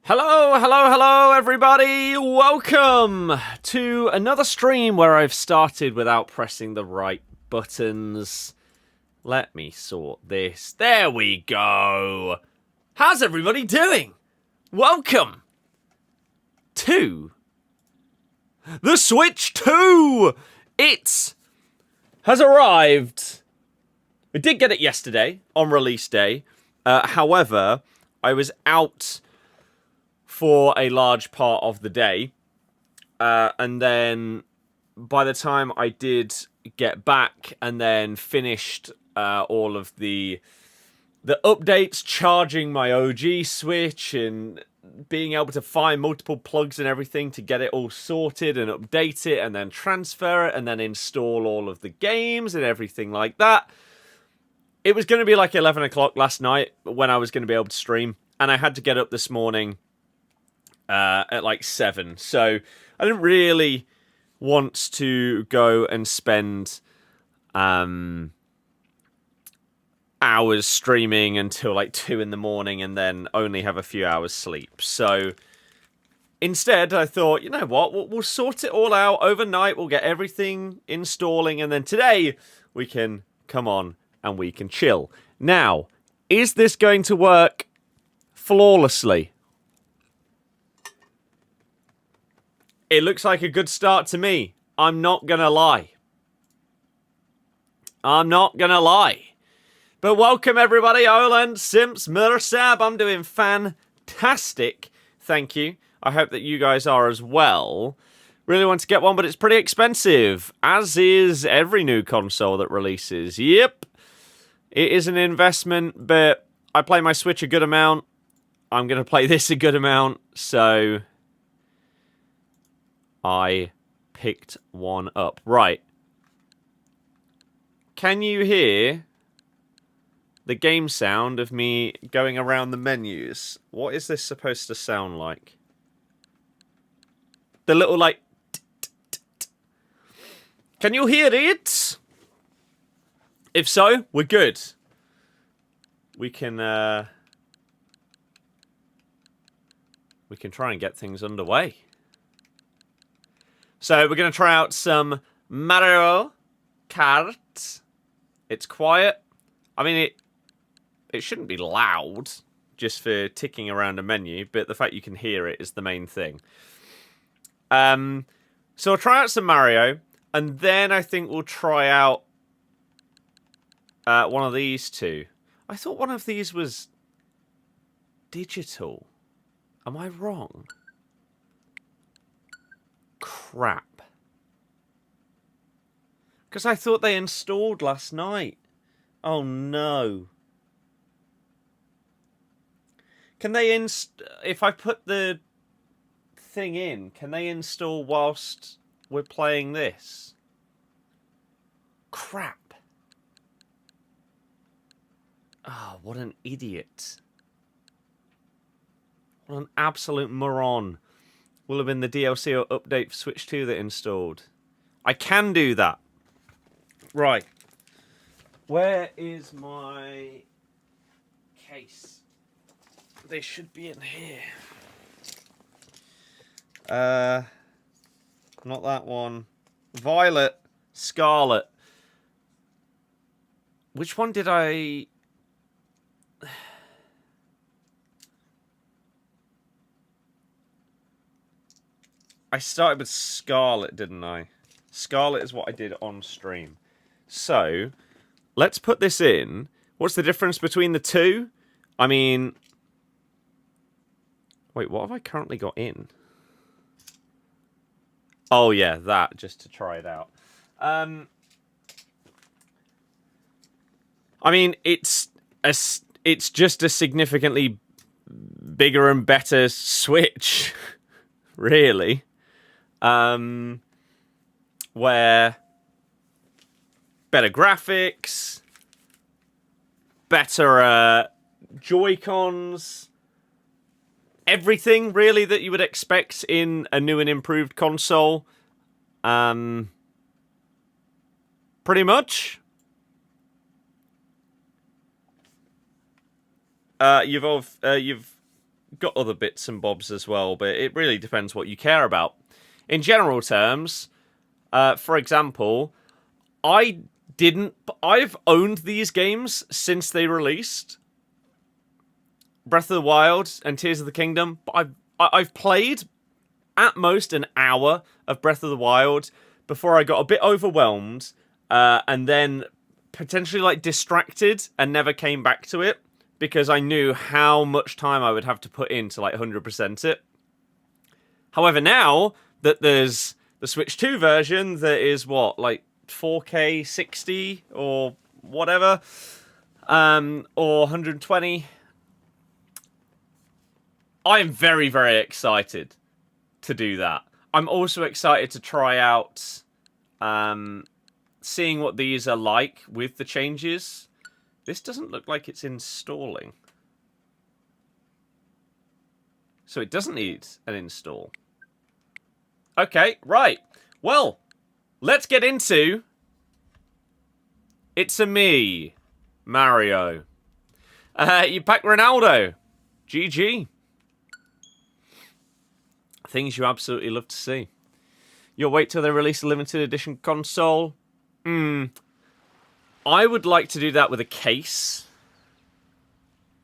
Hello, hello, hello, everybody! Welcome to another stream where I've started without pressing the right buttons. Let me sort this. There we go! How's everybody doing? Welcome to the Switch 2! It has arrived. We did get it yesterday on release day. However, I was out for a large part of the day. And then by the time I did get back and then finished all of the updates, charging my OG Switch and being able to find multiple plugs and everything to get it all sorted and update it and then transfer it and then install all of the games and everything like that. It was going to be like 11 o'clock last night when I was going to be able to stream. And I had to get up this morning at like 7, so I didn't really want to go and spend hours streaming until like 2 in the morning and then only have a few hours sleep. So instead I thought, you know what, we'll sort it all out overnight, we'll get everything installing, and then today we can come on and we can chill. Now, is this going to work flawlessly? It looks like a good start to me. I'm not gonna lie. But welcome everybody, Haaland, Simps, Mursab. I'm doing fantastic. Thank you. I hope that you guys are as well. Really want to get one, but it's pretty expensive. As is every new console that releases. Yep. It is an investment, but I play my Switch a good amount. I'm gonna play this a good amount, so I picked one up. Right. Can you hear the game sound of me going around the menus? What is this supposed to sound like? The little, like... Can you hear it? If so, we're good. We can try and get things underway. So we're going to try out some Mario Kart. It's quiet. I mean, it shouldn't be loud just for ticking around a menu, but the fact you can hear it is the main thing. So we'll try out some Mario, and then I think we'll try out one of these two. I thought one of these was digital. Am I wrong? Crap. Because I thought they installed last night. Oh no. Can they if I put the thing in, can they install whilst we're playing this? Crap. Oh, what an idiot. What an absolute moron. Will have been the DLC or update for Switch 2 that installed. I can do that. Right. Where is my case? They should be in here. Not that one. Violet. Scarlet. Which one did I... I started with Scarlet, didn't I? Scarlet is what I did on stream. So, let's put this in. What's the difference between the two? I mean... Wait, what have I currently got in? Oh, yeah, that, just to try it out. I mean, it's just a significantly bigger and better Switch, really. Where better graphics, better Joy-Cons, everything really that you would expect in a new and improved console. Pretty much. You've got other bits and bobs as well, but it really depends what you care about. In general terms, for example, I've owned these games since they released. Breath of the Wild and Tears of the Kingdom, but I've played at most an hour of Breath of the Wild before I got a bit overwhelmed, and then potentially like distracted and never came back to it because I knew how much time I would have to put in to like 100% it. However, now that there's the Switch 2 version that is like 4K 60 or whatever, or 120, I am very, very excited to do that. I'm also excited to try out seeing what these are like with the changes. This doesn't look like it's installing. So it doesn't need an install. Okay, right. Well, let's get into It's a Me, Mario. You pack Ronaldo. GG. Things you absolutely love to see. You'll wait till they release a limited edition console. I would like to do that with a case.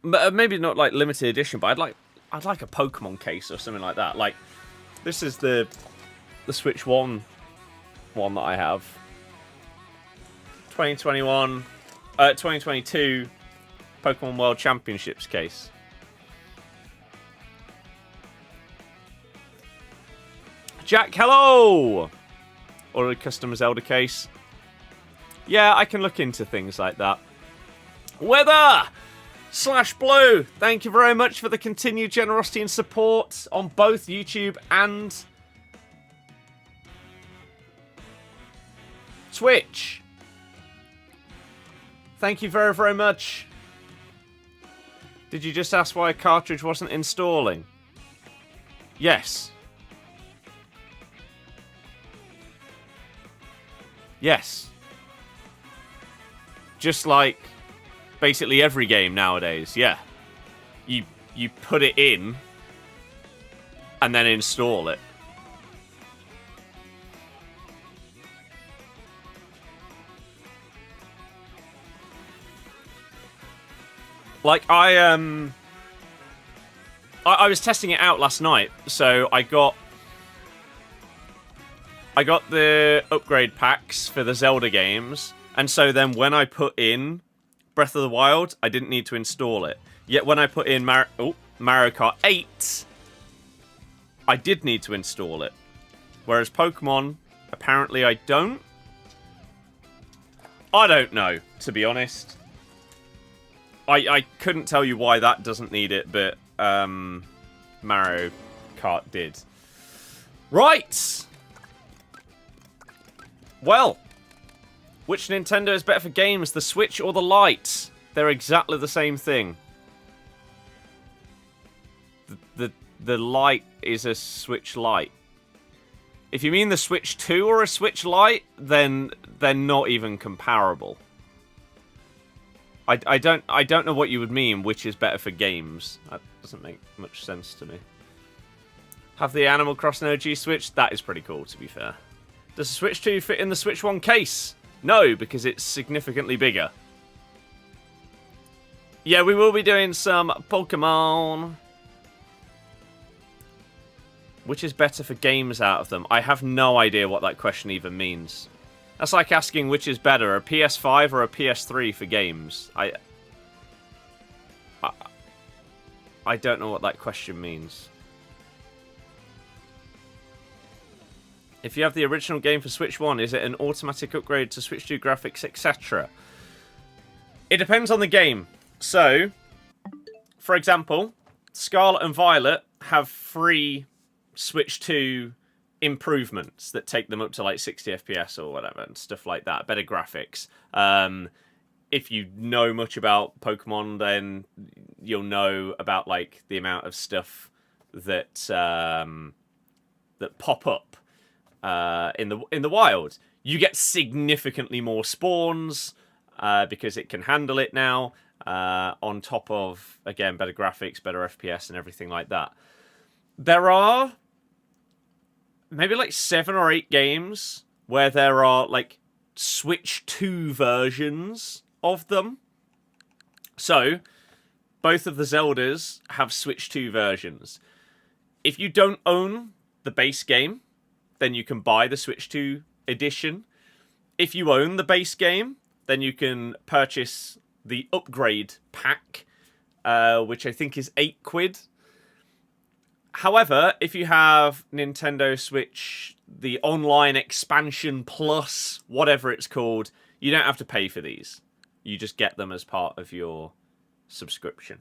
But maybe not like limited edition, but I'd like a Pokemon case or something like that. Like, this is the Switch 1 one that I have. 2022 Pokemon World Championships case. Jack, hello! Or a custom Zelda case. Yeah, I can look into things like that. Weather! /Blue, thank you very much for the continued generosity and support on both YouTube and Twitch. Thank you very, very much. Did you just ask why a cartridge wasn't installing? Yes. Yes. Just like basically every game nowadays, yeah. You put it in and then install it. Like I was testing it out last night, so I got the upgrade packs for the Zelda games, and so then when I put in Breath of the Wild, I didn't need to install it. Yet when I put in Mario Kart 8, I did need to install it. Whereas Pokemon, apparently I don't. I don't know, to be honest. I couldn't tell you why that doesn't need it, but Mario Kart did. Right! Well, which Nintendo is better for games, the Switch or the Lite? They're exactly the same thing. The Lite is a Switch Lite. If you mean the Switch 2 or a Switch Lite, then they're not even comparable. I don't know what you would mean, which is better for games. That doesn't make much sense to me. Have the Animal Crossing OG Switch? That is pretty cool, to be fair. Does the Switch 2 fit in the Switch 1 case? No, because it's significantly bigger. Yeah, we will be doing some Pokémon. Which is better for games out of them? I have no idea what that question even means. That's like asking which is better, a PS5 or a PS3 for games. I don't know what that question means. If you have the original game for Switch 1, is it an automatic upgrade to Switch 2 graphics, etc.? It depends on the game. So, for example, Scarlet and Violet have free Switch 2 improvements that take them up to like 60 FPS or whatever and stuff like that. Better graphics. If you know much about Pokemon, then you'll know about like the amount of stuff that that pop up in the wild. You get significantly more spawns because it can handle it now. on top of, again, better graphics, better FPS, and everything like that. There are maybe like 7 or 8 games where there are like Switch 2 versions of them. So, both of the Zeldas have Switch 2 versions. If you don't own the base game, then you can buy the Switch 2 edition. If you own the base game, then you can purchase the upgrade pack, which I think is £8. However, if you have Nintendo Switch, the online expansion plus, whatever it's called, you don't have to pay for these. You just get them as part of your subscription.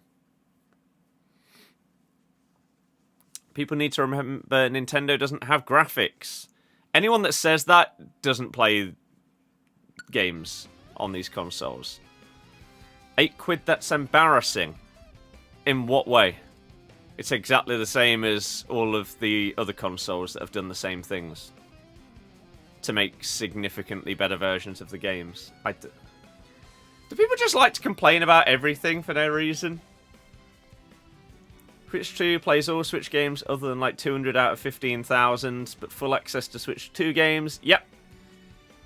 People need to remember Nintendo doesn't have graphics. Anyone that says that doesn't play games on these consoles. £8, that's embarrassing. In what way? It's exactly the same as all of the other consoles that have done the same things to make significantly better versions of the games. Do people just like to complain about everything for no reason? Switch 2 plays all Switch games other than like 200 out of 15,000, but full access to Switch 2 games. Yep.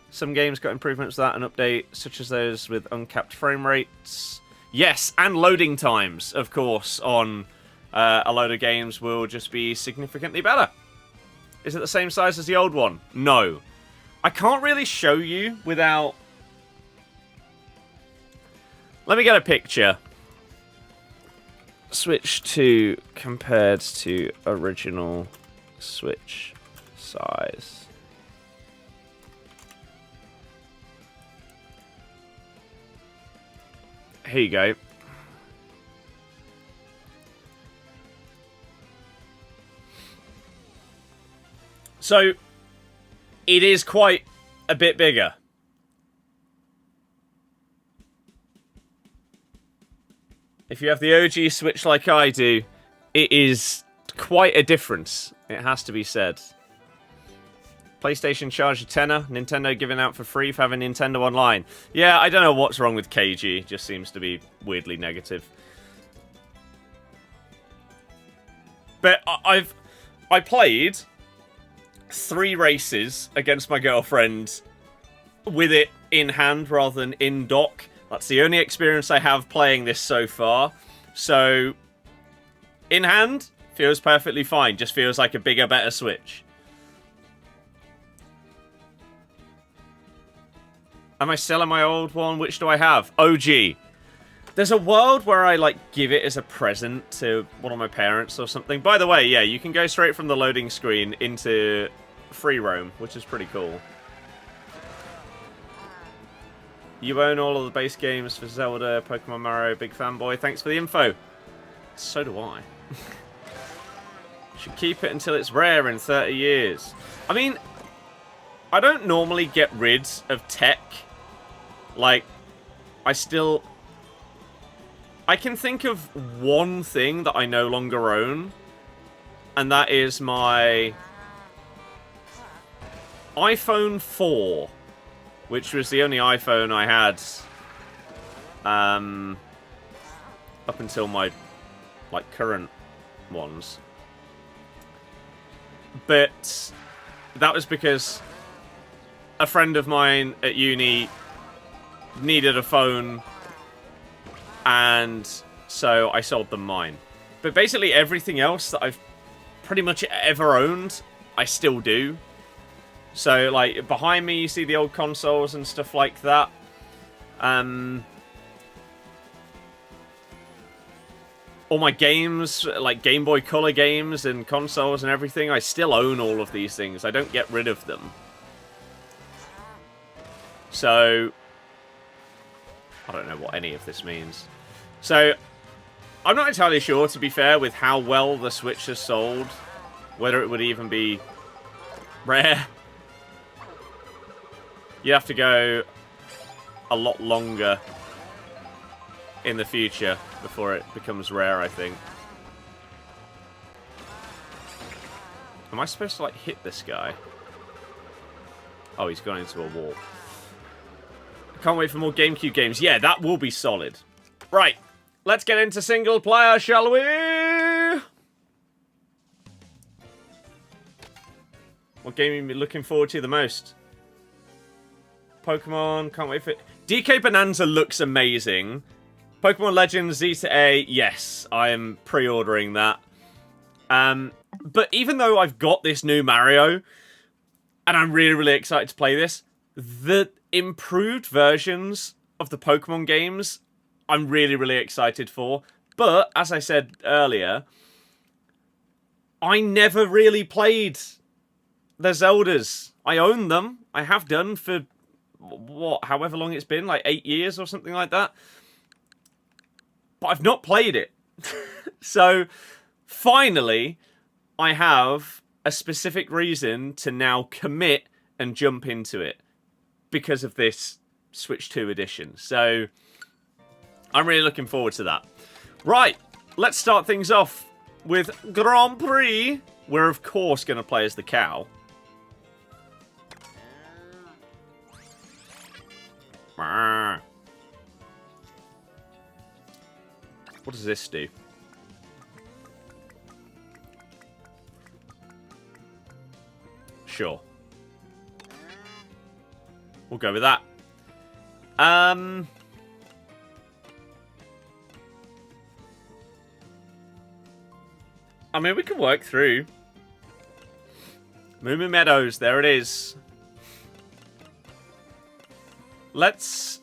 Some games got improvements to that and update, such as those with uncapped frame rates. Yes, and loading times, of course, on a load of games will just be significantly better. Is it the same size as the old one? No. I can't really show you without... Let me get a picture. Switch 2 compared to original Switch size. Here you go. So, it is quite a bit bigger. If you have the OG Switch like I do, it is quite a difference, it has to be said. PlayStation charged a tenner, Nintendo giving out for free for having Nintendo Online. Yeah, I don't know what's wrong with KG, it just seems to be weirdly negative. But I played 3 races against my girlfriend with it in hand rather than in dock. That's the only experience I have playing this so far. So, in hand, feels perfectly fine. Just feels like a bigger, better Switch. Am I selling my old one? Which do I have? OG. There's a world where I, like, give it as a present to one of my parents or something. By the way, yeah, you can go straight from the loading screen into free roam, which is pretty cool. You own all of the base games for Zelda, Pokemon, Mario, big fanboy. Thanks for the info. So do I. Should keep it until it's rare in 30 years. I mean, I don't normally get rid of tech. Like, I can think of one thing that I no longer own. And that is my iPhone 4. Which was the only iPhone I had up until my current ones. But that was because a friend of mine at uni needed a phone, and so I sold them mine. But basically everything else that I've pretty much ever owned, I still do. So, like, behind me you see the old consoles and stuff like that. All my games, like Game Boy Color games and consoles and everything, I still own all of these things. I don't get rid of them. So, I don't know what any of this means. So, I'm not entirely sure, to be fair, with how well the Switch has sold, whether it would even be rare. You have to go a lot longer in the future before it becomes rare, I think. Am I supposed to, like, hit this guy? Oh, he's gone into a wall. I can't wait for more GameCube games. Yeah, that will be solid. Right. Let's get into single player, shall we? What game are you looking forward to the most? Pokemon, can't wait for it. DK Bonanza looks amazing. Pokemon Legends Z to A, yes, I am pre-ordering that. But even though I've got this new Mario, and I'm really, really excited to play this, the improved versions of the Pokemon games, I'm really, really excited for. But, as I said earlier, I never really played the Zeldas. I own them. I have done for, what, however long it's been, like 8 years or something like that. But I've not played it. So, finally, I have a specific reason to now commit and jump into it because of this Switch 2 edition. So, I'm really looking forward to that. Right, let's start things off with Grand Prix. We're, of course, going to play as the cow. What does this do? Sure. We'll go with that. I mean, we can work through. Moo Moo Meadows, there it is. Let's...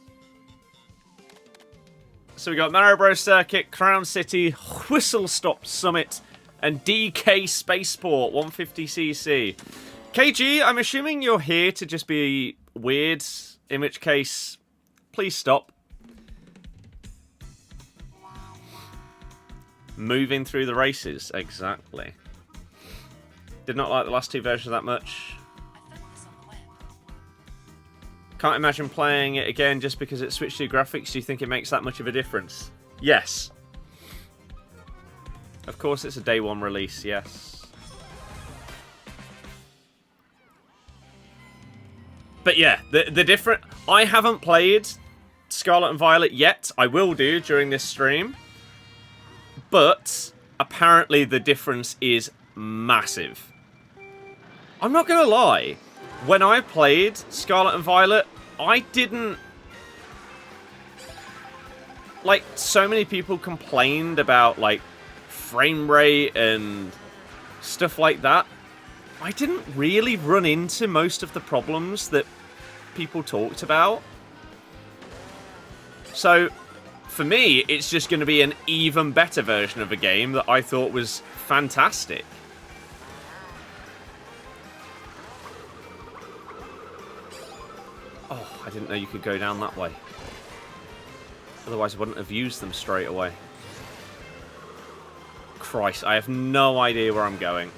So we got Mario Bros. Circuit, Crown City, Whistle Stop Summit, and DK Spaceport 150cc. KG, I'm assuming you're here to just be weird, in which case, please stop. Moving through the races, exactly. Did not like the last two versions that much. Can't imagine playing it again just because it switched to graphics. Do you think it makes that much of a difference? Yes. Of course it's a day one release, yes. But yeah, the different... I haven't played Scarlet and Violet yet. I will do during this stream. But apparently the difference is massive. I'm not going to lie. When I played Scarlet and Violet, I didn't... Like, so many people complained about, like, frame rate and stuff like that. I didn't really run into most of the problems that people talked about. So, for me, it's just going to be an even better version of a game that I thought was fantastic. Oh, I didn't know you could go down that way. Otherwise, I wouldn't have used them straight away. Christ, I have no idea where I'm going.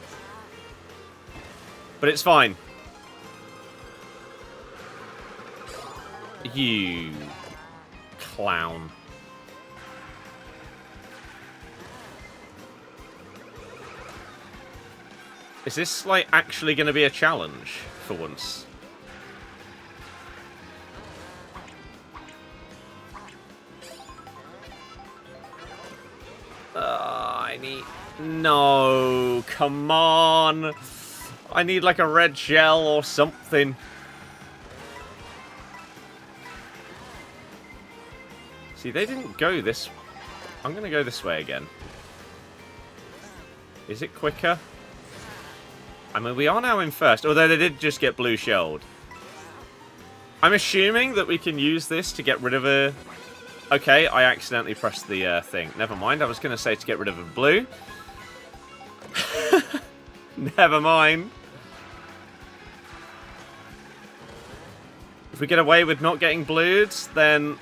But it's fine. You clown. Is this, like, actually going to be a challenge for once? I need... No, come on. I need, like, a red gel or something. See, they didn't go this... I'm going to go this way again. Is it quicker? I mean, we are now in first, although they did just get blue shelled. I'm assuming that we can use this to get rid of a... Okay, I accidentally pressed the thing. Never mind, I was going to say to get rid of a blue. Never mind. If we get away with not getting blued, then...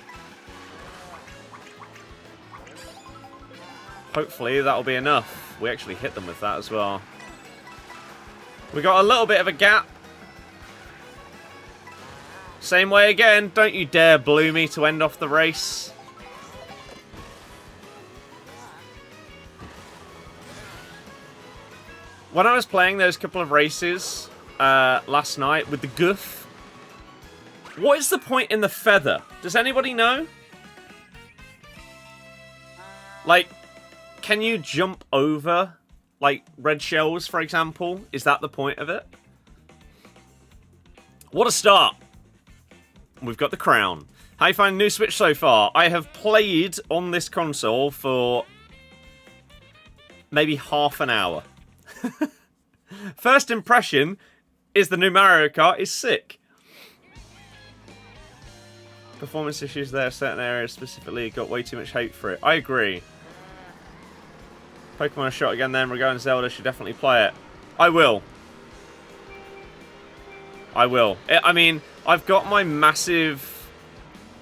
hopefully that'll be enough. We actually hit them with that as well. We got a little bit of a gap. Same way again. Don't you dare blue me to end off the race. When I was playing those couple of races last night with the goof, what is the point in the feather? Does anybody know? Like, can you jump over, like, red shells, for example? Is that the point of it? What a start! We've got the crown. How you find the new Switch so far? I have played on this console for maybe half an hour. First impression is the new Mario Kart is sick. Performance issues there, certain areas specifically got way too much hate for it. I agree. Pokemon a shot again then, regarding Zelda, should definitely play it. I will. I will. I mean, I've got my massive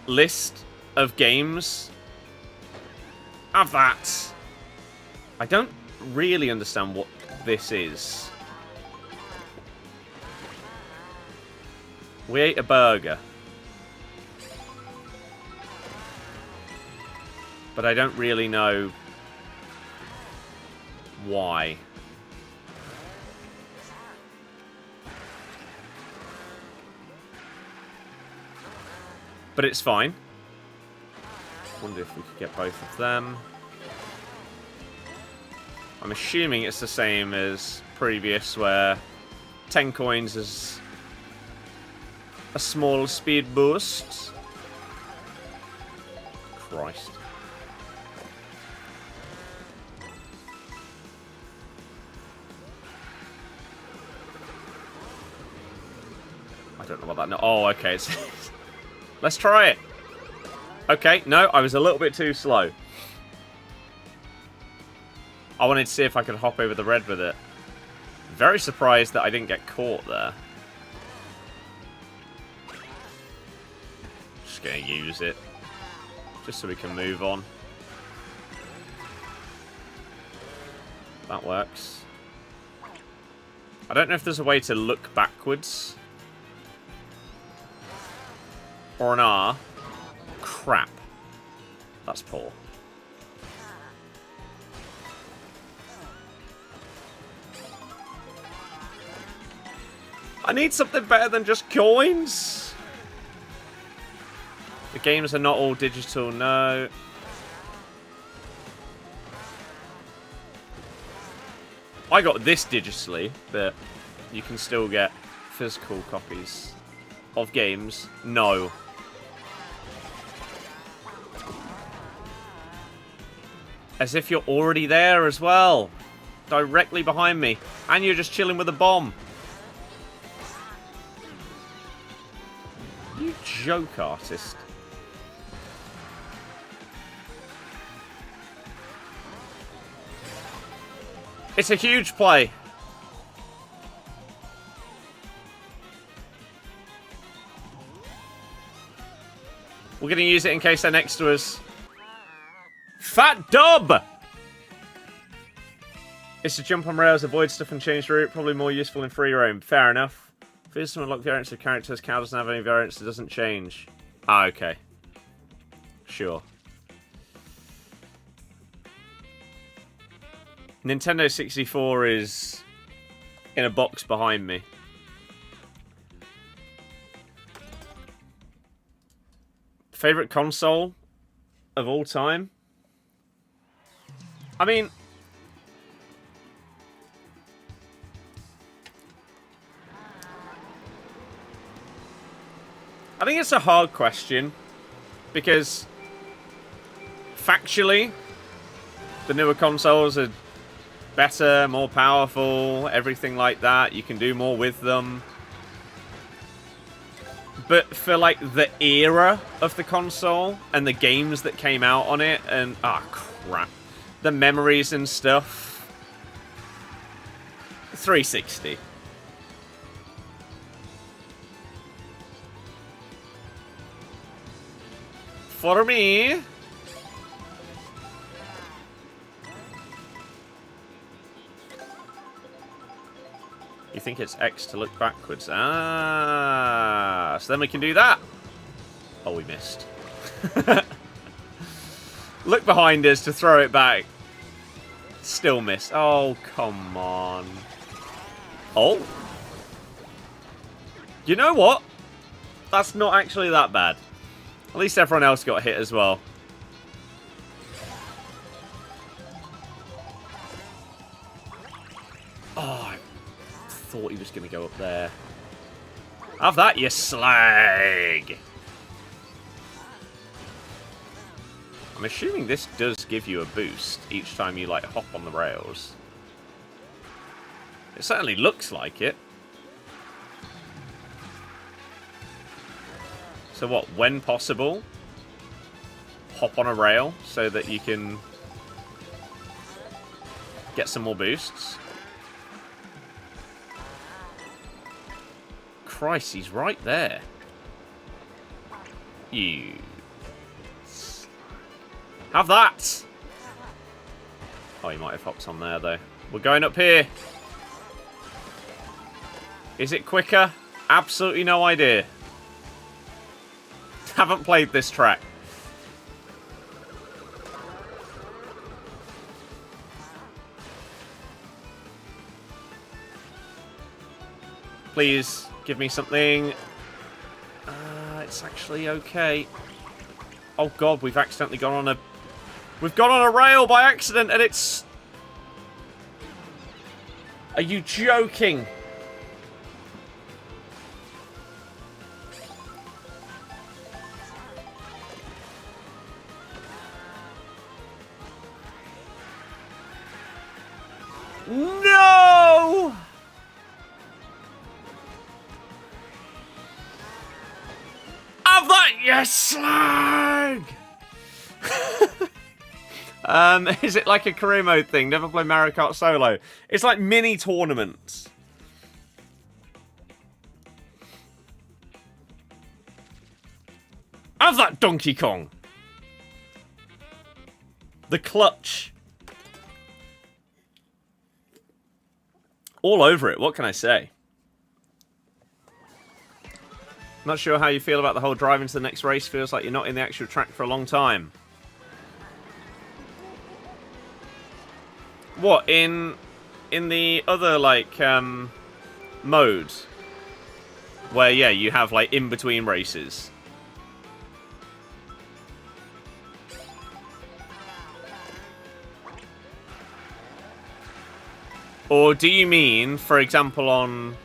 list of games. Have that. I don't really understand what this is. We ate a burger. But I don't really know why. But it's fine. Wonder if we could get both of them. I'm assuming it's the same as previous, where 10 coins is a small speed boost. Christ. I don't know about that. No. Oh, okay. Let's try it. Okay, no, I was a little bit too slow. I wanted to see if I could hop over the red with it. Very surprised that I didn't get caught there. Just gonna use it. Just so we can move on. That works. I don't know if there's a way to look backwards. Or an R. Crap. That's poor. I need something better than just coins. The games are not all digital, no. I got this digitally, but you can still get physical copies of games. No. As if you're already there as well. Directly behind me. And you're just chilling with a bomb. You joke artist. It's a huge play. We're going to use it in case they're next to us. Fat dub! It's to jump on rails, avoid stuff and change route. Probably more useful in free roam. Fair enough. If it's to unlock variants of characters, Cow doesn't have any variants, it doesn't change. Ah, okay. Sure. Nintendo 64 is in a box behind me. Favorite console of all time? I mean, I think it's a hard question because factually, the newer consoles are better, more powerful, everything like that. You can do more with them. But for, like, the era of the console and the games that came out on it and... ah, crap. The memories and stuff. 360. For me... You think it's X to look backwards? Ah, so then we can do that. Oh, we missed. Look behind us to throw it back. Still miss. Oh, come on. Oh. You know what? That's not actually that bad. At least everyone else got hit as well. thought he was going to go up there. Have that, you slag! I'm assuming this does give you a boost each time you, like, hop on the rails. It certainly looks like it. So what, when possible, hop on a rail so that you can get some more boosts. Christ, he's right there. You... Have that! Oh, he might have hopped on there, though. We're going up here. Is it quicker? Absolutely no idea. Haven't played this track. Please, give me something. It's actually okay. Oh god, we've accidentally gone on a... We've gone on a rail by accident and it's... Are you joking? No! Have that, you slag! Is it like a career mode thing? Never play Mario Kart solo. It's like mini tournaments. Have that, Donkey Kong! The clutch. All over it, what can I say? Not sure how you feel about the whole drive into the next race. Feels like you're not in the actual track for a long time. What, in the other, like, mode? Where, yeah, you have, like, in-between races. Or do you mean, for example, on...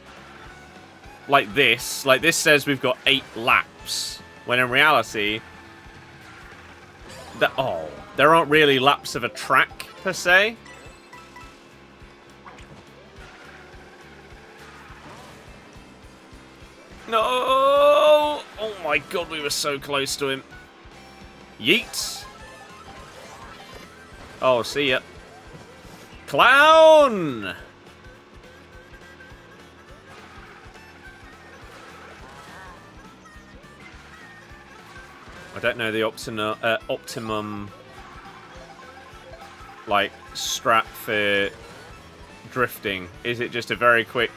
Like this says we've got 8 laps. When in reality... there aren't really laps of a track, per se. No! Oh my god, we were so close to him. Yeet! Oh, see ya. Clown! I don't know the optimum, like, strat for drifting. Is it just a very quick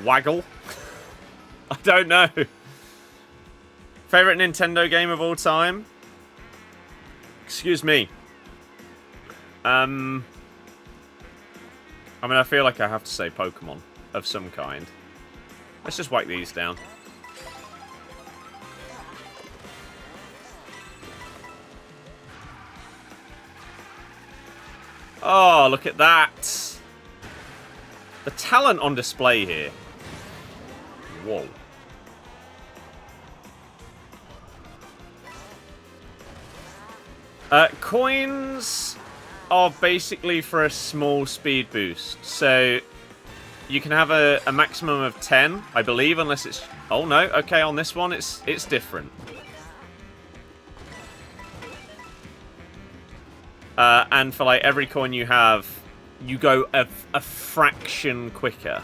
waggle? I don't know. Favorite Nintendo game of all time? Excuse me. I mean, I feel like I have to say Pokémon of some kind. Let's just whack these down. Oh, look at that. The talent on display here. Whoa. Coins are basically for a small speed boost. So you can have a maximum of 10, I believe, unless it's... Oh, no. Okay, on this one, it's different. And for, like, every coin you have, you go a fraction quicker.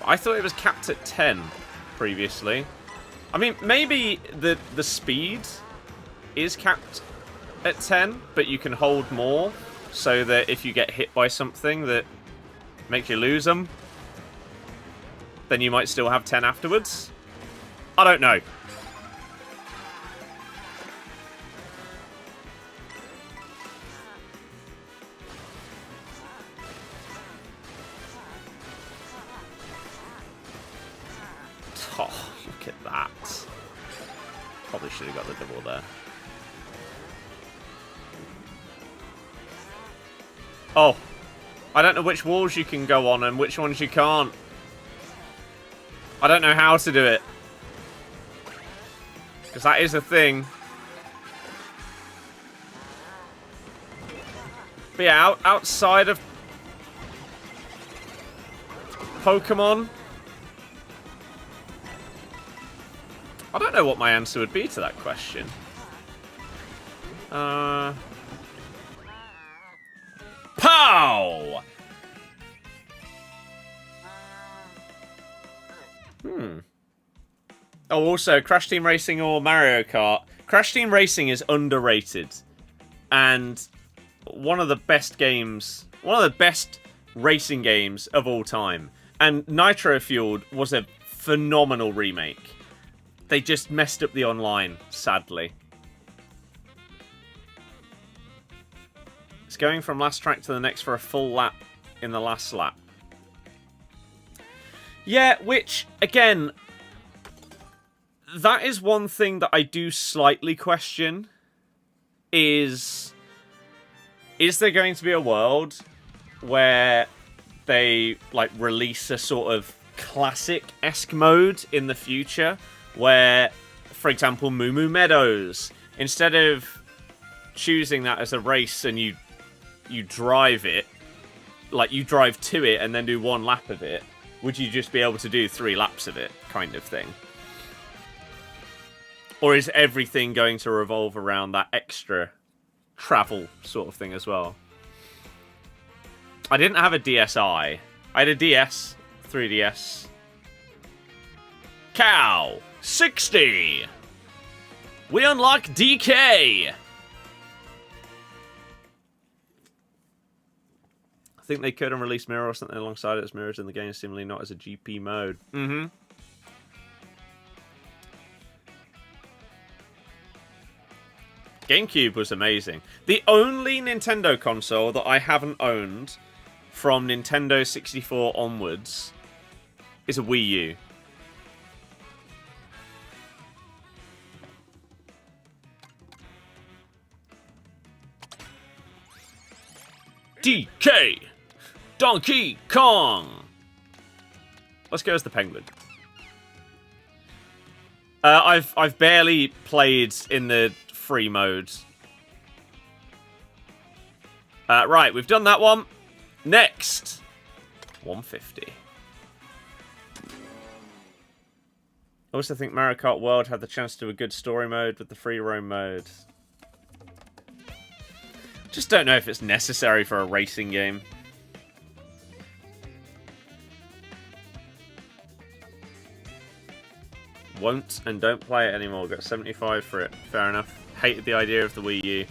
I thought it was capped at 10 previously. I mean, maybe the speed is capped at 10, but you can hold more, so that if you get hit by something that makes you lose them, then you might still have 10 afterwards. I don't know. Oh, look at that. Probably should have got the double there. Oh. I don't know which walls you can go on and which ones you can't. I don't know how to do it. Because that is a thing. But yeah, outside of Pokemon, I don't know what my answer would be to that question. Pow! Oh, also, Crash Team Racing or Mario Kart. Crash Team Racing is underrated. And one of the best games, one of the best racing games of all time. And Nitro Fueled was a phenomenal remake. They just messed up the online, sadly. It's going from last track to the next for a full lap in the last lap. Yeah, which, again, that is one thing that I do slightly question. Is there going to be a world where they, like, release a sort of classic-esque mode in the future? Where, for example, Moo Moo Meadows, instead of choosing that as a race and you drive it, like, you drive to it and then do one lap of it, would you just be able to do 3 laps of it, kind of thing? Or is everything going to revolve around that extra travel sort of thing as well? I didn't have a DSi. I had a DS, 3DS. Cow, 60! We unlock DK! I think they could have released Mirror or something alongside it as mirrors in the game, similarly not as a GP mode. Mm-hmm. GameCube was amazing. The only Nintendo console that I haven't owned from Nintendo 64 onwards is a Wii U. DK! Donkey Kong! Let's go as the Penguin. I've barely played in the free mode. Right, we've done that one. Next, 150. I also think Mario Kart World had the chance to do a good story mode with the free roam mode. Just don't know if it's necessary for a racing game. Won't and don't play it anymore. Got 75 for it. Fair enough. Hated the idea of the Wii U.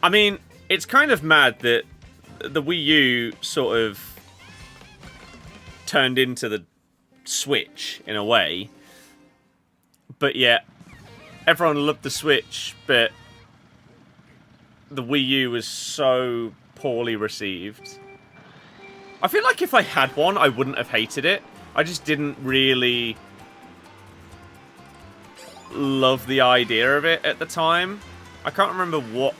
I mean, it's kind of mad that the Wii U sort of turned into the Switch in a way. But yet, everyone loved the Switch, but the Wii U was so poorly received. I feel like if I had one, I wouldn't have hated it. I just didn't really love the idea of it at the time. I can't remember what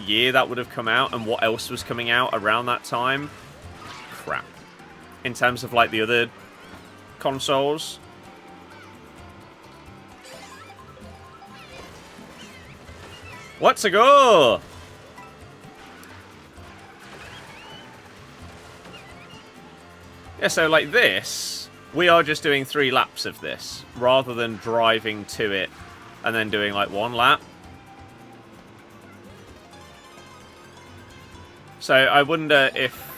year that would have come out and what else was coming out around that time. Crap. In terms of the other consoles. Let's go! Yeah, so this, we are just doing 3 laps of this, rather than driving to it and then doing 1 lap. So I wonder if...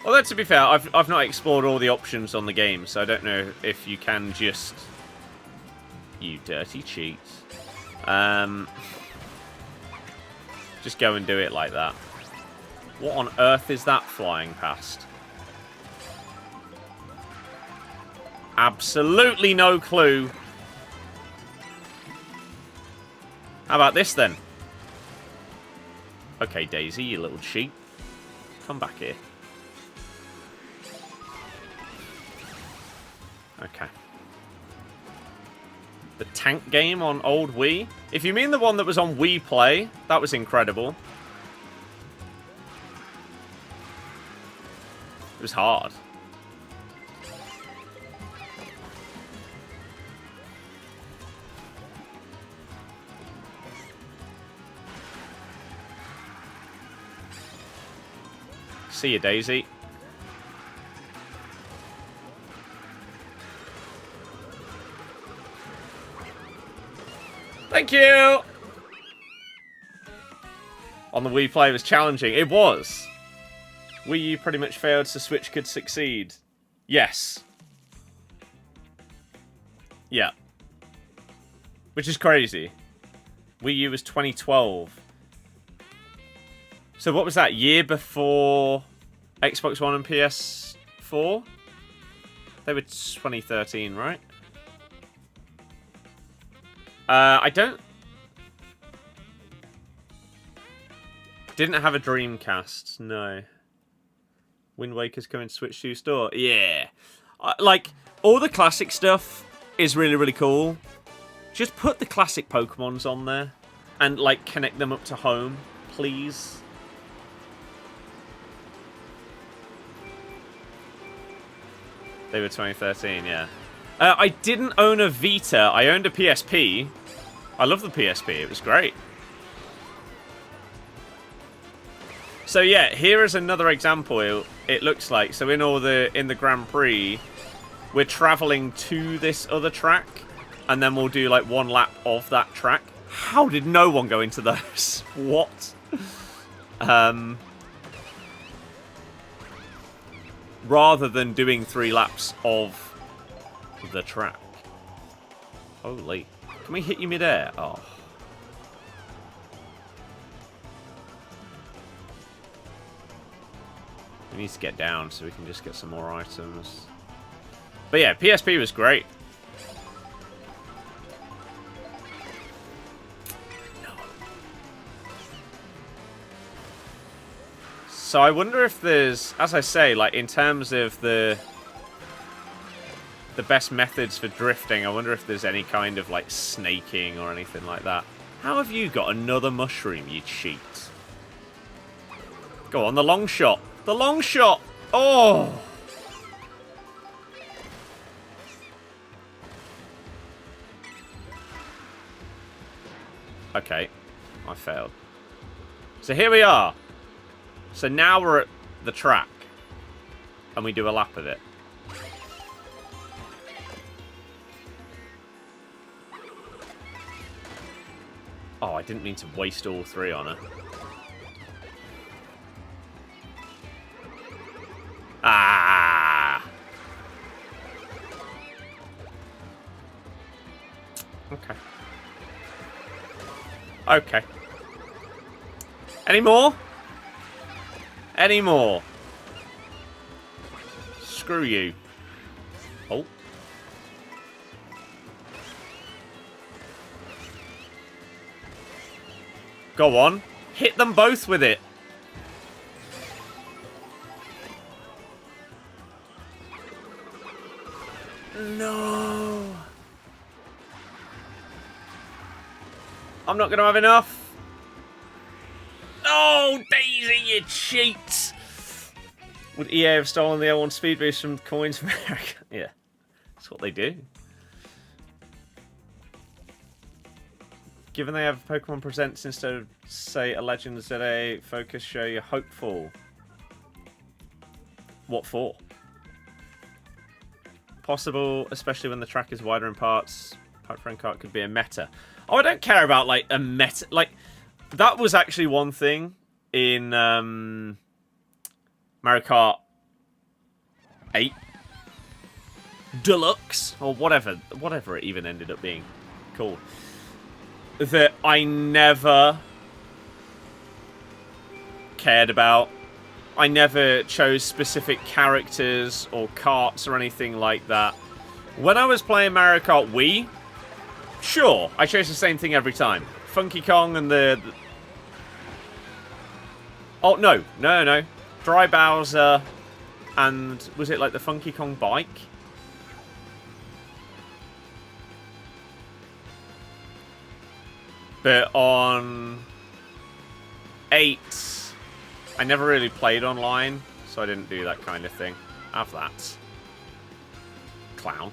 Although, to be fair, I've not explored all the options on the game, so I don't know if you can just... You dirty cheat. Just go and do it like that. What on earth is that flying past? Absolutely no clue. How about this then? Okay, Daisy, you little sheep. Come back here. Okay. the tank game on old Wii. If you mean the one that was on Wii Play, that was incredible. It was hard. See you, Daisy. Thank you! On the Wii Play was challenging. It was. Wii U pretty much failed, so Switch could succeed. Yes. Yeah. Which is crazy. Wii U was 2012. So what was that? Year before Xbox One and PS4? They were 2013, right? I don't... Didn't have a Dreamcast, no. Wind Waker's coming to Switch 2 store. Yeah. Like, all the classic stuff is really, really cool. Just put the classic Pokemons on there. And, like, connect them up to home, please. They were 2013, yeah. I didn't own a Vita. I owned a PSP. I love the PSP. It was great. So yeah, here is another example. It looks like so in the Grand Prix, we're traveling to this other track, and then we'll do like one lap of that track. How did no one go into those? What? Rather than doing 3 laps of the track. Holy. Can we hit you mid-air? Oh. We need to get down so we can just get some more items. But yeah, PSP was great. No. So I wonder if there's, as I say, like in terms of the best methods for drifting, I wonder if there's any kind of like snaking or anything like that. How have you got another mushroom, you cheat? Go on, the long shot. The long shot! Oh! Okay. I failed. So here we are. So now we're at the track. And we do a lap of it. Oh, I didn't mean to waste all 3 on her. Ah! Okay. Okay. Any more? Any more? Screw you. Oh. Go on. Hit them both with it. No. I'm not going to have enough. Oh, Daisy, you cheat. Would EA have stolen the L1 speed boost from coins from America? Yeah, that's what they do. Given they have Pokemon Presents instead of, say, a Legends ZA focus show, you're hopeful. What for? Possible, especially when the track is wider in parts. Park Friend Kart could be a meta. Oh, I don't care about, like, a meta. Like, that was actually one thing in Mario Kart 8 Deluxe, or whatever it even ended up being called. That I never cared about. I never chose specific characters or carts or anything like that. When I was playing Mario Kart Wii, sure, I chose the same thing every time. Funky Kong and the... Oh, no. Dry Bowser and... Was it like the Funky Kong bike? But on 8, I never really played online, so I didn't do that kind of thing. Have that. Clown.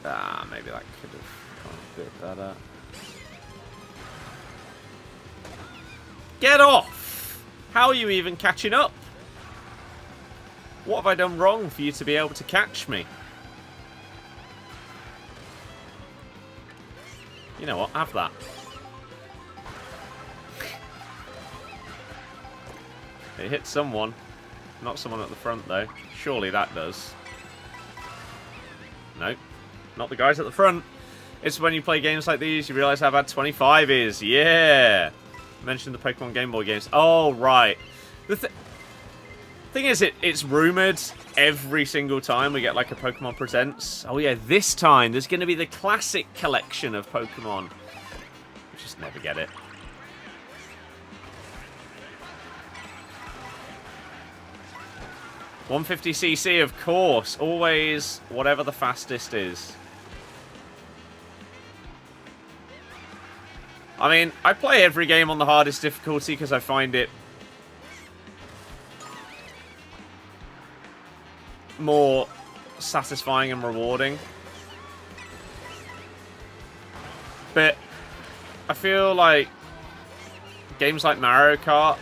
Ah, maybe that could have gone a bit better. Get off! How are you even catching up? What have I done wrong for you to be able to catch me? You know what? Have that. It hit someone. Not someone at the front, though. Surely that does. Nope. Not the guys at the front. It's when you play games like these, you realise how bad 25 is. Yeah! Mentioned the Pokemon Game Boy games. Oh, right. The thing is, it's rumoured every single time we get like a Pokemon Presents. Oh yeah, this time there's going to be the classic collection of Pokemon. We just never get it. $150cc, of course. Always whatever the fastest is. I mean, I play every game on the hardest difficulty because I find it more satisfying and rewarding. But I feel like games like Mario Kart,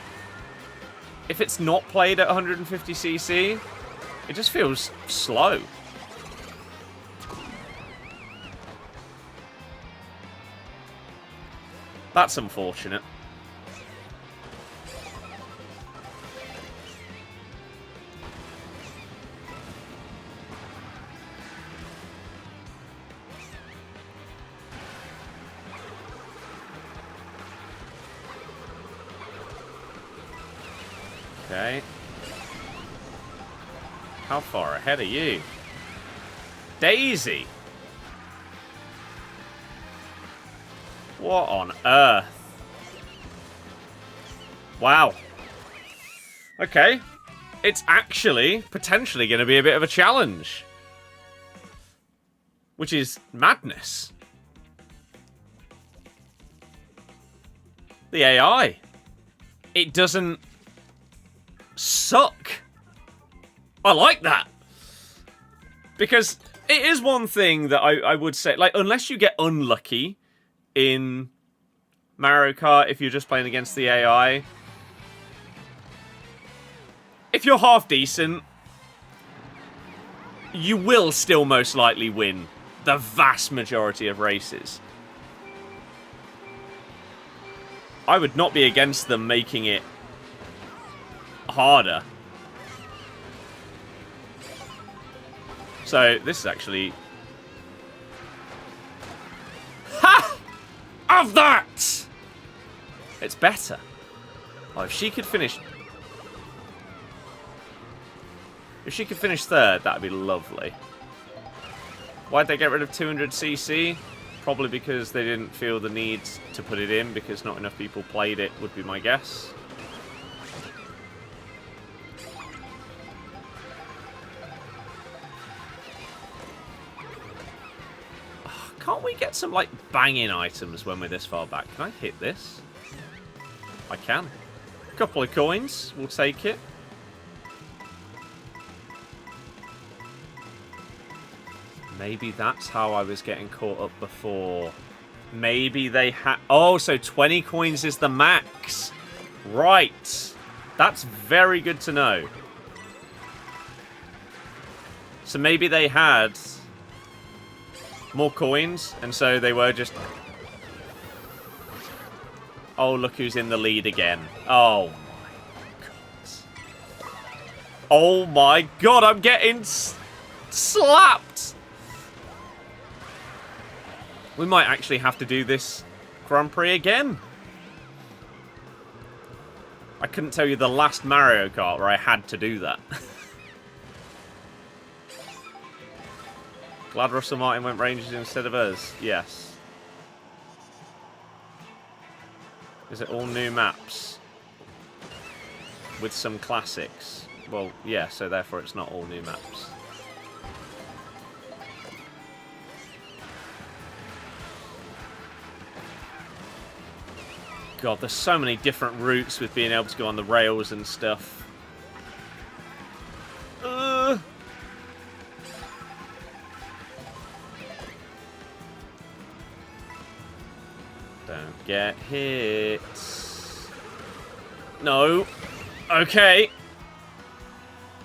if it's not played at 150cc, it just feels slow. That's unfortunate. Okay. How far ahead are you? Daisy! What on earth? Wow. Okay. It's actually potentially going to be a bit of a challenge. Which is madness. The AI. It doesn't suck. I like that. Because it is one thing that I would say, like, unless you get unlucky in Mario Kart, if you're just playing against the AI, if you're half decent, you will still most likely win the vast majority of races. I would not be against them making it harder. So, this is actually... Ha! Of that! It's better. Oh, if she could finish... If she could finish third, that'd be lovely. Why'd they get rid of 200cc? Probably because they didn't feel the need to put it in, because not enough people played it, would be my guess. Can't we get some, like, banging items when we're this far back? Can I hit this? I can. A couple of coins. We'll take it. Maybe that's how I was getting caught up before. Maybe they had... Oh, so 20 coins is the max. Right. That's very good to know. So maybe they had more coins, and so they were just... Oh, look who's in the lead again. Oh, my God. Oh, my God, I'm getting slapped. We might actually have to do this Grand Prix again. I couldn't tell you the last Mario Kart where I had to do that. Glad Russell Martin went Rangers instead of us. Yes. Is it all new maps? with some classics. Well, yeah, so therefore it's not all new maps. God, there's so many different routes with being able to go on the rails and stuff. Don't get hit. No. Okay.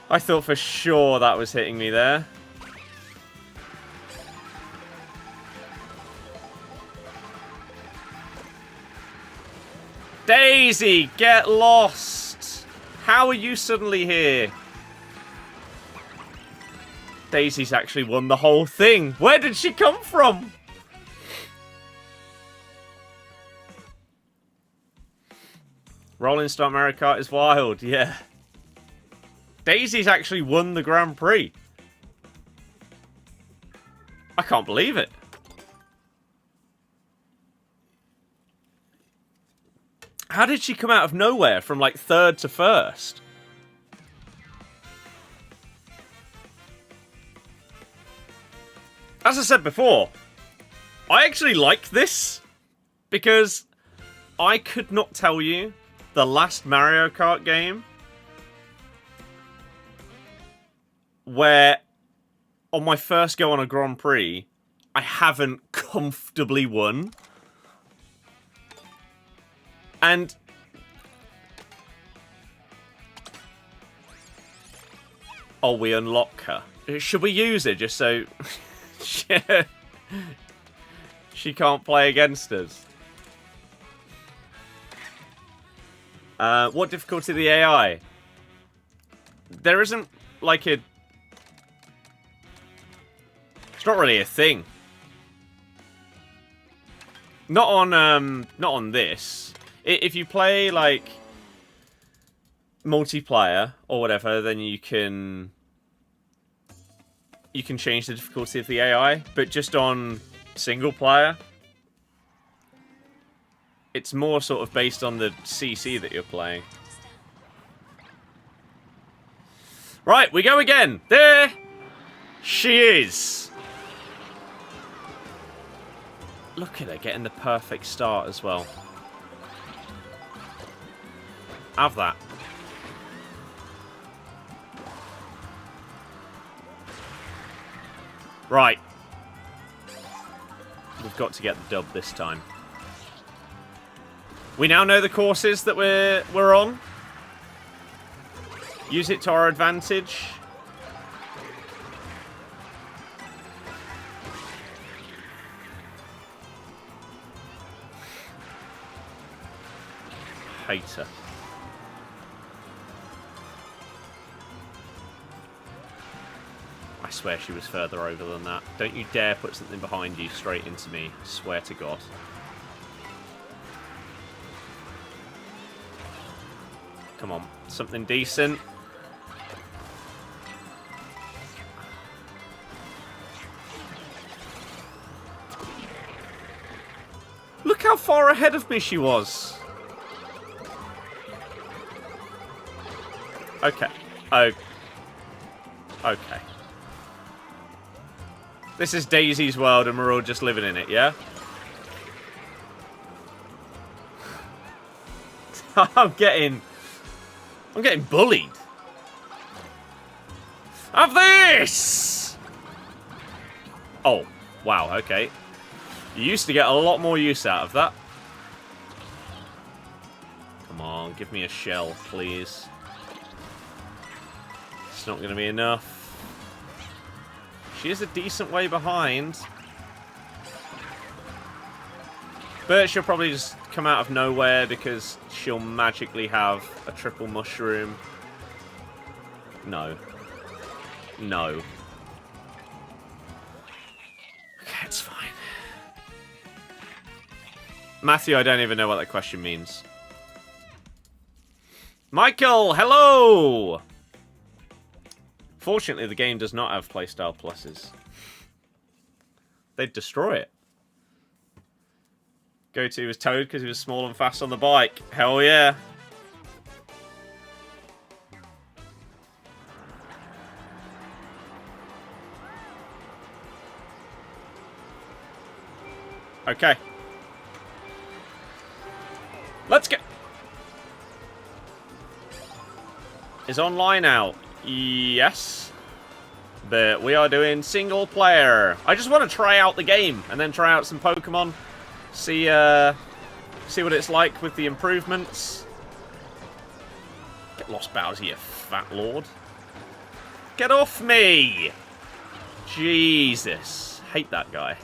I thought for sure that was hitting me there. Daisy, get lost! How are you suddenly here? Daisy's actually won the whole thing. Where did she come from? Rolling Start Mario Kart is wild, yeah. Daisy's actually won the Grand Prix. I can't believe it. How did she come out of nowhere from like 3rd to 1st? As I said before, I actually like this because I could not tell you the last Mario Kart game where on my first go on a Grand Prix, I haven't comfortably won. And oh, we unlock her. Should we use her just so she can't play against us? What difficulty of the AI? There isn't like a... It's not really a thing. Not on this. If you play like multiplayer or whatever, then you can change the difficulty of the AI. But just on single player, it's more sort of based on the CC that you're playing. Right, we go again. There she is. Look at her getting the perfect start as well. Have that. Right. We've got to get the dub this time. We now know the courses that we're on. Use it to our advantage. Hater. I swear she was further over than that. Don't you dare put something behind you straight into me. Swear to God. Come on. Something decent. Look how far ahead of me she was. Okay. Oh. Okay. This is Daisy's world and we're all just living in it, yeah? I'm getting bullied. Have this! Oh, wow, okay. You used to get a lot more use out of that. Come on, give me a shell, please. It's not going to be enough. She is a decent way behind. But she'll probably just come out of nowhere because she'll magically have a triple mushroom. No. No. Okay, it's fine. Matthew, I don't even know what that question means. Michael, hello! Fortunately, the game does not have playstyle pluses. They'd destroy it. Go-to was Toad because he was small and fast on the bike. Hell yeah. Okay. Let's go. Is online out? Yes. But we are doing single player. I just want to try out the game and then try out some Pokemon. See what it's like with the improvements. Get lost, Bowser, you fat lord. Get off me! Jesus. Hate that guy.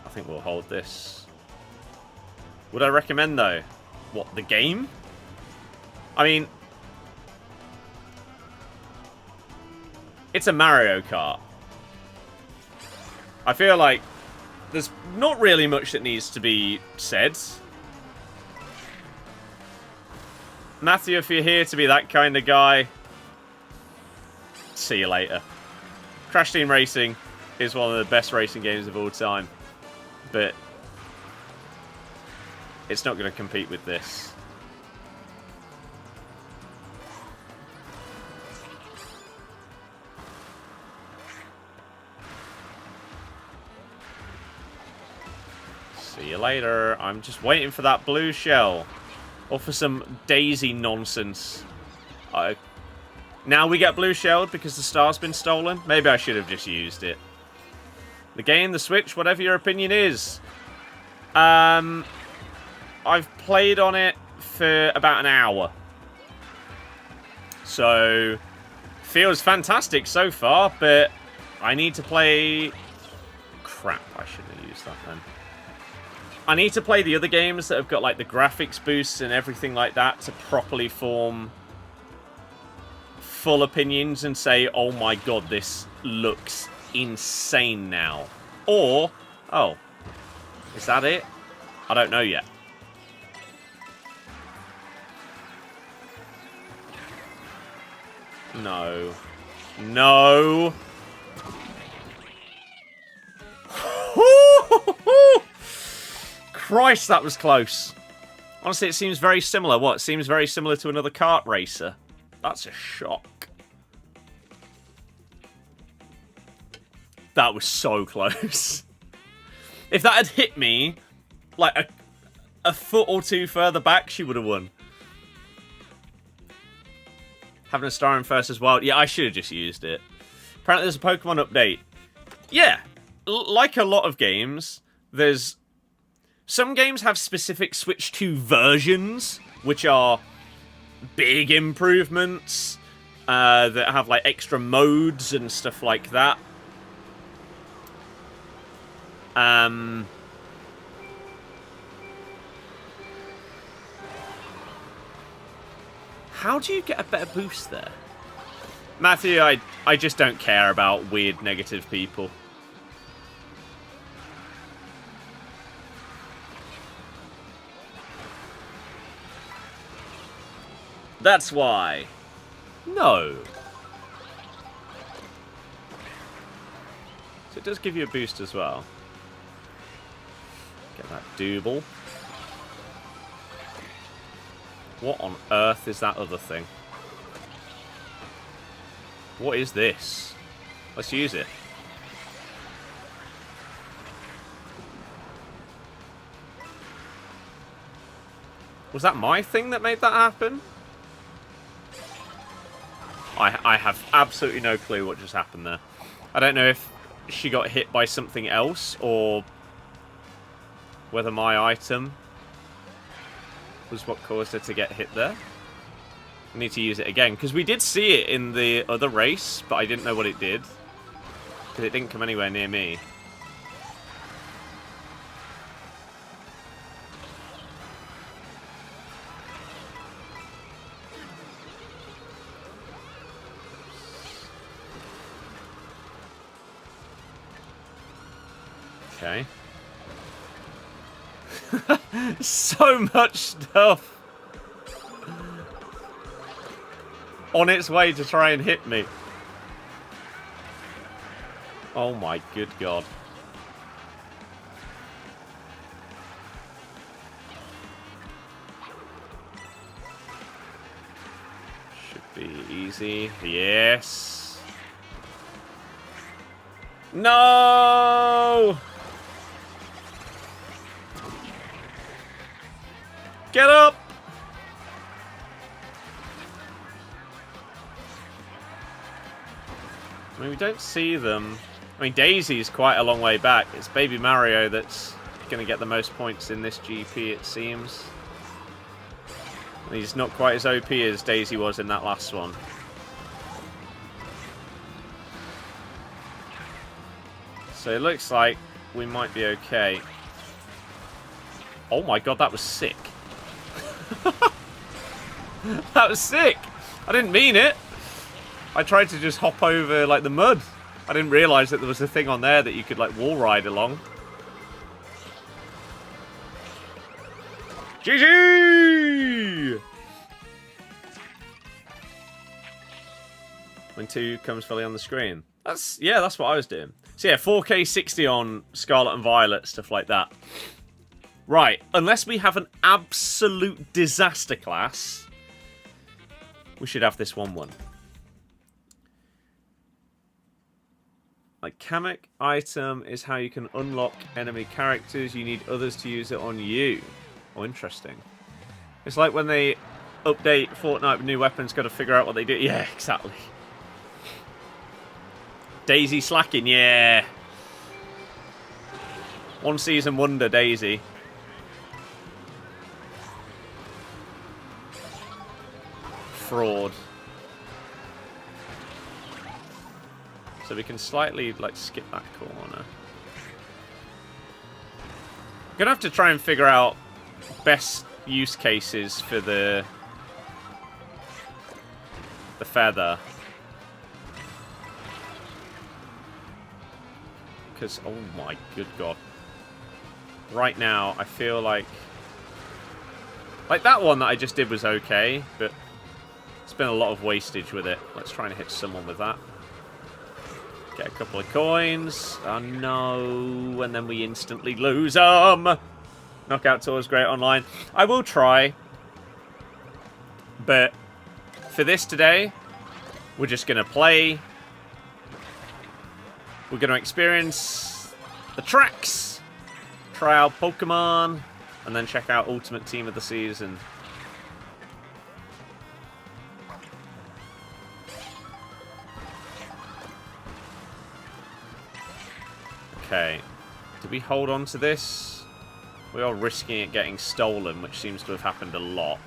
I think we'll hold this. Would I recommend, though? What, the game? I mean... It's a Mario Kart. I feel like there's not really much that needs to be said. Matthew, if you're here to be that kind of guy, see you later. Crash Team Racing is one of the best racing games of all time. But it's not going to compete with this. See you later. I'm just waiting for that blue shell. Or for some Daisy nonsense. Now we get blue shelled because the star's been stolen? Maybe I should have just used it. The game, the Switch, whatever your opinion is. I've played on it for about an hour. So, feels fantastic so far, but I need to play... Crap, I shouldn't have used that then. I need to play the other games that have got like the graphics boosts and everything like that to properly form full opinions and say, oh my god, this looks insane now. Or, oh, is that it? I don't know yet. No. No. Christ, that was close. Honestly, it seems very similar. What? It seems very similar to another kart racer. That's a shock. That was so close. If that had hit me, like a foot or two further back, she would have won. Having a star in first as well. Yeah, I should have just used it. Apparently there's a Pokemon update. Yeah, like a lot of games, there's... Some games have specific Switch 2 versions, which are big improvements, that have like extra modes and stuff like that. How do you get a better boost there? Matthew, I just don't care about weird negative people. That's why. No. So it does give you a boost as well. Get that double. What on earth is that other thing? What is this? Let's use it. Was that my thing that made that happen? I have absolutely no clue what just happened there. I don't know if she got hit by something else or whether my item was what caused her to get hit there. I need to use it again because we did see it in the other race, but I didn't know what it did because it didn't come anywhere near me. Okay. So much stuff on its way to try and hit me. Oh my good god. Should Be easy. Yes. No! Get up! I mean, we don't see them. I mean, Daisy's quite a long way back. It's Baby Mario that's going to get the most points in this GP, it seems. He's not quite as OP as Daisy was in that last one. So it looks like we might be okay. Oh my god, that was sick. That was sick! I didn't mean it. I tried to just hop over, like, the mud. I didn't realise that there was a thing on there that you could, like, wall ride along. GG! When 2 comes fully on the screen. Yeah, that's what I was doing. So yeah, 4K 60 on Scarlet and Violet, stuff like that. Right, unless we have an absolute disaster class, we should have this 1-1. Like, Kamek item is how you can unlock enemy characters. You need others to use it on you. Oh, interesting. It's like when they update Fortnite with new weapons, got to figure out what they do. Yeah, exactly. Daisy slacking, yeah. 1 season wonder, Daisy. Fraud. So we can slightly, like, skip that corner. I'm gonna have to try and figure out best use cases for the feather. Because, oh my good god. Right now, I feel like that one that I just did was okay, but it's been a lot of wastage with it. Let's try and hit someone with that. Get a couple of coins. Oh no, and then we instantly lose them. Knockout tour is great online. I will try, but for this today, we're just going to play. We're going to experience the tracks, try out Pokemon, and then check out Ultimate Team of the Season. Okay. Did we hold on to this? We are risking it getting stolen, which seems to have happened a lot.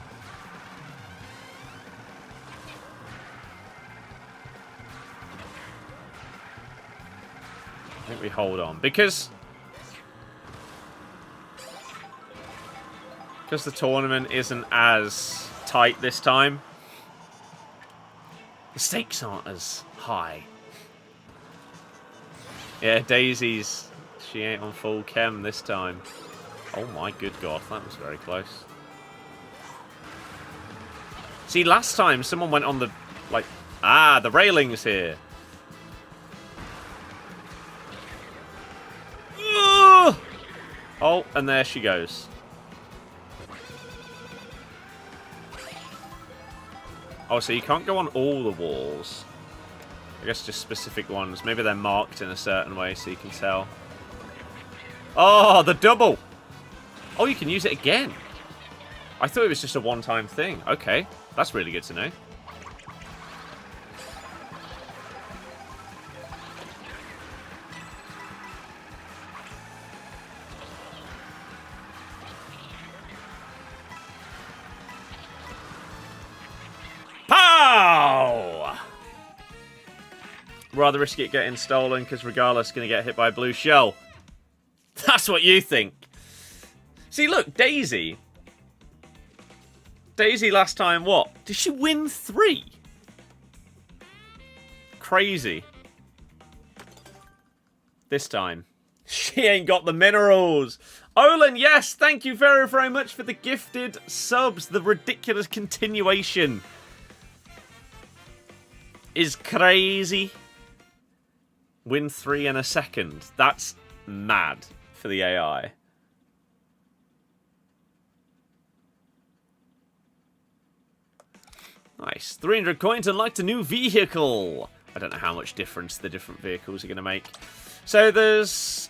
I think we hold on. Because the tournament isn't as tight this time, the stakes aren't as high. Yeah, Daisy's... she ain't on full chem this time. Oh my good god, that was very close. See, last time someone went on the... like... ah, the railings here. Oh, and there she goes. Oh, so you can't go on all the walls. I guess just specific ones. Maybe they're marked in a certain way so you can tell. Oh, the double! Oh, you can use it again. I thought it was just a one-time thing. Okay, that's really good to know. Pow! Rather risk it getting stolen because regardless, going to get hit by a blue shell. That's what you think. See, look, Daisy. Daisy last time, what? Did she win 3? Crazy. This time, she ain't got the minerals. Olin, yes, thank you very, very much for the gifted subs. The ridiculous continuation is crazy. Win 3 in a second. That's mad for the AI. Nice. 300 coins unlocked a new vehicle. I don't know how much difference the different vehicles are going to make. So there's...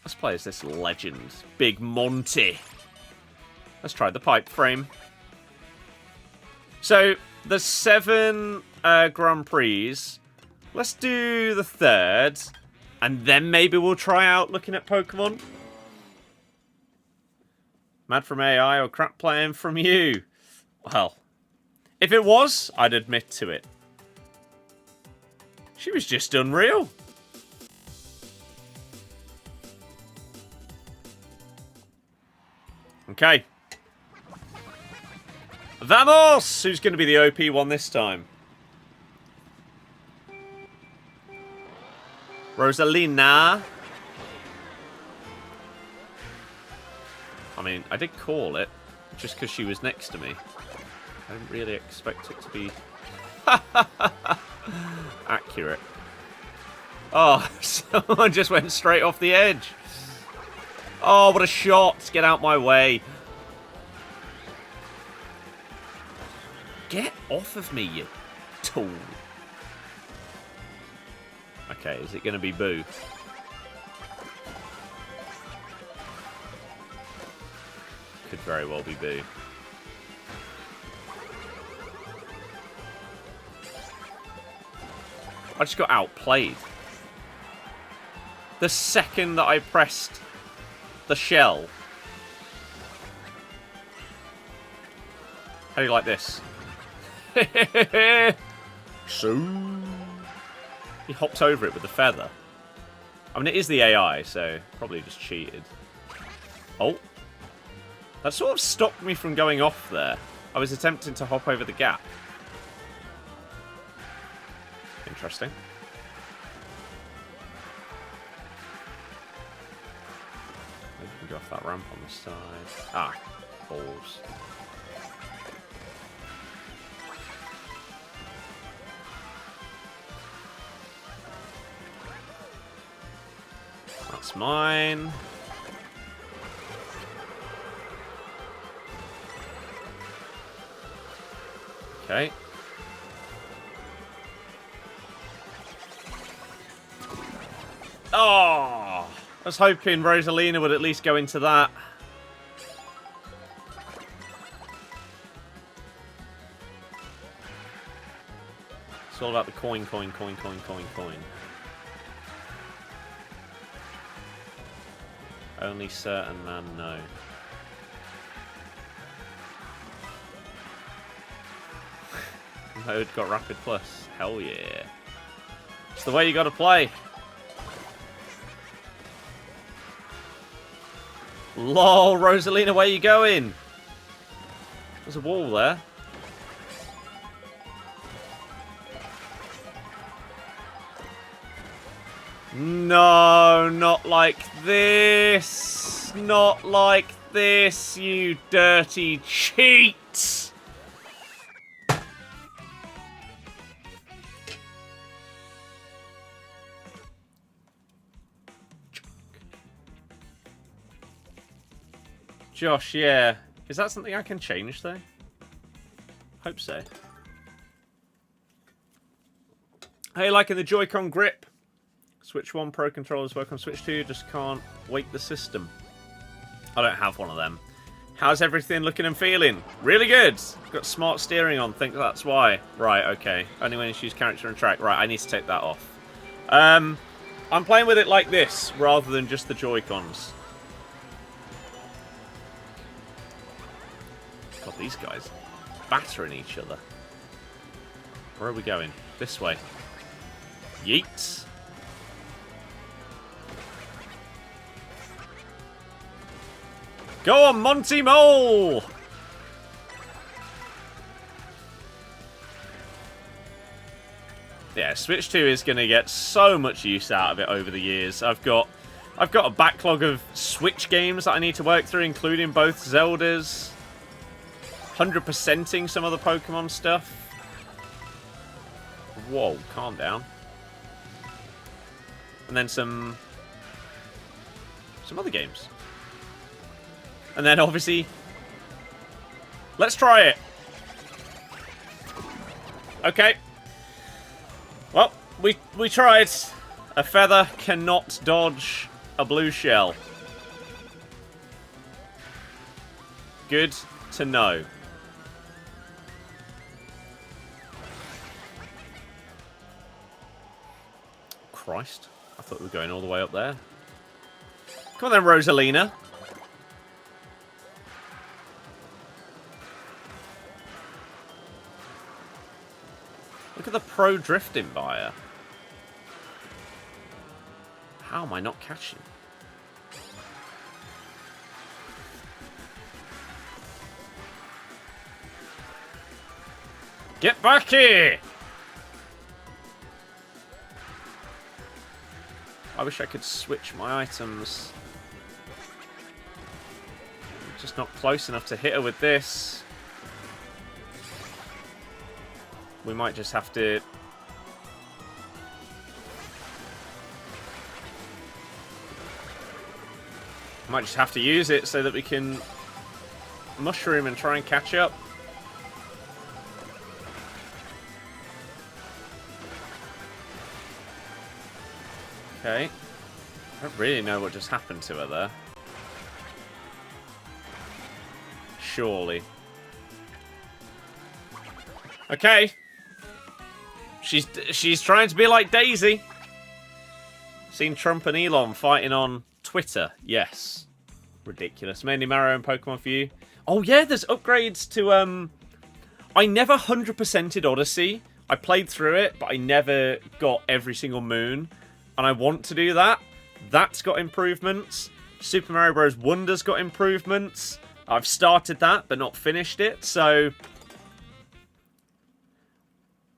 Let's play as this legend. Big Monty. Let's try the pipe frame. So there's 7 Grand Prix. Let's do the 3rd. And then maybe we'll try out looking at Pokemon. Mad from AI or crap playing from you? Well, if it was, I'd admit to it. She was just unreal. Okay. Vamos! Who's going to be the OP one this time? Rosalina. I mean, I did call it, just because she was next to me. I didn't really expect it to be accurate. Oh, someone just went straight off the edge. Oh, what a shot. Get out my way. Get off of me, you tool. Okay, is it going to be Boo? Could very well be Boo. I just got outplayed. The second that I pressed the shell. How do you like this? So he hopped over it with the feather. I mean, it is the AI, so probably just cheated. Oh. That sort of stopped me from going off there. I was attempting to hop over the gap. Interesting. Maybe we can go off that ramp on the side. Ah, balls. That's mine. Okay. Oh! I was hoping Rosalina would at least go into that. It's all about the coin. Only certain man know. Mode got Rapid Plus. Hell yeah. It's the way you gotta play. Lol, Rosalina, where you going? There's a wall there. No, not like this. Not like this, you dirty cheat. Josh, yeah. Is that something I can change, though? Hope so. Hey, liking the Joy-Con grip. Switch 1 Pro controllers work on Switch 2. Just can't wake the system. I don't have one of them. How's everything looking and feeling? Really good. Got smart steering on. Think that's why. Right, okay. Only when you choose character and track. Right, I need to take that off. I'm playing with it like this, rather than just the Joy-Cons. God, these guys battering each other. Where are we going? This way. Yeet. Go on, Monty Mole! Yeah, Switch 2 is going to get so much use out of it over the years. I've got a backlog of Switch games that I need to work through, including both Zeldas. 100%ing some of the Pokemon stuff. Whoa, calm down. And then some other games. And then obviously Let's try it. Okay. Well, we tried. A feather cannot dodge a blue shell. Good to know. Christ. I thought we were going all the way up there. Come on then, Rosalina. Look at the pro drifting by her. How am I not catching? Get back here! I wish I could switch my items. I'm just not close enough to hit her with this. We might just have to... Might just have to use it so that we can mushroom and try and catch up. Okay. I don't really know what just happened to her there. Surely. Okay. She's trying to be like Daisy. Seen Trump and Elon fighting on Twitter. Yes. Ridiculous. Mainly Mario and Pokemon for you. Oh yeah, there's upgrades to I never 100%ed Odyssey. I played through it, but I never got every single moon. And I want to do that. That's got improvements. Super Mario Bros. Wonder's got improvements. I've started that, but not finished it. So,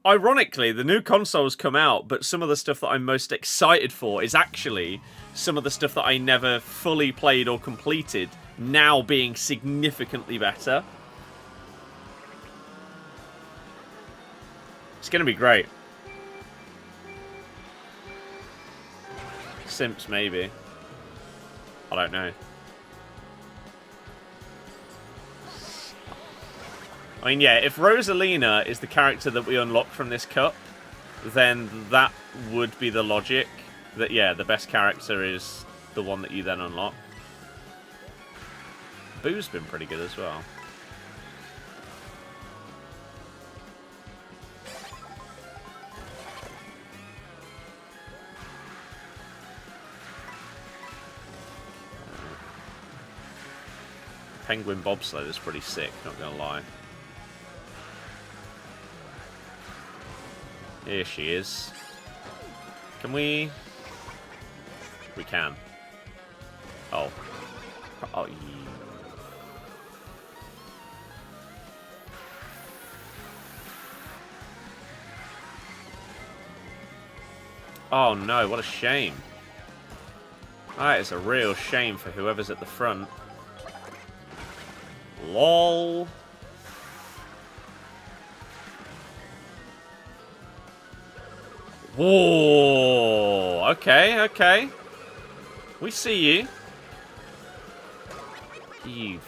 ironically, the new consoles come out, but some of the stuff that I'm most excited for is actually some of the stuff that I never fully played or completed, now being significantly better. It's going to be great. Simps, maybe. I don't know. I mean, yeah, if Rosalina is the character that we unlock from this cup, then that would be the logic. That, yeah, the best character is the one that you then unlock. Boo's been pretty good as well. Penguin bobsled is pretty sick, not gonna lie. Here she is. Can we? We can. Oh. Oh. Oh no, what a shame. That is a real shame for whoever's at the front. LOL. Whoa. Okay, okay. We see you. You.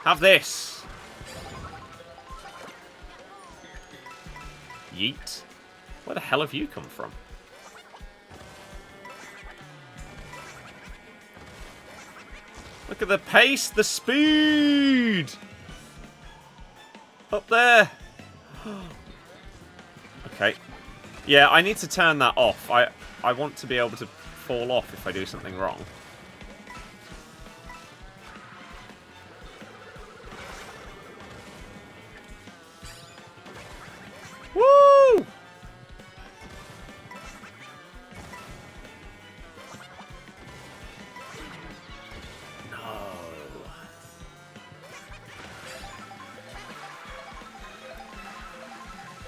Have this. Yeet. Where the hell have you come from? Look at the pace, the speed! Up there. Okay. Yeah, I need to turn that off. I want to be able to fall off if I do something wrong. Woo!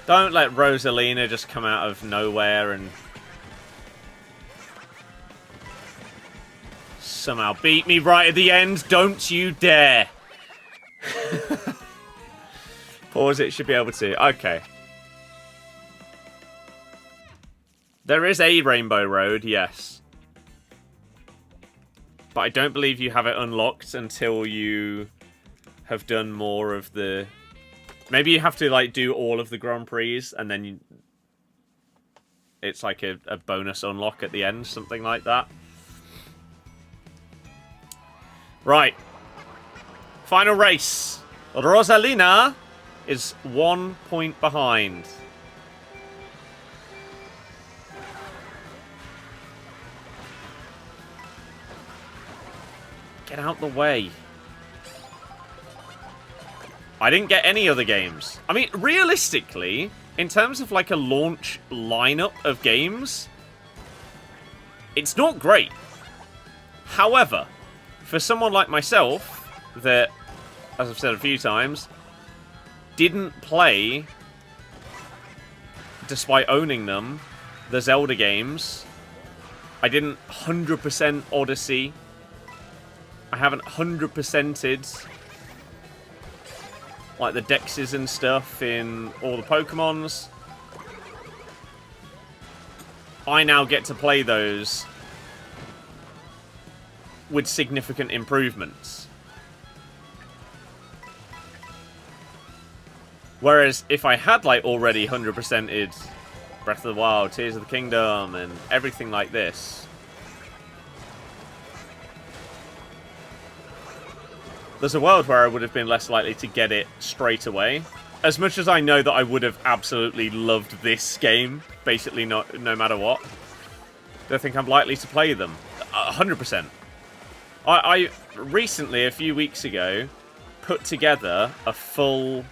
Don't let Rosalina just come out of nowhere and somehow beat me right at the end. Don't you dare. Pause it, should be able to. Okay. There is a Rainbow Road, yes. But I don't believe you have it unlocked until you have done more of the... Maybe you have to, like, do all of the Grand Prix, and then you... It's like a bonus unlock at the end, something like that. Right. Final race. Rosalina is 1 point behind. Get out the way. I didn't get any other games. I mean, realistically, in terms of like a launch lineup of games, it's not great. However, for someone like myself that, as I've said a few times, didn't play, despite owning them, the Zelda games. I didn't 100% Odyssey. I haven't 100%ed like the Dexes and stuff in all the Pokemons. I now get to play those with significant improvements. Whereas if I had like already 100%ed Breath of the Wild, Tears of the Kingdom, and everything like this, there's a world where I would have been less likely to get it straight away. As much as I know that I would have absolutely loved this game, basically no matter what, don't think I'm likely to play them. 100%. I recently, a few weeks ago, put together a full...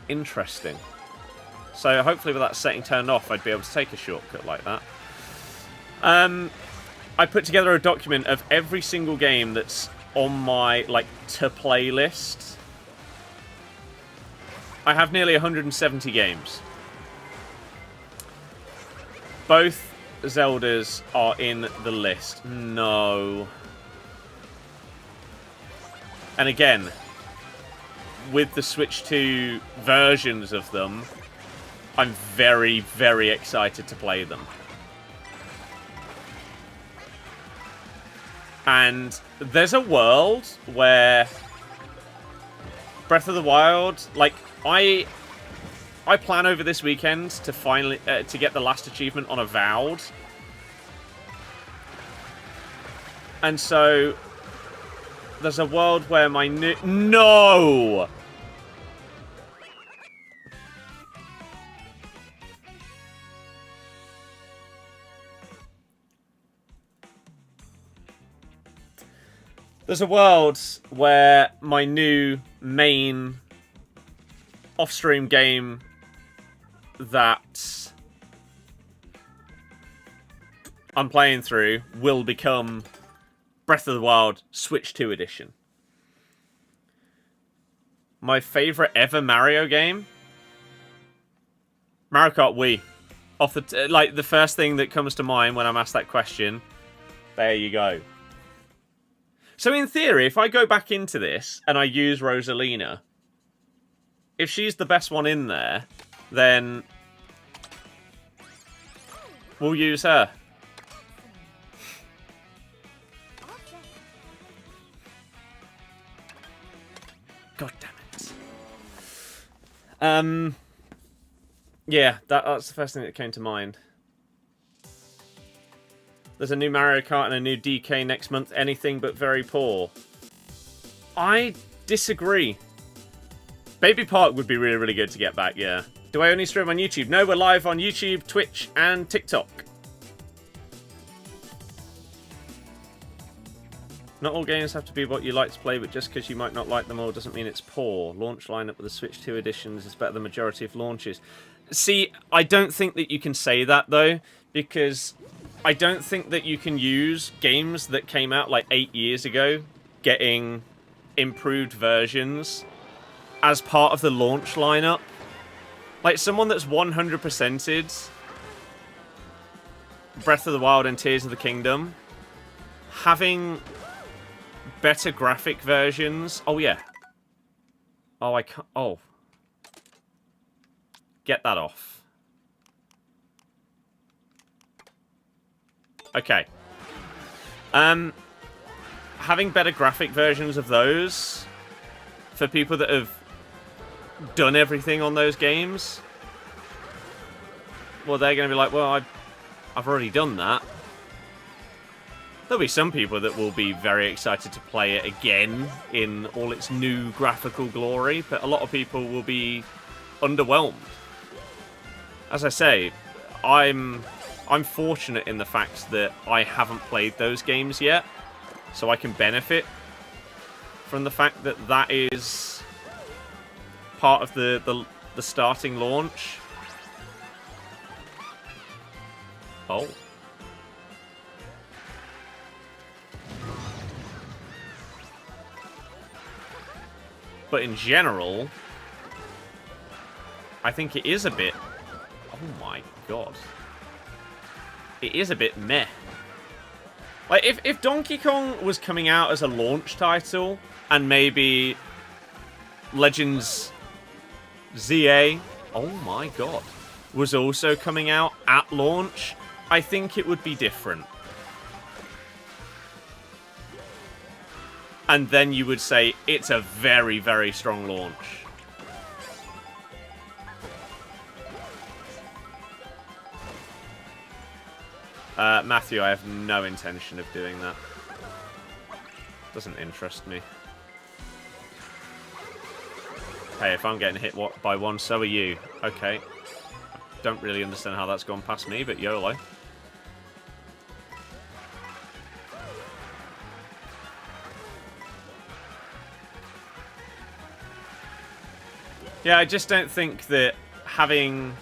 Interesting. So hopefully with that setting turned off, I'd be able to take a shortcut like that. I put together a document of every single game that's on my, like, to-play list. I have nearly 170 games. Both Zeldas are in the list. No. And again, with the Switch 2 versions of them, I'm very, very excited to play them. And there's a world where Breath of the Wild, like, I plan over this weekend to finally to get the last achievement on Avowed. And so there's a world where my new... No! There's a world where my new main off-stream game that I'm playing through will become Breath of the Wild Switch 2 edition. My favourite ever Mario game? Mario Kart Wii. Off the like the first thing that comes to mind when I'm asked that question. There you go. So in theory, if I go back into this and I use Rosalina, if she's the best one in there, then we'll use her. God damn it. Yeah, that's the first thing that came to mind. There's a new Mario Kart and a new DK next month. Anything but very poor. I disagree. Baby Park would be really, really good to get back, yeah. Do I only stream on YouTube? No, we're live on YouTube, Twitch, and TikTok. Not all games have to be what you like to play, but just because you might not like them all doesn't mean it's poor. Launch lineup with the Switch 2 editions is better than the majority of launches. See, I don't think that you can say that, though, because I don't think that you can use games that came out like 8 years ago getting improved versions as part of the launch lineup. Like, someone that's 100%ed Breath of the Wild and Tears of the Kingdom, having better graphic versions... Oh, yeah. Oh, I can't... Oh. Get that off. Okay. Having better graphic versions of those for people that have done everything on those games, well, they're going to be like, well, I've already done that. There'll be some people that will be very excited to play it again in all its new graphical glory, but a lot of people will be underwhelmed. As I say, I'm fortunate in the fact that I haven't played those games yet, so I can benefit from the fact that that is part of the starting launch. Oh. But in general, I think it is a bit... Oh my god. It is a bit meh. Like, if Donkey Kong was coming out as a launch title, and maybe Legends ZA, oh my god, was also coming out at launch, I think it would be different. And then you would say it's a very, very strong launch. Matthew, I have no intention of doing that. Doesn't interest me. Hey, if I'm getting hit by one, so are you. Okay. Don't really understand how that's gone past me, but YOLO. Yeah, I just don't think that having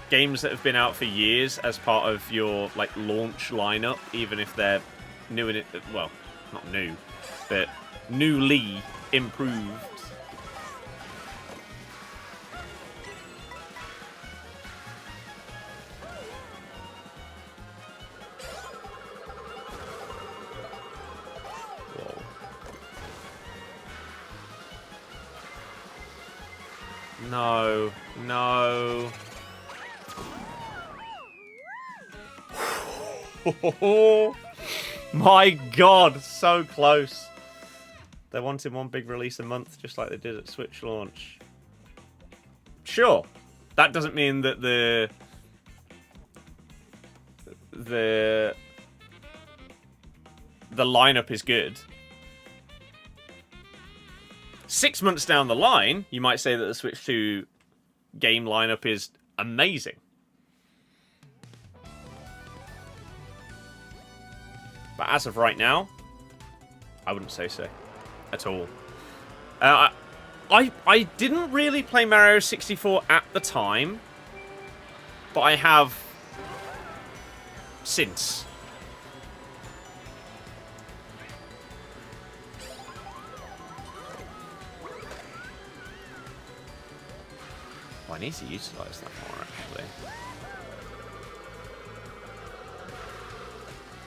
games that have been out for years as part of your like launch lineup, even if they're new in it, well, not new, but newly improved. Whoa. No, no. Oh my god, so close. They wanted one big release a month, just like they did at Switch launch. Sure, that doesn't mean that the lineup is good. 6 months down the line, you might say that the Switch 2 game lineup is amazing. But as of right now, I wouldn't say so at all. I didn't really play Mario 64 at the time, but I have since. Oh, I need to utilize that more, actually.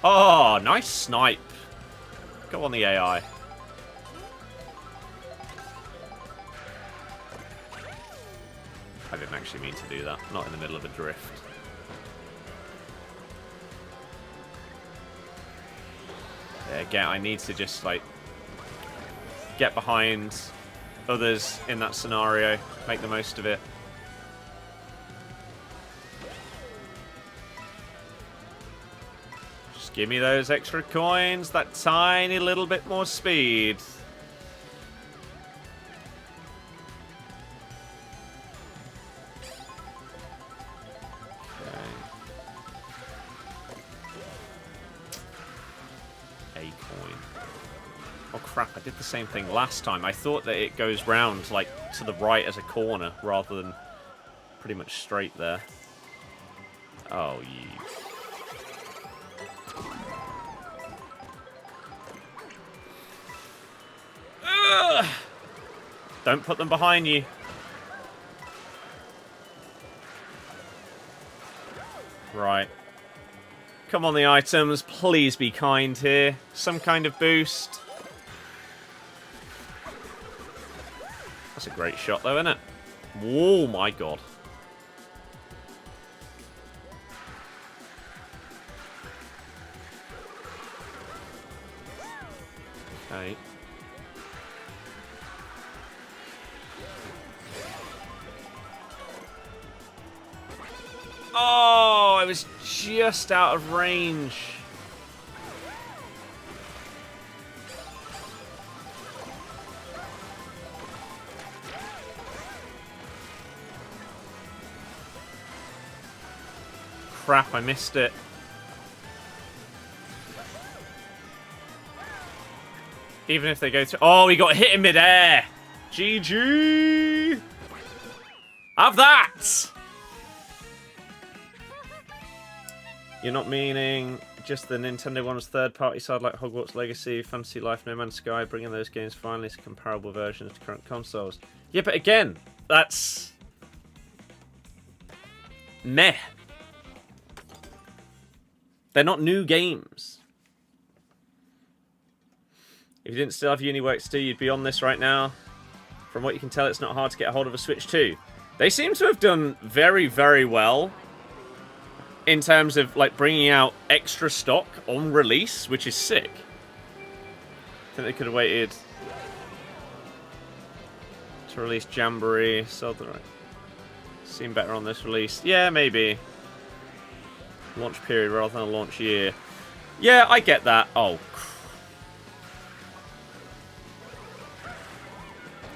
Oh, nice snipe. Go on the AI. I didn't actually mean to do that. Not in the middle of a drift. Yeah, again, I need to just, like, get behind others in that scenario. Make the most of it. Give me those extra coins, that tiny little bit more speed. Okay. A coin. Oh crap, I did the same thing last time. I thought that it goes round, like, to the right as a corner, rather than pretty much straight there. Oh, you... Don't put them behind you. Right. Come on, the items. Please be kind here. Some kind of boost. That's a great shot, though, isn't it? Oh, my God. Okay. Oh, I was just out of range. Crap, I missed it. Even if they go to... Oh, we got hit in midair. GG. Have that. You're not meaning just the Nintendo one's third-party side like Hogwarts Legacy, Fantasy Life, No Man's Sky, bringing those games finally to comparable versions to current consoles. Yeah, but again, that's... meh. They're not new games. If you didn't still have uni work to do, you'd be on this right now. From what you can tell, it's not hard to get a hold of a Switch 2. They seem to have done very, very well in terms of like bringing out extra stock on release, which is sick. I think they could have waited to release Jamboree. So seem better on this release. Yeah, maybe. Launch period rather than a launch year. Yeah, I get that. Oh.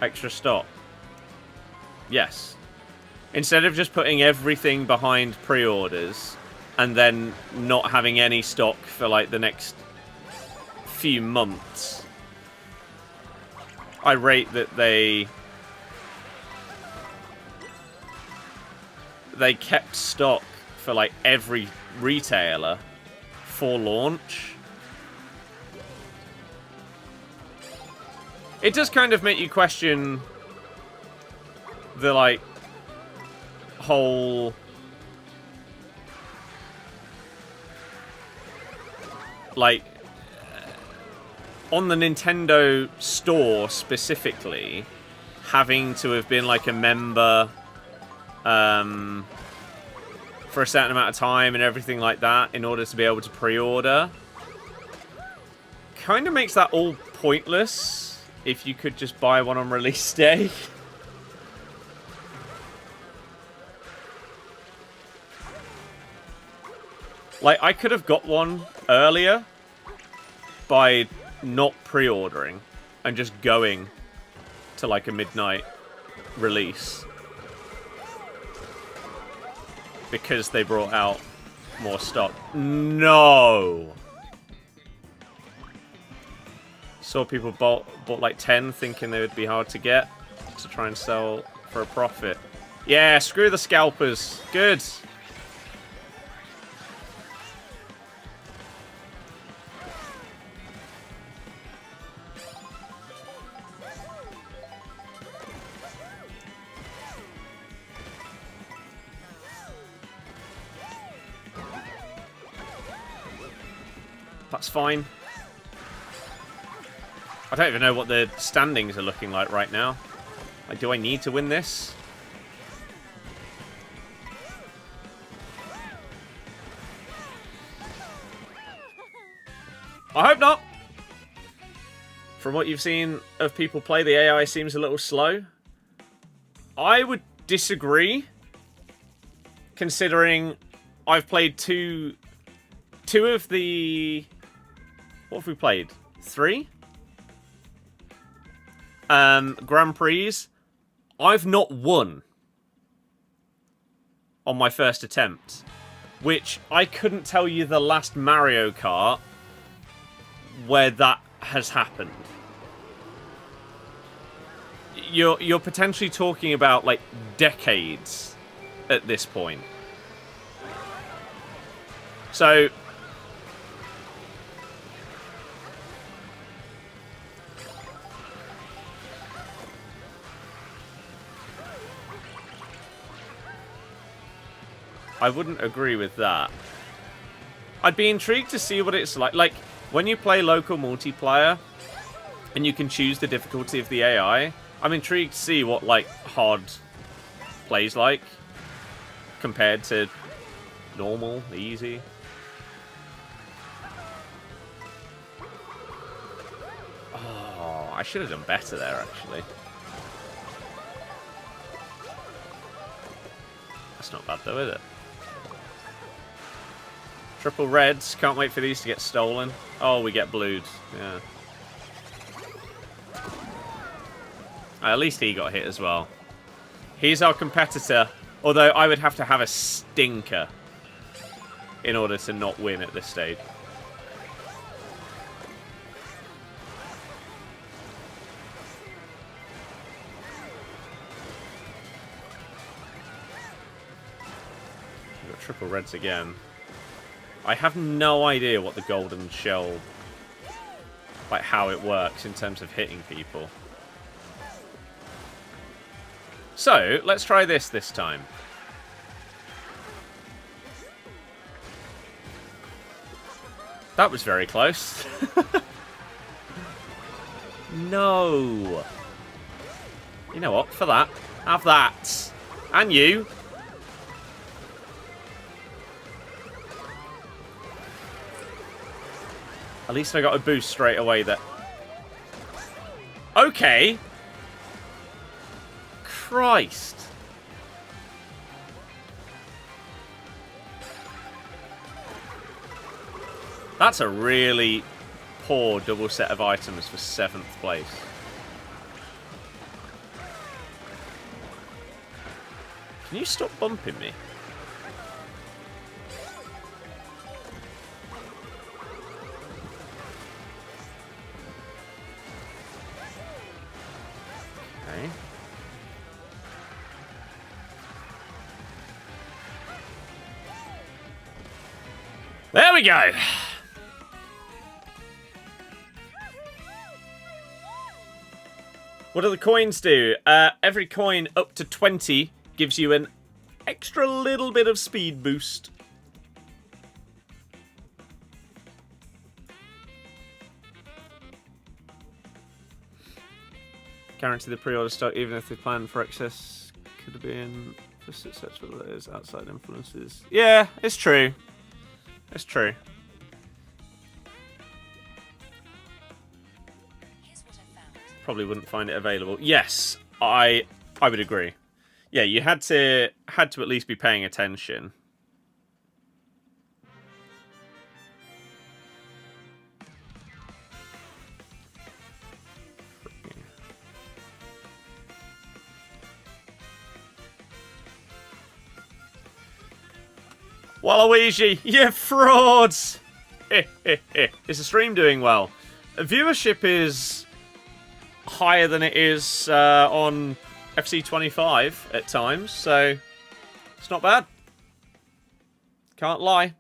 Extra stock. Yes. Instead of just putting everything behind pre-orders and then not having any stock for like the next few months. I rate that they kept stock for like every retailer for launch. It does kind of make you question the like whole like on the Nintendo store specifically having to have been like a member for a certain amount of time and everything like that in order to be able to pre-order. Kind of makes that all pointless if you could just buy one on release day. Like, I could have got one earlier by not pre-ordering and just going to like a midnight release. Because they brought out more stock. No! Saw people bought like 10 thinking they would be hard to get to try and sell for a profit. Yeah, screw the scalpers. Good. That's fine. I don't even know what the standings are looking like right now. Like, do I need to win this? I hope not. From what you've seen of people play, the AI seems a little slow. I would disagree, considering I've played two of the... What have we played? 3? Grand Prix. I've not won on my first attempt, which I couldn't tell you the last Mario Kart where that has happened. You're potentially talking about like decades at this point. So I wouldn't agree with that. I'd be intrigued to see what it's like. Like, when you play local multiplayer and you can choose the difficulty of the AI, I'm intrigued to see what, like, hard plays like compared to normal, easy. I should have done better there, actually. That's not bad, though, is it? Triple reds. Can't wait for these to get stolen. Oh, we get blued. Yeah. At least he got hit as well. He's our competitor. Although I would have to have a stinker in order to not win at this stage. We've got triple reds again. I have no idea what the golden shell, like how it works in terms of hitting people. So, let's try this time. That was very close. No. You know what? For that. Have that. And you. At least I got a boost straight away there. Okay. Christ. That's a really poor double set of items for 7th place. Can you stop bumping me? Okay. There we go. What do the coins do? Every coin up to 20 gives you an extra little bit of speed boost. Guarantee the pre-order stock, even if they plan for excess, could have been for successful those outside influences. Yeah, it's true. It's true. Probably wouldn't find it available. Yes, I would agree. Yeah, you had to at least be paying attention. Waluigi, you frauds! Is the stream doing well? Viewership is higher than it is on FC25 at times, so it's not bad. Can't lie.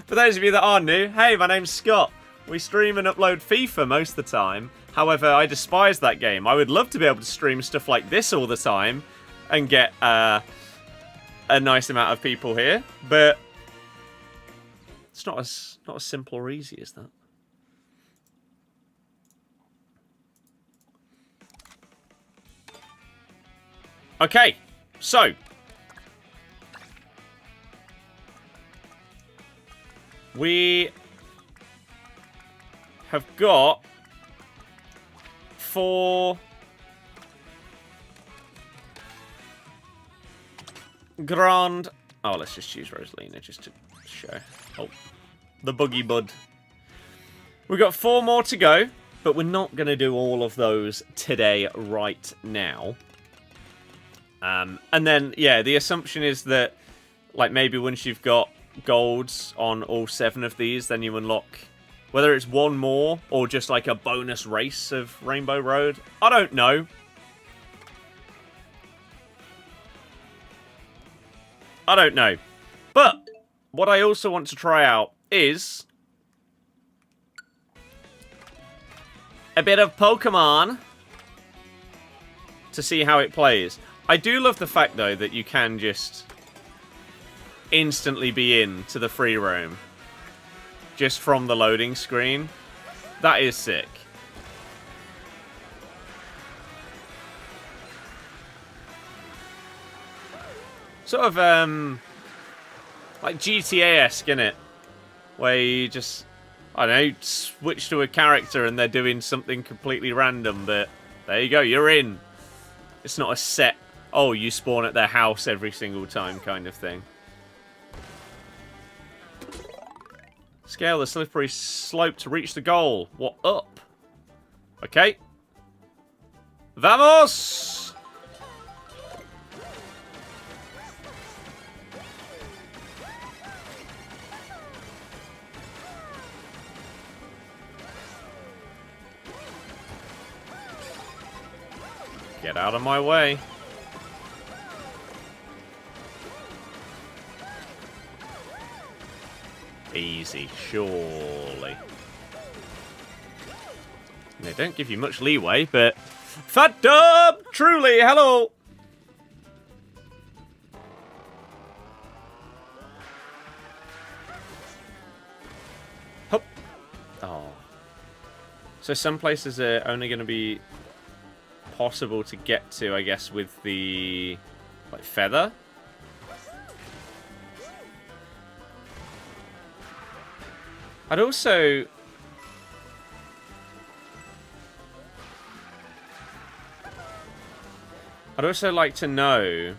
For those of you that are new, hey, my name's Scott. We stream and upload FIFA most of the time. However, I despise that game. I would love to be able to stream stuff like this all the time and get a nice amount of people here, but it's not as simple or easy as that. Okay, so we have got 4 grand. Oh, let's just choose Rosalina just to show. Oh, the boogie bud. We've got 4 more to go, but we're not going to do all of those today right now. And then, yeah, the assumption is that, like, maybe once you've got golds on all 7 of these, then you unlock, whether it's 1 more or just like a bonus race of Rainbow Road. I don't know. I don't know. But what I also want to try out is a bit of Pokemon to see how it plays. I do love the fact, though, that you can just instantly be in to the free roam just from the loading screen. That is sick. Sort of, like GTA-esque, innit? Where you just I don't know, switch to a character and they're doing something completely random, but there you go, you're in. It's not a set, oh, you spawn at their house every single time kind of thing. Scale the slippery slope to reach the goal. What up? Okay. Vamos! Get out of my way. Easy, surely. They don't give you much leeway, but... Fat Dub! Truly, hello! Hup. Oh. So some places are only going to be possible to get to, I guess, with the... like, feather? I'd also... like to know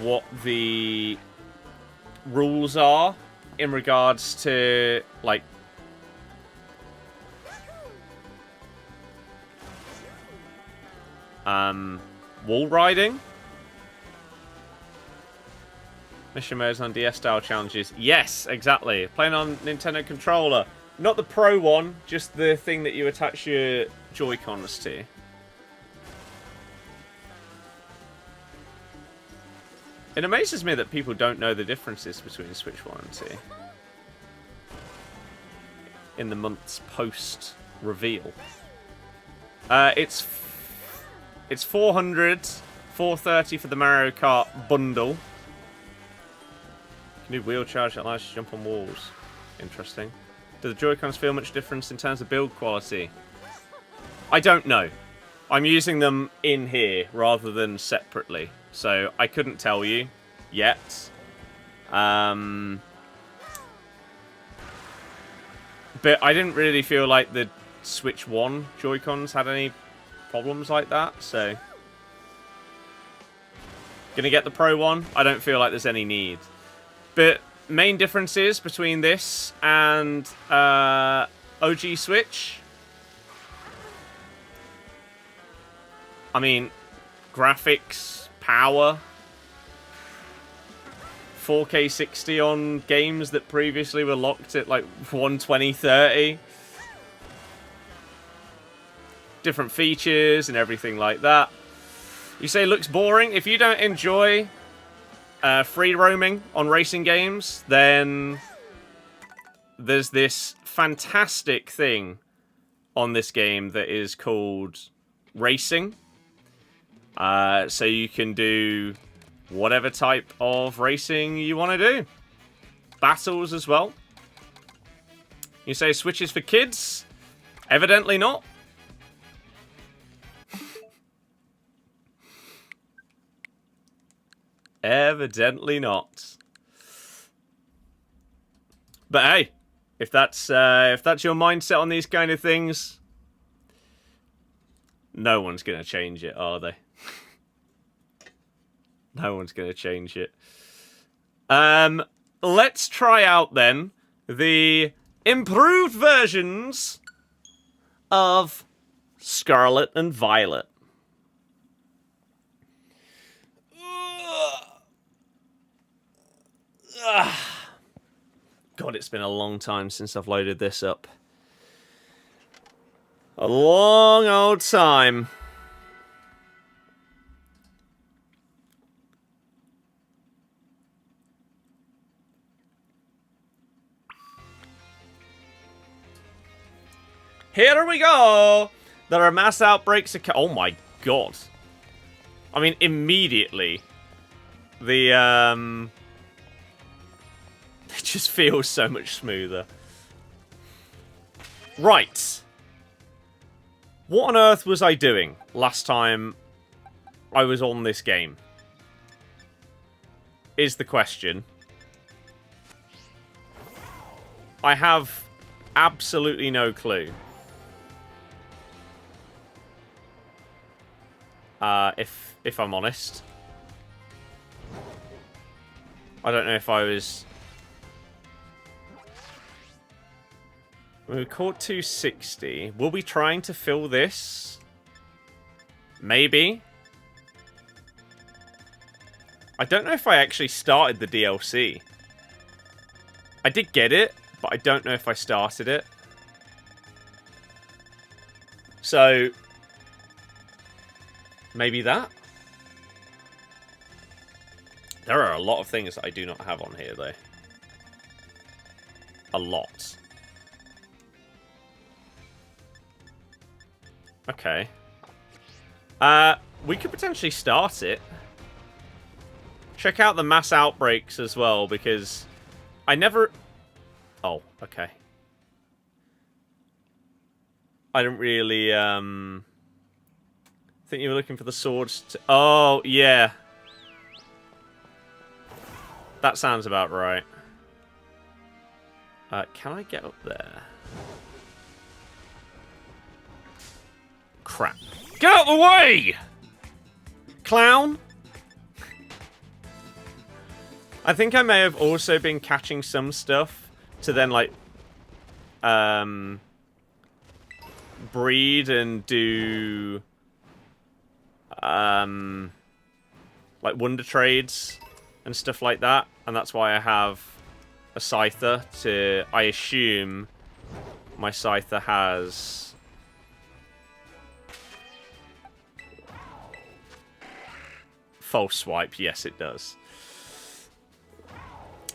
what the rules are in regards to, like... wall riding? Mission modes on DS-style challenges. Yes, exactly. Playing on Nintendo controller. Not the Pro one, just the thing that you attach your Joy-Cons to. It amazes me that people don't know the differences between Switch 1 and 2. In the months post-reveal. It's 400, 430 for the Mario Kart bundle. New wheel charge that allows you to jump on walls. Interesting. Do the Joy-Cons feel much difference in terms of build quality? I don't know. I'm using them in here rather than separately. So I couldn't tell you yet. But I didn't really feel like the Switch 1 Joy-Cons had any problems like that. So gonna get the Pro one. I don't feel like there's any need. But main differences between this and OG Switch. I mean, graphics, power, 4K 60 on games that previously were locked at like 120, 30. Different features and everything like that. You say it looks boring? If you don't enjoy free roaming on racing games, then there's this fantastic thing on this game that is called racing. So you can do whatever type of racing you want to do. Battles as well. You say Switch is for kids? Evidently not. Evidently not. But hey, if that's your mindset on these kind of things, no one's gonna change it, are they? No one's gonna change it. Let's try out then the improved versions of Scarlet and Violet. God, it's been a long time since I've loaded this up. A long old time. Here we go! There are mass outbreaks. Oh my god. I mean, immediately. The, it just feels so much smoother. Right. What on earth was I doing last time I was on this game? Is the question. I have absolutely no clue. If I'm honest. I don't know if I was... We caught 260. We'll be trying to fill this. Maybe. I don't know if I actually started the DLC. I did get it, but I don't know if I started it. So, maybe that? There are a lot of things that I do not have on here, though. A lot. Okay. We could potentially start it. Check out the mass outbreaks as well, because I never... Oh, okay. I don't really, think you were looking for the swords to... Oh, yeah. That sounds about right. Can I get up there? Crap. Get out of the way! Clown? I think I may have also been catching some stuff to then, like, breed and do, like, wonder trades and stuff like that. And that's why I have a Scyther to... I assume my Scyther has... False swipe. Yes, it does.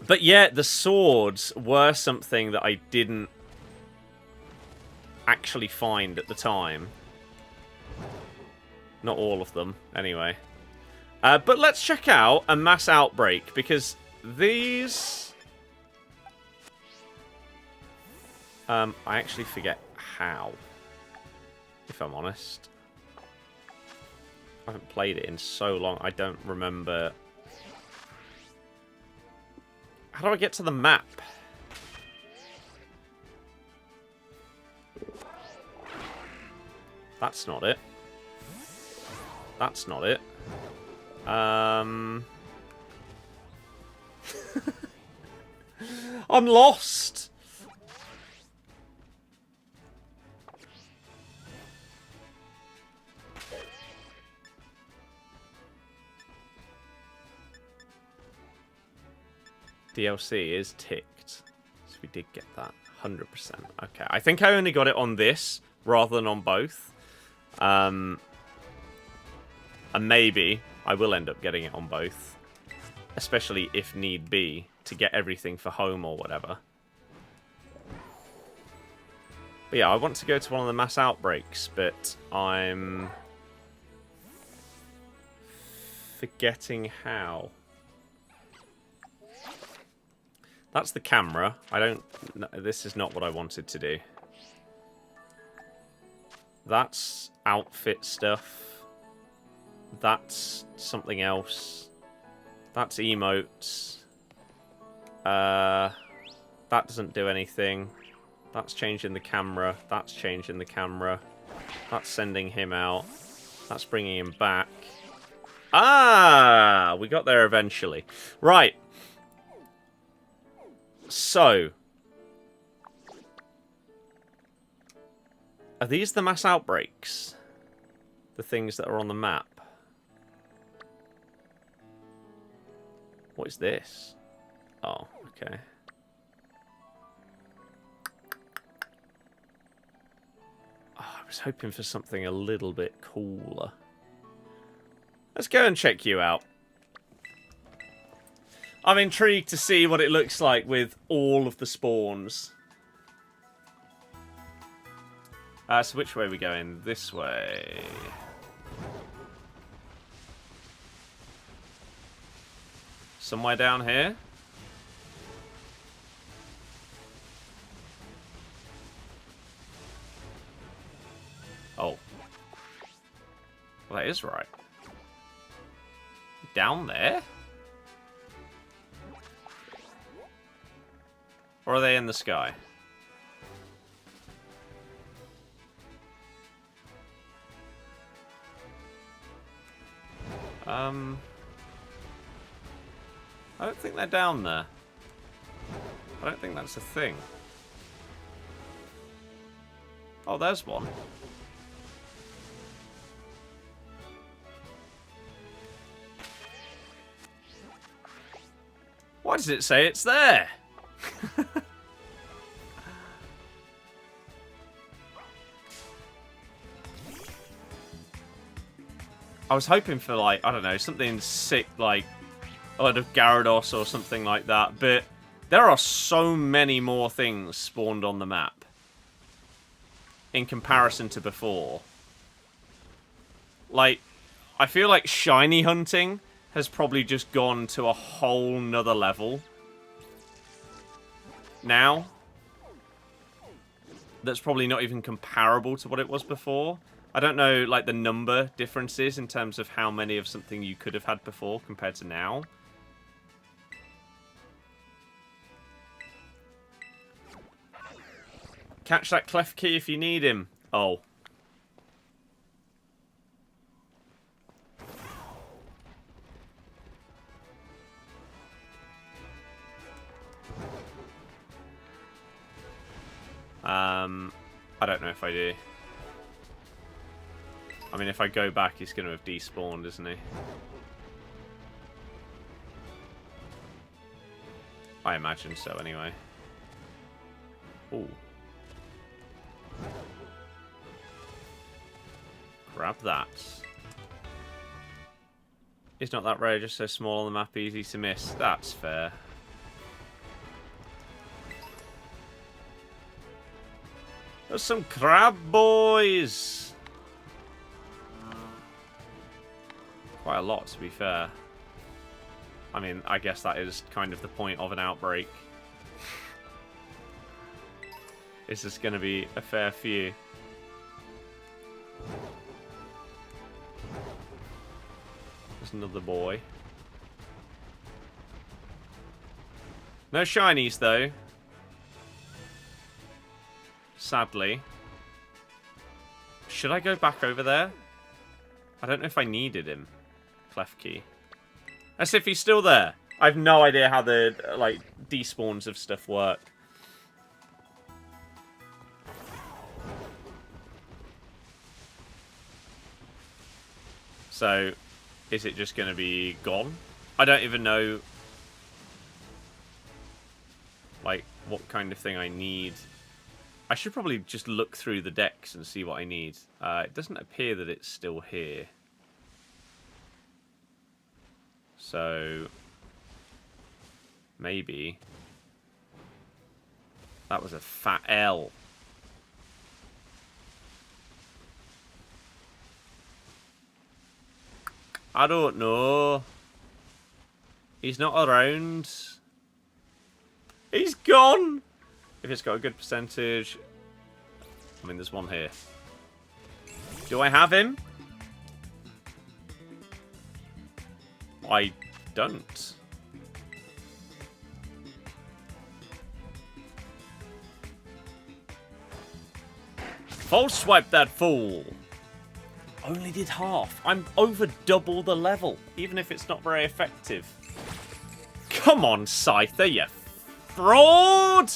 But yeah, the swords were something that I didn't actually find at the time. Not all of them, anyway. But let's check out a mass outbreak, because these... I actually forget how, if I'm honest. I haven't played it in so long, I don't remember... How do I get to the map? That's not it. That's not it. I'm lost! DLC is ticked. So we did get that. 100%. Okay. I think I only got it on this rather than on both. And maybe I will end up getting it on both. Especially if need be, to get everything for home or whatever. But yeah, I want to go to one of the mass outbreaks, but I'm forgetting how. That's the camera. I don't... No, this is not what I wanted to do. That's outfit stuff. That's something else. That's emotes. That doesn't do anything. That's changing the camera. That's changing the camera. That's sending him out. That's bringing him back. Ah! We got there eventually. Right. So, are these the mass outbreaks? The things that are on the map? What is this? Oh, okay. Oh, I was hoping for something a little bit cooler. Let's go and check you out. I'm intrigued to see what it looks like with all of the spawns. So which way are we going? This way. Somewhere down here? Oh. Well, that is right. Down there? Or are they in the sky? I don't think they're down there. I don't think that's a thing. Oh, there's one. Why does it say it's there? I was hoping for, like, I don't know, something sick, like, out of Gyarados or something like that, but there are so many more things spawned on the map in comparison to before. Like, I feel like shiny hunting has probably just gone to a whole nother level now. That's probably not even comparable to what it was before. I don't know, like, the number differences in terms of how many of something you could have had before compared to now. Catch that clef key if you need him. Oh. I don't know if I do. I mean, if I go back, he's going to have despawned, isn't he? I imagine so, anyway. Ooh. Grab that. It's not that rare, just so small on the map, easy to miss. That's fair. There's some crab boys! Quite a lot, to be fair. I mean, I guess that is kind of the point of an outbreak. It's just going to be a fair few. There's another boy. No shinies, though. Sadly. Should I go back over there? I don't know if I needed him. Clef key. As if he's still there. I have no idea how the, like, despawns of stuff work. So, is it just going to be gone? I don't even know, like, what kind of thing I need. I should probably just look through the decks and see what I need. It doesn't appear that it's still here. So, maybe. That was a fat L. I don't know. He's not around. He's gone! If it's got a good percentage. I mean, there's one here. Do I have him? I don't. False swipe that fool. Only did half. I'm over double the level, even if it's not very effective. Come on, Scyther, you fraud!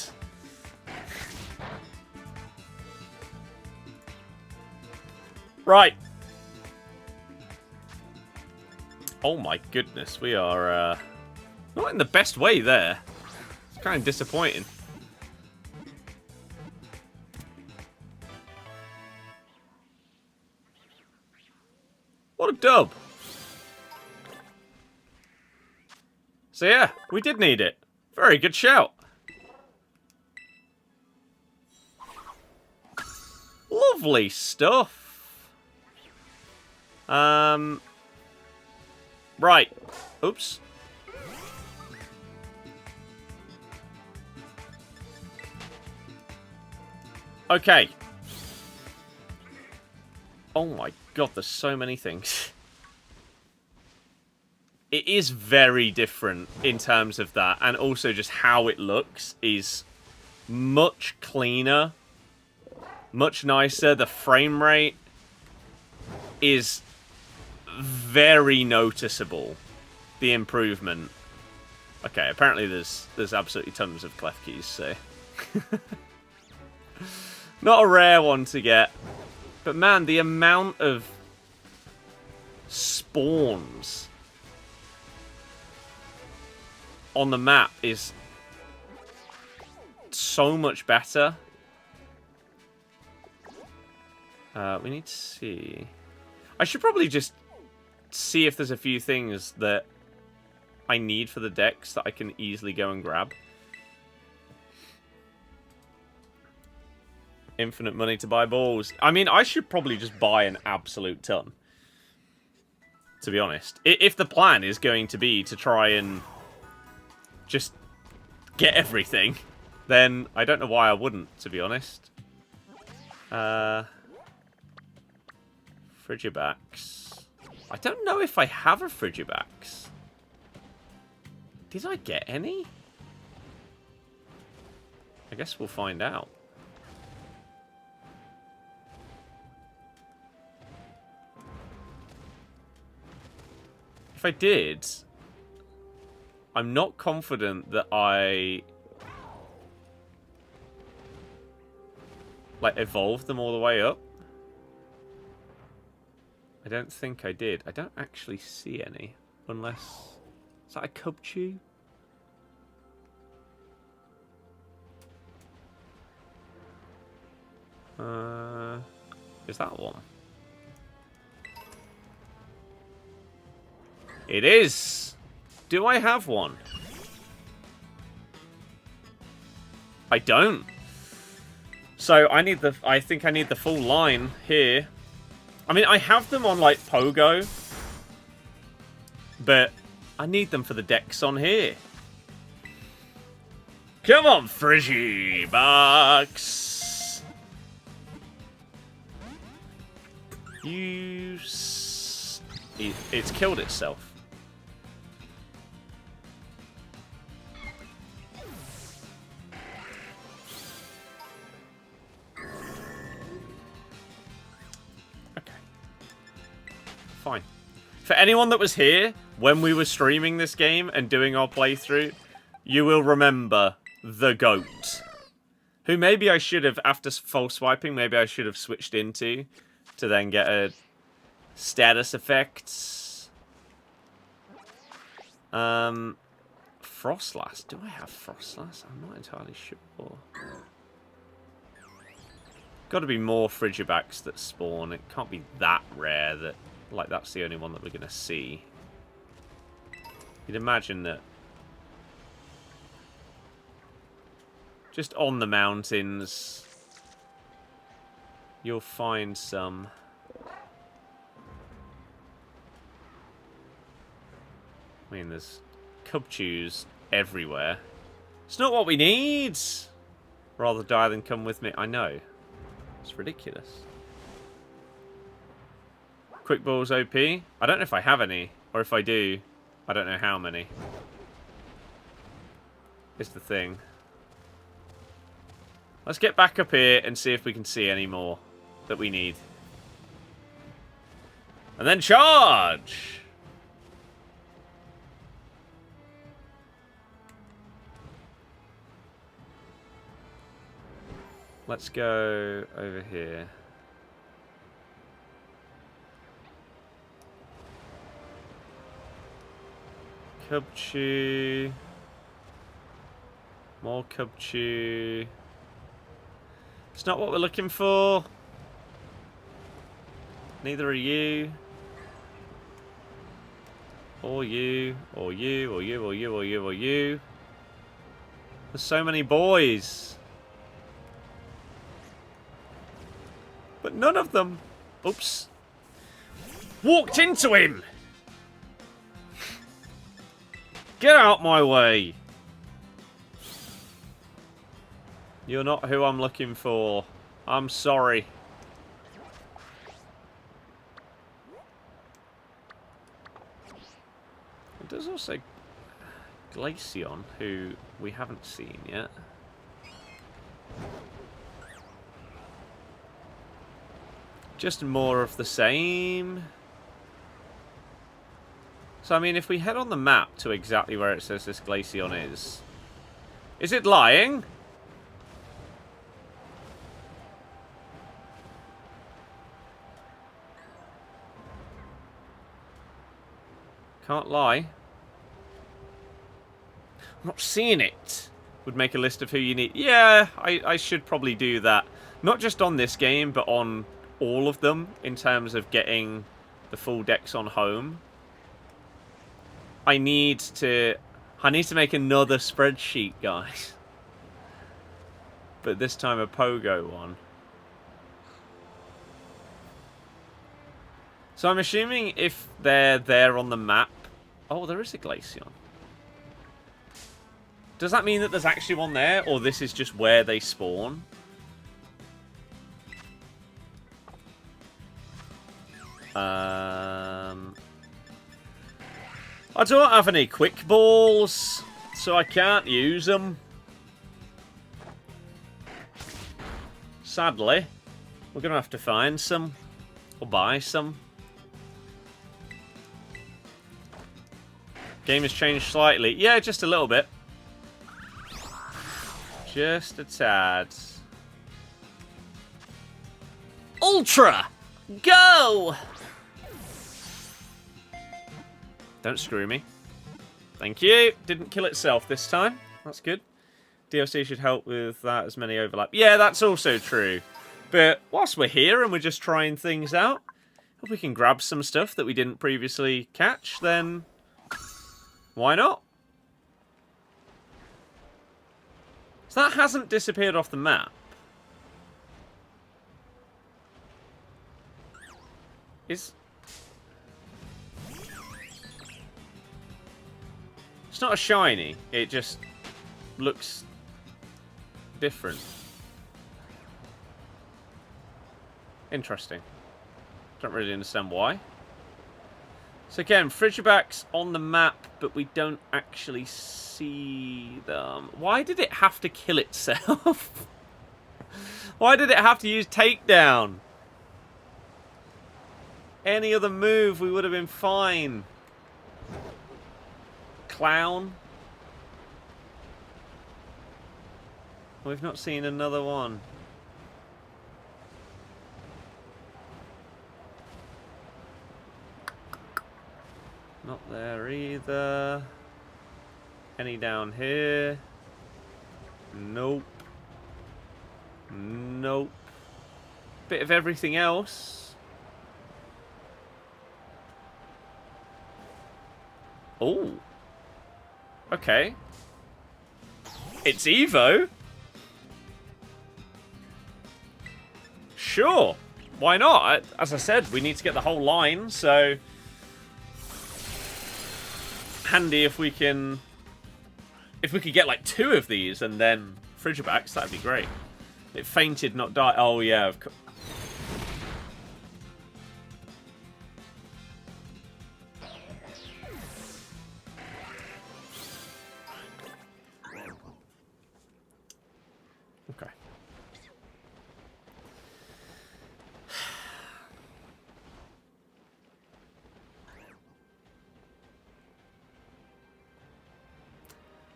Right. Oh my goodness, we are not in the best way there. It's kind of disappointing. What a dub. So yeah, we did need it. Very good shout. Lovely stuff. Right. Oops. Okay. Oh my god, there's so many things. It is very different in terms of that, and also just how it looks is much cleaner, much nicer. The frame rate is very noticeable. The improvement. Okay, apparently there's absolutely tons of clef keys, so not a rare one to get. But man, the amount of spawns on the map is so much better. We need to see. I should probably just see if there's a few things that I need for the decks that I can easily go and grab. Infinite money to buy balls. I mean, I should probably just buy an absolute ton, to be honest. If the plan is going to be to try and just get everything, then I don't know why I wouldn't, to be honest. Frigibacks. I don't know if I have a Frigibacks. Did I get any? I guess we'll find out. If I did, I'm not confident that I like evolved them all the way up. I don't think I did. I don't actually see any, unless... Is that a Cubchew? Is that one? It is! Do I have one? I don't. So I need the... I think I need the full line here. I mean, I have them on, like, Pogo. But I need them for the decks on here. Come on, Frigibucks! It's killed itself. Okay. Fine. For anyone that was here when we were streaming this game and doing our playthrough, you will remember the GOAT. Who maybe I should have, after false swiping, maybe I should have switched into to then get a status effects. Frostlass. Do I have Frostlass? I'm not entirely sure. Got to be more Frigibacks that spawn. It can't be that rare that, like, that's the only one that we're going to see. You'd imagine that just on the mountains you'll find some. I mean, there's Cubchews everywhere. It's not what we need! Rather die than come with me. I know. It's ridiculous. Quick Balls OP. I don't know if I have any. Or if I do, I don't know how many. Is the thing. Let's get back up here and see if we can see any more that we need. And then charge! Let's go over here. Cubchew. More Cubchew. It's not what we're looking for. Neither are you. Or you. Or you. Or you. Or you. Or you. Or you. There's so many boys. But none of them. Oops. Walked into him. Get out my way. You're not who I'm looking for. I'm sorry. There's also Glaceon, who we haven't seen yet. Just more of the same. So, I mean, if we head on the map to exactly where it says this Glaceon is it lying? Can't lie. I'm not seeing it. Would make a list of who you need. Yeah, I should probably do that. Not just on this game, but on all of them in terms of getting the full decks on home. I need to make another spreadsheet, guys. But this time a Pogo one. So I'm assuming if they're there on the map... Oh, there is a Glaceon. Does that mean that there's actually one there? Or this is just where they spawn? I don't have any quick balls, so I can't use them. Sadly, we're going to have to find some. Or buy some. Game has changed slightly. Yeah, just a little bit. Just a tad. Ultra! Go! Don't screw me. Thank you. Didn't kill itself this time. That's good. DLC should help with that, as many overlap. Yeah, that's also true. But whilst we're here and we're just trying things out, if we can grab some stuff that we didn't previously catch, then why not? So that hasn't disappeared off the map. It's not a shiny, it just looks different. Interesting. Don't really understand why. So again, Frigibacks on the map, but we don't actually see them. Why did it have to kill itself? Why did it have to use takedown? Any other move, we would have been fine. Clown. We've not seen another one. Not there either. Any down here? Nope. Nope. Bit of everything else. Oh. Okay. It's Evo. Sure. Why not? As I said, we need to get the whole line, so handy if we could get like 2 of these and then Frigibacks, that'd be great. It fainted, not died. Oh yeah, of course. Okay.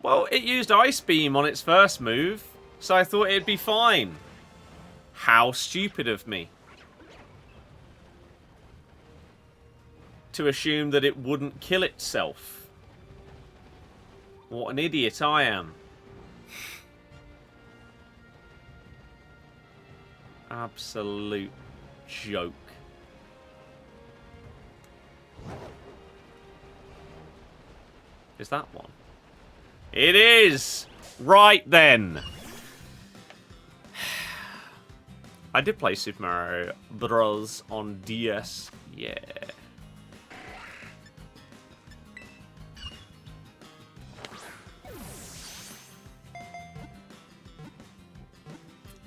Well, it used Ice Beam on its first move, so I thought it'd be fine. How stupid of me. To assume that it wouldn't kill itself. What an idiot I am. Absolute joke. Is that one? It is! Right then. I did play Super Mario Bros. On DS. Yeah.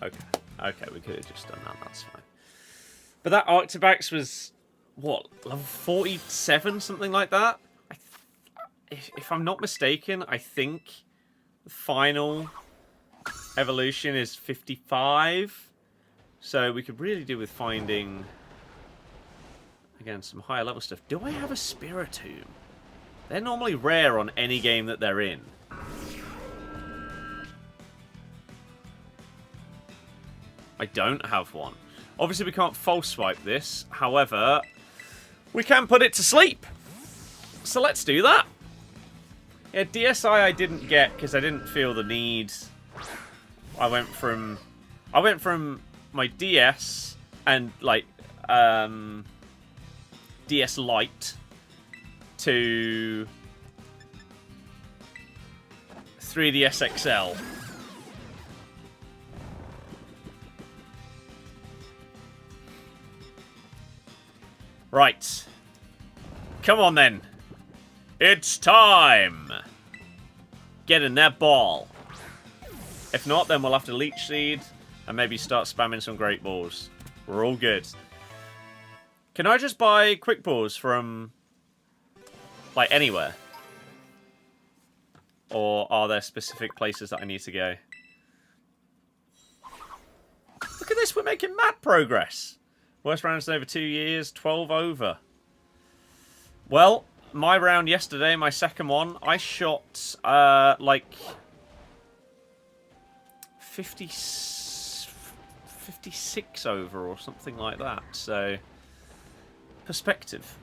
Okay. Okay, we could have just done that. That's fine. But that Arctibax was, what, level 47? Something like that? If I'm not mistaken, I think the final evolution is 55. So we could really do with finding Again, some higher level stuff. Do I have a Spiritomb? They're normally rare on any game that they're in. I don't have one. Obviously, we can't false swipe this. However, we can put it to sleep. So let's do that. Yeah, DSI I didn't get because I didn't feel the need. I went from my DS and like DS Lite to 3DS XL. Right. Come on then. It's time. Get in that ball. If not, then we'll have to Leech Seed and maybe start spamming some Great Balls. We're all good. Can I just buy Quick Balls from, like, anywhere? Or are there specific places that I need to go? Look at this, we're making mad progress. Worst rounds in over 2 years, 12 over. Well, my round yesterday, my second one, I shot, like, 56 over or something like that. So, perspective.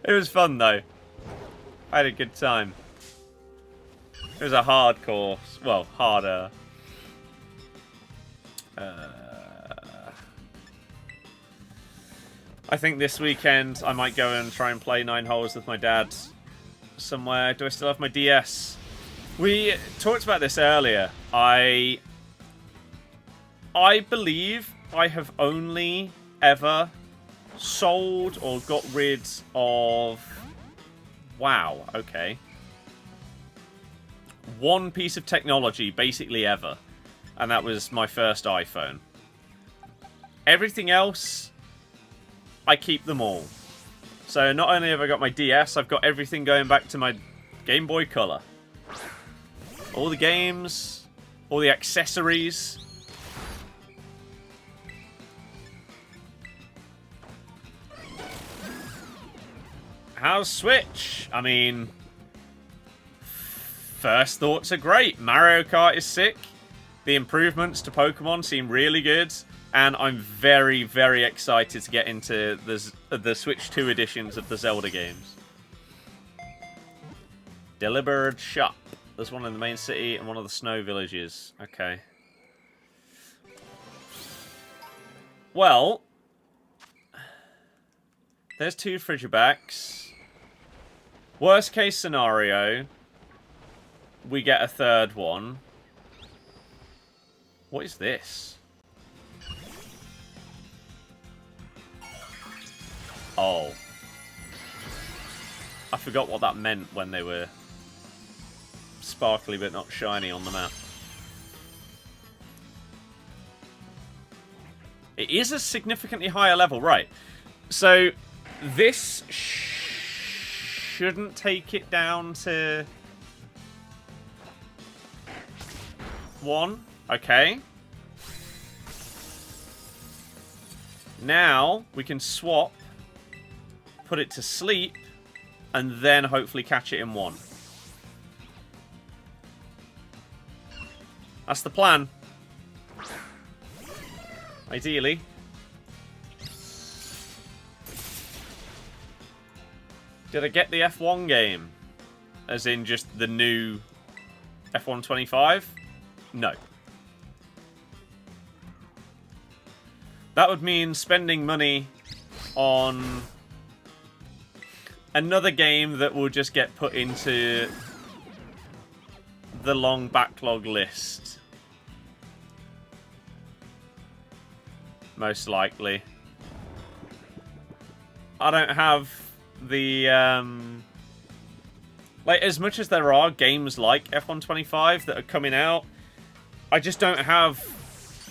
It was fun, though. I had a good time. It was a hard course. Well, harder. I think this weekend I might go and try and play 9 holes with my dad somewhere. Do I still have my DS? We talked about this earlier. I believe I have only ever sold or got rid of... Wow, okay. One piece of technology, basically ever. And that was my first iPhone. Everything else, I keep them all. So not only have I got my DS, I've got everything going back to my Game Boy Color. All the games, all the accessories. How's Switch? I mean, first thoughts are great. Mario Kart is sick. The improvements to Pokémon seem really good. And I'm very, very excited to get into the Switch 2 editions of the Zelda games. Deliberate Shop. There's one in the main city and one of the snow villages. Okay. Well, there's 2 Frigibacks. Worst case scenario, we get a third one. What is this? Oh. I forgot what that meant when they were sparkly but not shiny on the map. It is a significantly higher level, right. So, this shouldn't take it down to 1. Okay. Now, we can swap, put it to sleep, and then hopefully catch it in 1. That's the plan. Ideally. Did I get the F1 game? As in just the new F1 25? No. That would mean spending money on another game that will just get put into the long backlog list. Most likely. I don't have the... like, as much as there are games like F1 25 that are coming out, I just don't have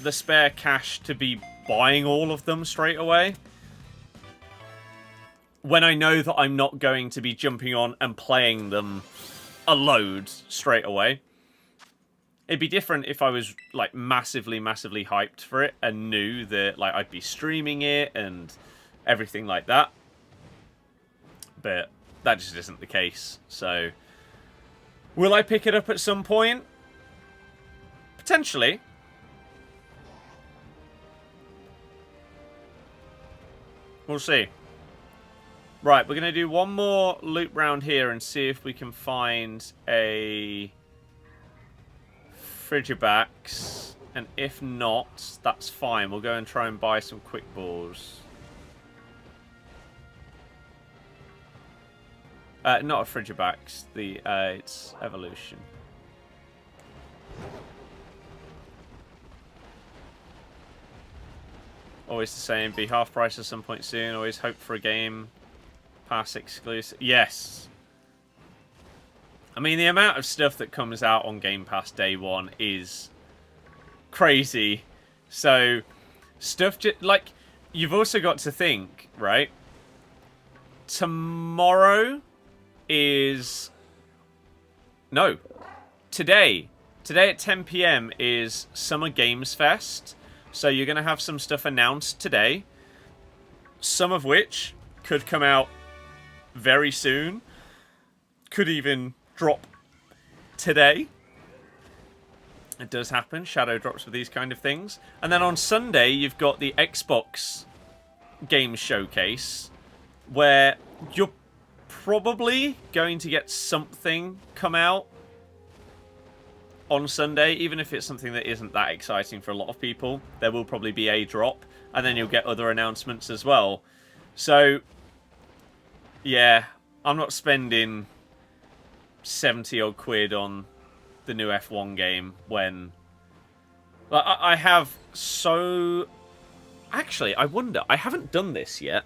the spare cash to be buying all of them straight away. When I know that I'm not going to be jumping on and playing them a load straight away. It'd be different if I was like massively hyped for it and knew that like I'd be streaming it and everything like that. But that just isn't the case. So will I pick it up at some point? Potentially. We'll see. Right, we're going to do one more loop round here and see if we can find a Frigibax. And if not, that's fine. We'll go and try and buy some quick balls. Not a Frigibax. It's Evolution. Always the same. Be half price at some point soon. Always hope for a game Pass exclusive. Yes. I mean, the amount of stuff that comes out on Game Pass day one is crazy. So, stuff like, you've also got to think, right? Tomorrow is... No. Today. Today at 10 PM is Summer Games Fest. So you're going to have some stuff announced today. Some of which could come out very soon. Could even drop today. It does happen. Shadow drops with these kind of things. And then on Sunday, you've got the Xbox Game Showcase, where you're probably going to get something come out on Sunday, even if it's something that isn't that exciting for a lot of people. There will probably be a drop, and then you'll get other announcements as well. So, yeah, I'm not spending 70 odd quid on the new F1 game when... Like, I have so... Actually, I wonder, I haven't done this yet.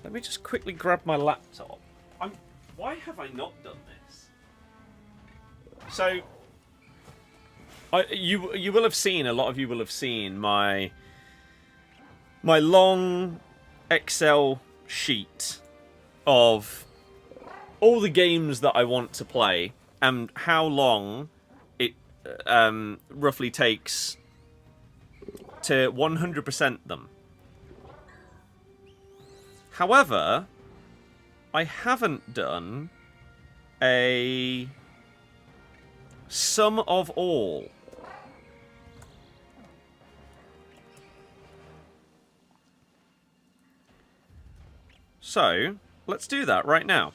Let me just quickly grab my laptop. Why have I not done this? So... You will have seen, a lot of you will have seen my long Excel sheet of all the games that I want to play and how long it roughly takes to 100% them. However, I haven't done a sum of all. So, let's do that right now.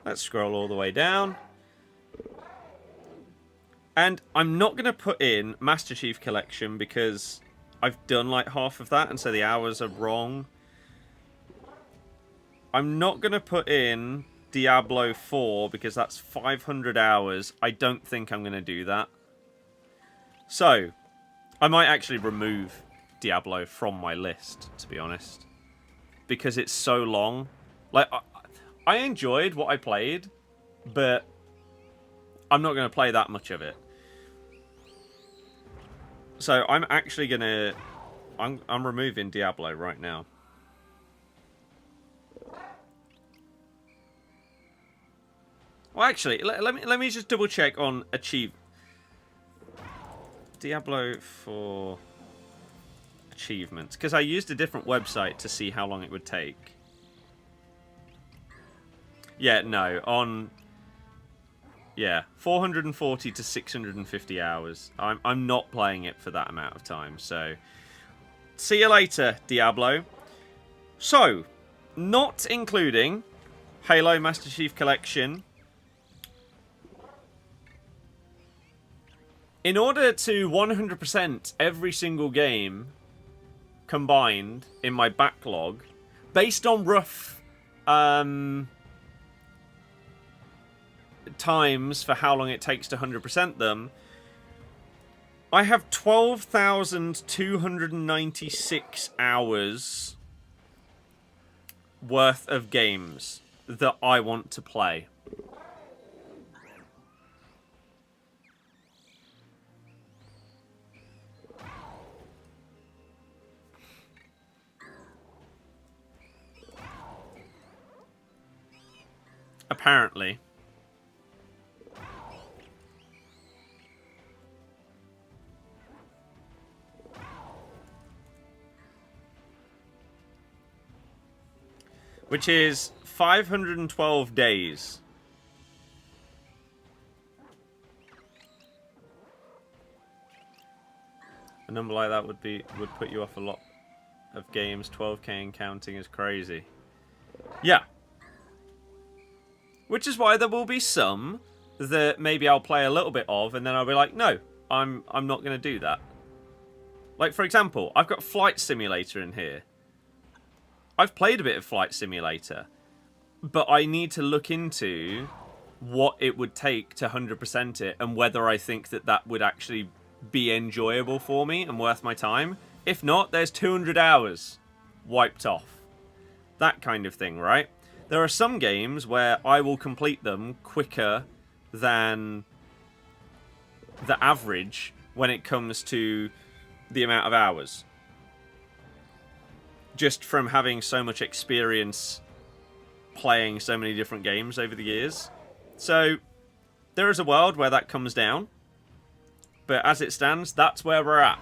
Let's scroll all the way down. And I'm not going to put in Master Chief Collection because I've done like half of that, and so the hours are wrong. I'm not going to put in Diablo 4 because that's 500 hours. I don't think I'm going to do that. So, I might actually remove Diablo from my list, to be honest. Because it's so long. Like, I enjoyed what I played, but I'm not going to play that much of it. So, I'm actually going to... I'm removing Diablo right now. Well, actually, let me just double check on Diablo for achievements, because I used a different website to see how long it would take. Yeah, no, on 440 to 650 hours. I'm not playing it for that amount of time. So, see you later, Diablo. So, not including Halo Master Chief Collection. In order to 100% every single game combined in my backlog, based on rough times for how long it takes to 100% them, I have 12,296 hours worth of games that I want to play. Apparently. Which is 512 days. A number like that would put you off a lot of games. 12k and counting is crazy. Yeah. Which is why there will be some that maybe I'll play a little bit of, and then I'll be like, no, I'm not going to do that. Like, for example, I've got Flight Simulator in here. I've played a bit of Flight Simulator, but I need to look into what it would take to 100% it, and whether I think that that would actually be enjoyable for me and worth my time. If not, there's 200 hours wiped off. That kind of thing, right? There are some games where I will complete them quicker than the average when it comes to the amount of hours. Just from having so much experience playing so many different games over the years. So, there is a world where that comes down. But as it stands, that's where we're at.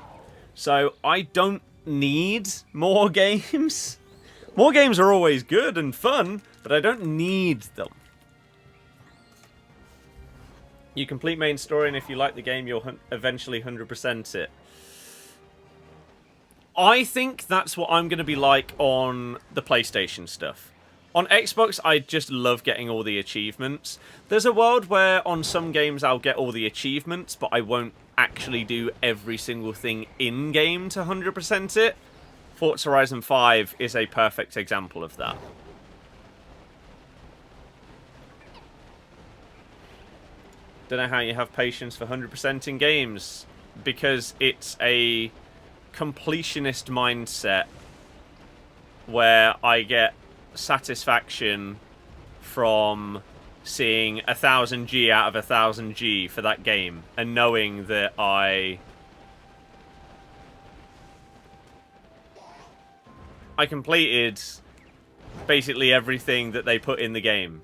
So, I don't need more games. More games are always good and fun, but I don't need them. You complete main story, and if you like the game, you'll eventually 100% it. I think that's what I'm going to be like on the PlayStation stuff. On Xbox, I just love getting all the achievements. There's a world where on some games I'll get all the achievements, but I won't actually do every single thing in-game to 100% it. Forza Horizon 5 is a perfect example of that. Don't know how you have patience for 100% in games, because it's a completionist mindset where I get satisfaction from seeing 1000G out of 1000G for that game and knowing that I completed basically everything that they put in the game.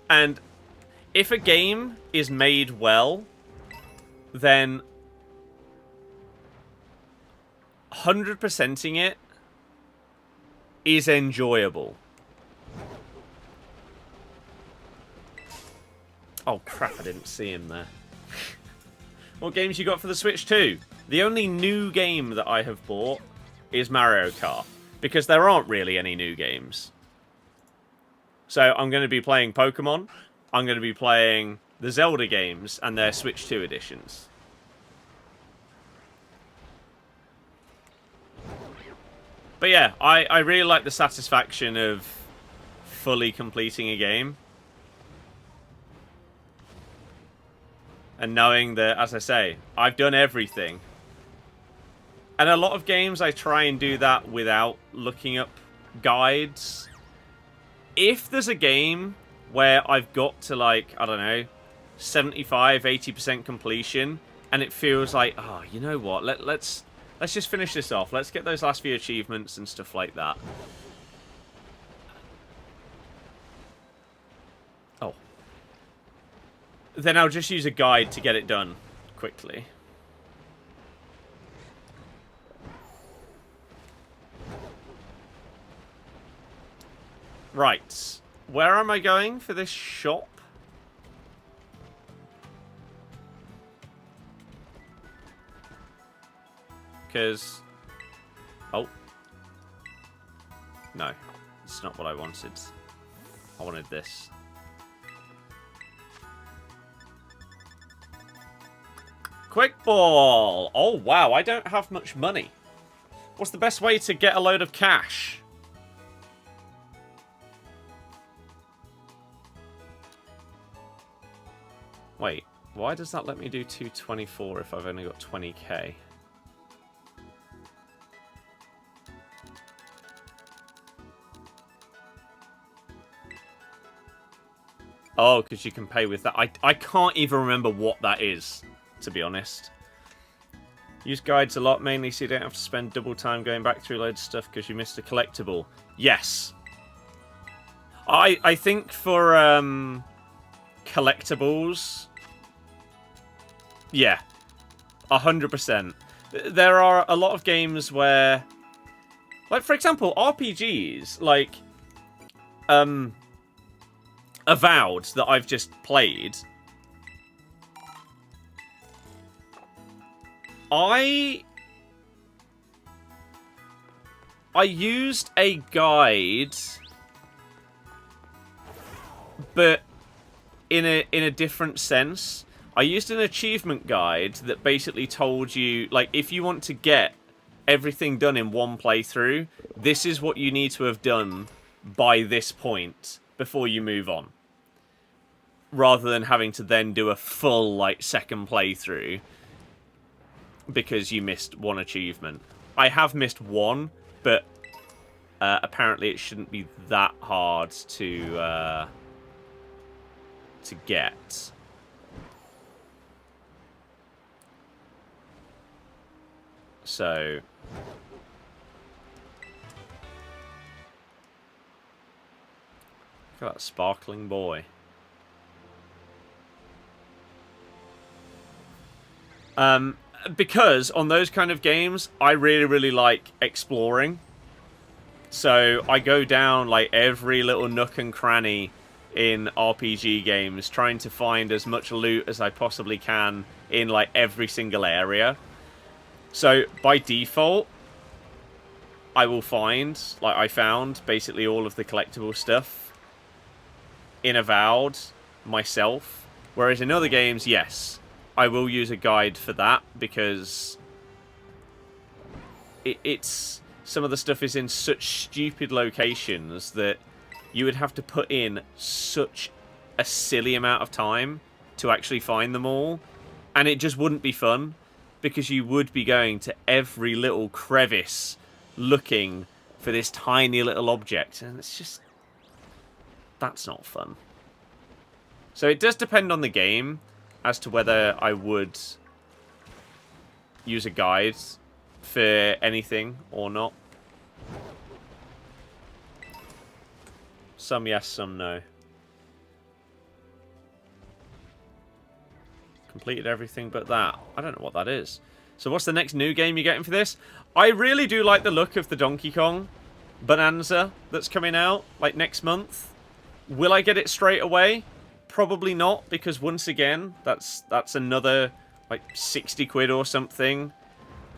And if a game is made well, then 100%ing it is enjoyable. Oh crap, I didn't see him there. What games you got for the Switch 2? The only new game that I have bought is Mario Kart, because there aren't really any new games. So I'm going to be playing Pokémon, I'm going to be playing the Zelda games and their Switch 2 editions. But yeah, I really like the satisfaction of fully completing a game. And knowing that, as I say, I've done everything. And a lot of games I try and do that without looking up guides. If there's a game where I've got to, like, I don't know, 75, 80% completion, and it feels like, oh, you know what, let's just finish this off. Let's get those last few achievements and stuff like that. Oh. Then I'll just use a guide to get it done quickly. Right. Where am I going for this shop? Because... oh. No. It's not what I wanted. I wanted this. Quick ball! Oh, wow. I don't have much money. What's the best way to get a load of cash? Wait. Why does that let me do 224 if I've only got 20k? Oh, because you can pay with that. I can't even remember what that is, to be honest. Use guides a lot, mainly so you don't have to spend double time going back through loads of stuff because you missed a collectible. Yes. I think for collectibles, yeah, 100%. There are a lot of games where, like for example, RPGs, like Avowed that I've just played. I used a guide, but in a different sense. I used an achievement guide that basically told you, like, if you want to get everything done in one playthrough, this is what you need to have done by this point before you move on. Rather than having to then do a full, like, second playthrough because you missed one achievement. I have missed one, but apparently it shouldn't be that hard to get. So look at that sparkling boy. Because on those kind of games, I really, really like exploring. So I go down like every little nook and cranny in RPG games, trying to find as much loot as I possibly can in like every single area. So by default, I will find, like I found basically all of the collectible stuff in Avowed myself. Whereas in other games, yes, I will use a guide for that because it's some of the stuff is in such stupid locations that you would have to put in such a silly amount of time to actually find them all. And it just wouldn't be fun because you would be going to every little crevice looking for this tiny little object. And it's just... that's not fun. So it does depend on the game as to whether I would use a guide for anything or not. Some yes, some no. Completed everything but that. I don't know what that is. So what's the next new game you're getting for this? I really do like the look of the Donkey Kong Bonanza that's coming out, like, next month. Will I get it straight away? Probably not, because once again, that's another, like, 60 quid or something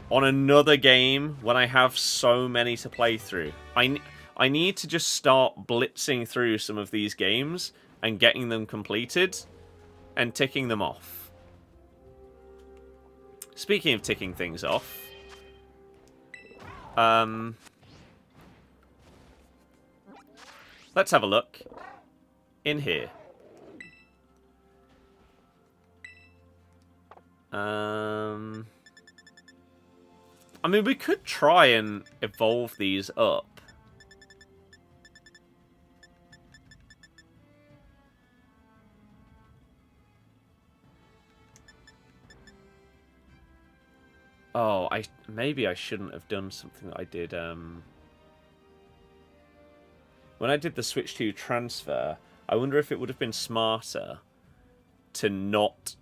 on another game when I have so many to play through. I need to just start blitzing through some of these games and getting them completed and ticking them off. Speaking of ticking things off, let's have a look in here. I mean, we could try and evolve these up. Oh, maybe I shouldn't have done something that I did. When I did the Switch 2 transfer, I wonder if it would have been smarter to not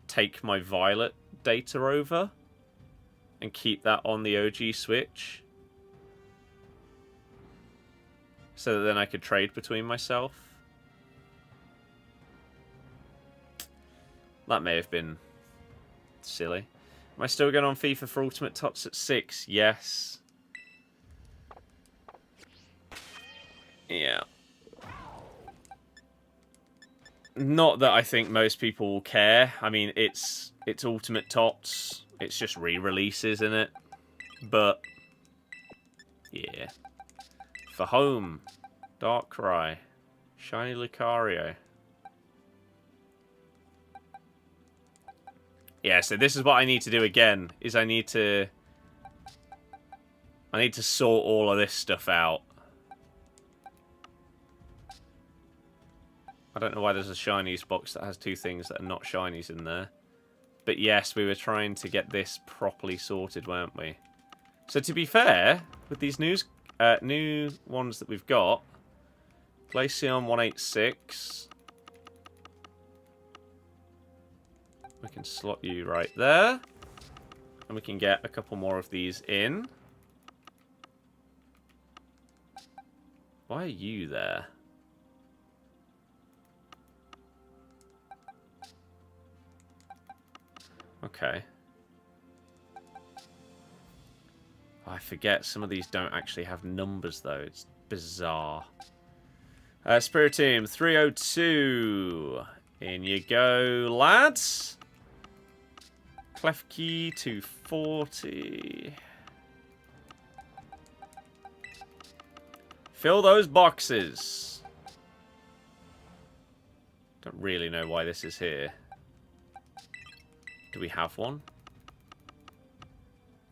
take my Violet data over and keep that on the OG Switch, so that then I could trade between myself. That may have been silly. Am I still going on FIFA for Ultimate TOTS at 6? Yes. Yeah. Not that I think most people will care. I mean, it's Ultimate TOTS. It's just re-releases, isn't it? But yeah. For home, Darkrai, Shiny Lucario. Yeah, so this is what I need to do again, is I need to sort all of this stuff out. I don't know why there's a shinies box that has two things that are not shinies in there. But yes, we were trying to get this properly sorted, weren't we? So to be fair, with these new ones that we've got, Glaceon 186. We can slot you right there. And we can get a couple more of these in. Why are you there? Okay. I forget some of these don't actually have numbers though. It's bizarre. Spirit Team 302. In you go, lads. Klefki 240. Fill those boxes. Don't really know why this is here. Do we have one?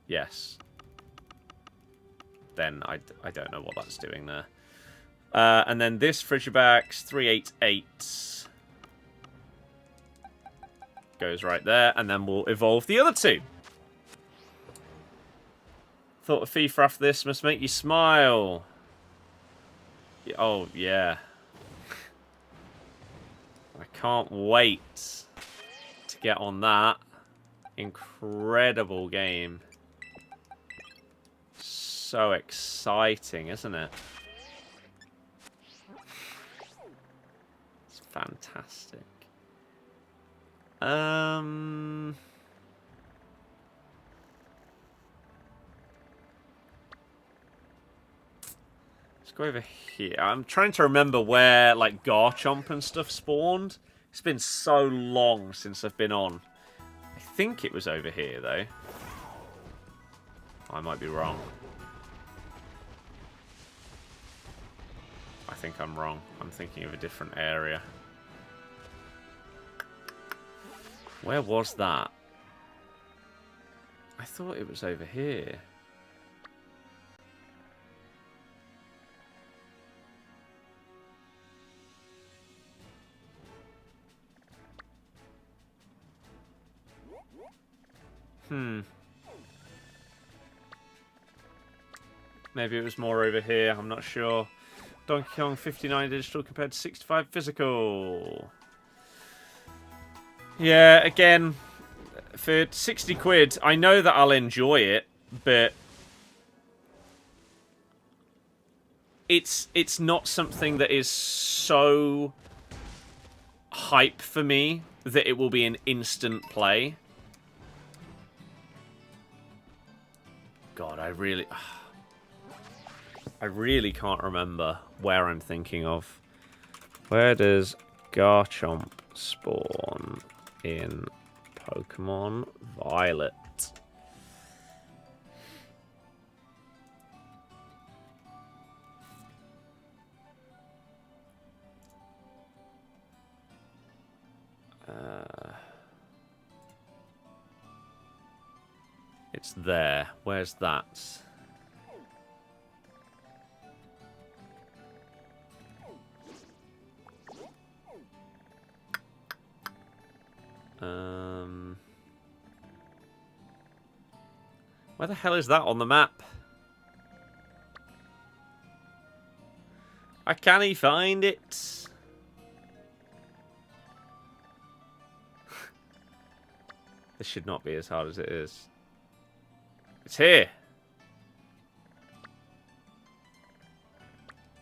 Yes. Then I don't know what that's doing there. And then this Frigibax 388 goes right there, and then we'll evolve the other two. Thought of FIFA after this must make you smile. Oh, yeah. I can't wait to get on that. Incredible game. So exciting, isn't it? It's fantastic. Let's go over here. I'm trying to remember where, like, Garchomp and stuff spawned. It's been so long since I've been on. I think it was over here, though. I might be wrong. I think I'm wrong. I'm thinking of a different area. Where was that? I thought it was over here. Maybe it was more over here. I'm not sure. Donkey Kong 59 digital compared to 65 physical. Yeah, again, for 60 quid, I know that I'll enjoy it, but it's not something that is so hype for me that it will be an instant play. God, I really can't remember where I'm thinking of. Where does Garchomp spawn in Pokemon Violet? It's there. Where's that? Where the hell is that on the map? I can't find it. This should not be as hard as it is. It's here.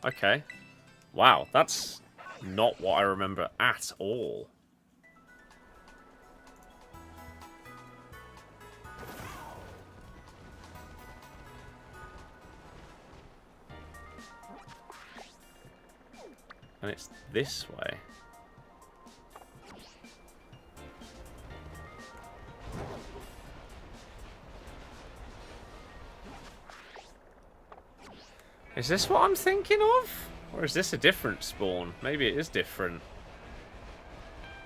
Okay. Wow, that's not what I remember at all. And it's this way. Is this what I'm thinking of? Or is this a different spawn? Maybe it is different.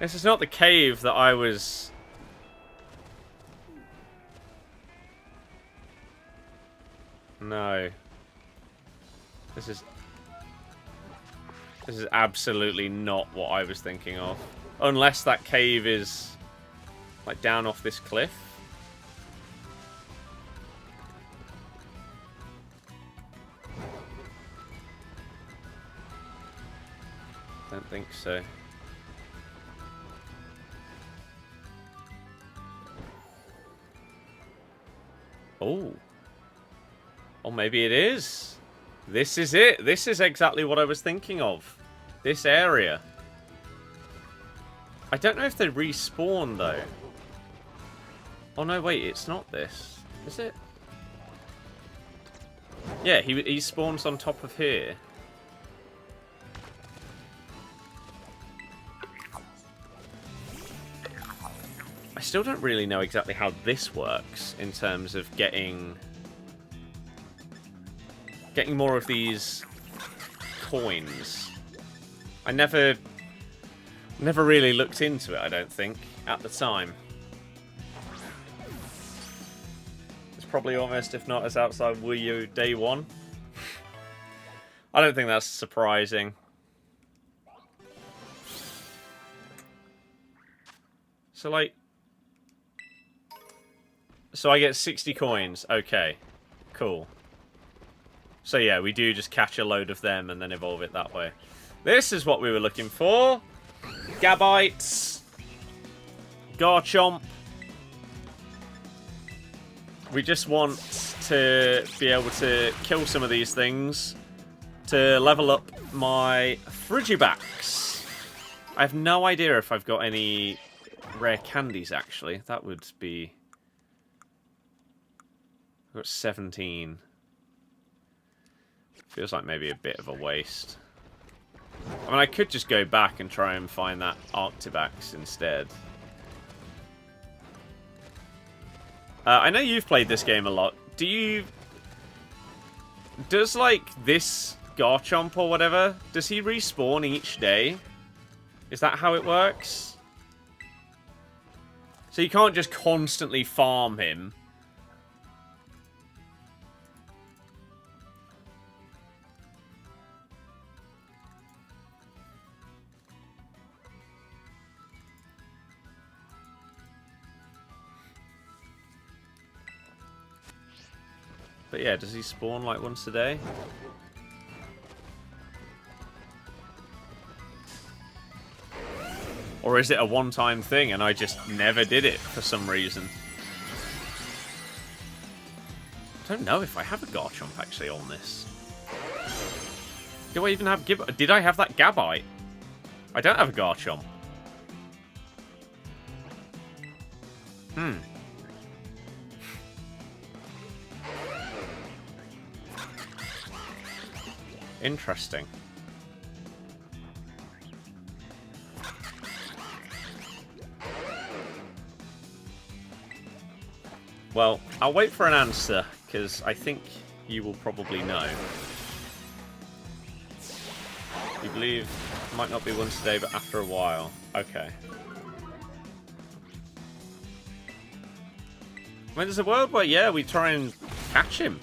This is not the cave that I was... No. This is absolutely not what I was thinking of. Unless that cave is, like, down off this cliff. Don't think so. Oh. Or maybe it is. This is it. This is exactly what I was thinking of. This area. I don't know if they respawn, though. Oh, no, wait. It's not this. Is it? Yeah, he spawns on top of here. I still don't really know exactly how this works in terms of getting more of these coins. I never really looked into it, I don't think, at the time. It's probably almost, if not as outside Wii U day one. I don't think that's surprising. So, like... So I get 60 coins. Okay. Cool. So yeah, we do just catch a load of them and then evolve it that way. This is what we were looking for. Gabites. Garchomp. We just want to be able to kill some of these things to level up my Frigibacks. I have no idea if I've got any rare candies, actually. That would be... I've got 17. Feels like maybe a bit of a waste. I mean, I could just go back and try and find that Arctibax instead. I know you've played this game a lot. Does, like, this Garchomp or whatever, does he respawn each day? Is that how it works? So you can't just constantly farm him. But yeah, does he spawn like once a day? Or is it a one-time thing and I just never did it for some reason? I don't know if I have a Garchomp actually on this. Do I even have Did I have that Gabite? I don't have a Garchomp. Interesting. Well, I'll wait for an answer, because I think you will probably know. You believe it might not be once a day, but after a while. Okay. I mean, there's a world where, yeah, we try and catch him.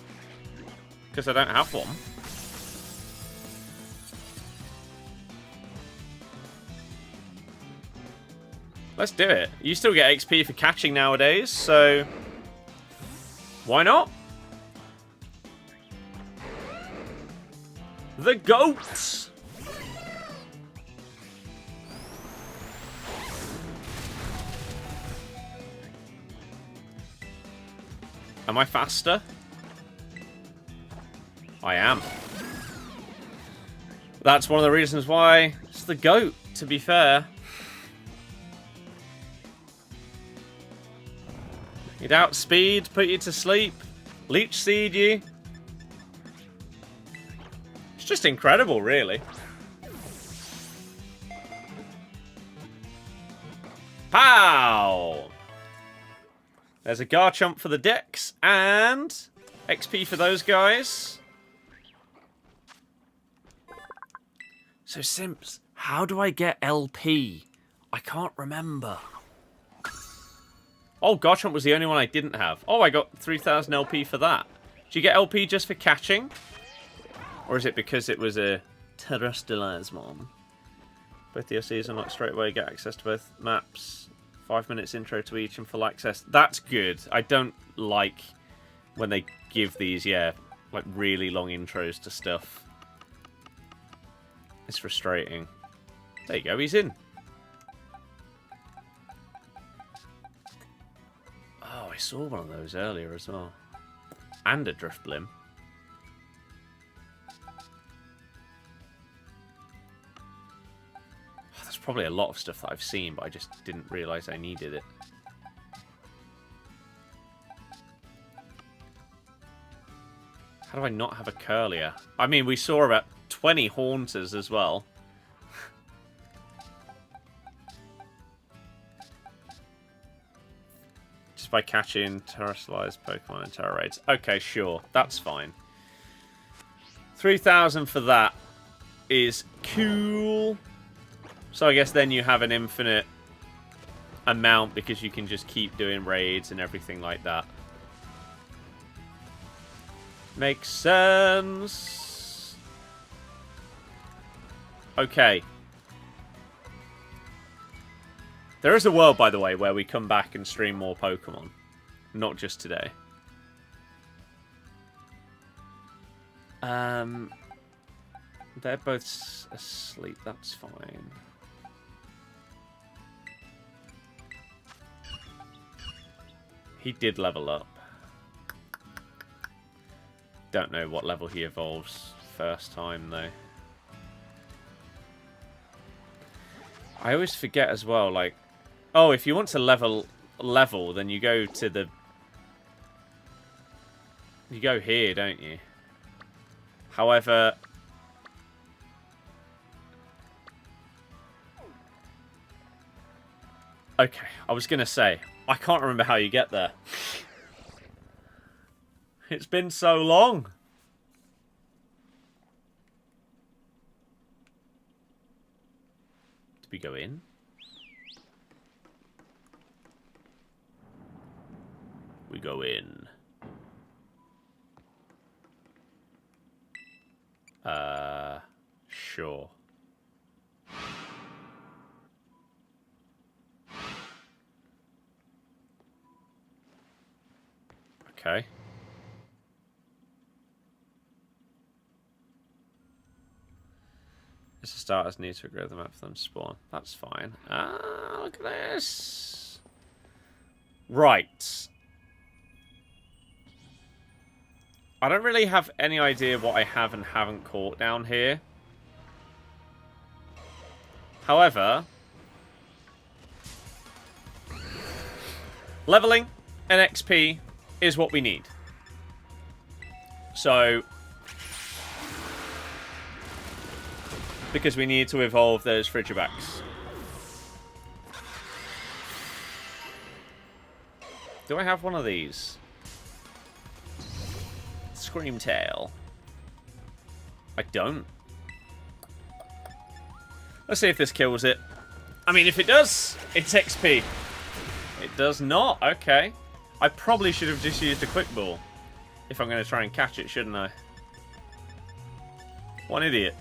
Because I don't have one. Let's do it. You still get XP for catching nowadays, so... Why not? The goats! Am I faster? I am. That's one of the reasons why it's the goat, to be fair. You'd outspeed, put you to sleep, leech seed you. It's just incredible, really. Pow! There's a Garchomp for the decks, and XP for those guys. So, Simps, how do I get LP? I can't remember. Oh, Garchomp was the only one I didn't have. Oh, I got 3,000 LP for that. Do you get LP just for catching? Or is it because it was a terrestrialized one? Both DLCs unlock straight away, get access to both maps. 5 minutes intro to each and full access. That's good. I don't like when they give these, yeah, like really long intros to stuff. It's frustrating. There you go, he's in. Oh, I saw one of those earlier as well. And a Driftblim. Oh, there's probably a lot of stuff that I've seen, but I just didn't realise I needed it. How do I not have a Curlier? I mean, we saw about 20 Haunters as well. Just by catching terrestrialized Pokemon in Terra Raids. Okay, sure. That's fine. 3,000 for that is cool. So I guess then you have an infinite amount because you can just keep doing raids and everything like that. Makes sense. Okay. There is a world, by the way, where we come back and stream more Pokemon. Not just today. They're both asleep. That's fine. He did level up. Don't know what level he evolves first time, though. I always forget as well, like... Oh, if you want to level, then you go to the... You go here, don't you? However... Okay, I was going to say, I can't remember how you get there. It's been so long. Did we go in? We go in. Sure. Okay. It's the starters need to grow the map for them to spawn. That's fine. Ah, look at this. Right. I don't really have any idea what I have and haven't caught down here. However, leveling and XP is what we need. So, because we need to evolve those Frigibacks. Do I have one of these? Screamtail. I don't. Let's see if this kills it. I mean, if it does, it's XP. It does not. Okay. I probably should have just used a quick ball. If I'm going to try and catch it, shouldn't I? What an idiot.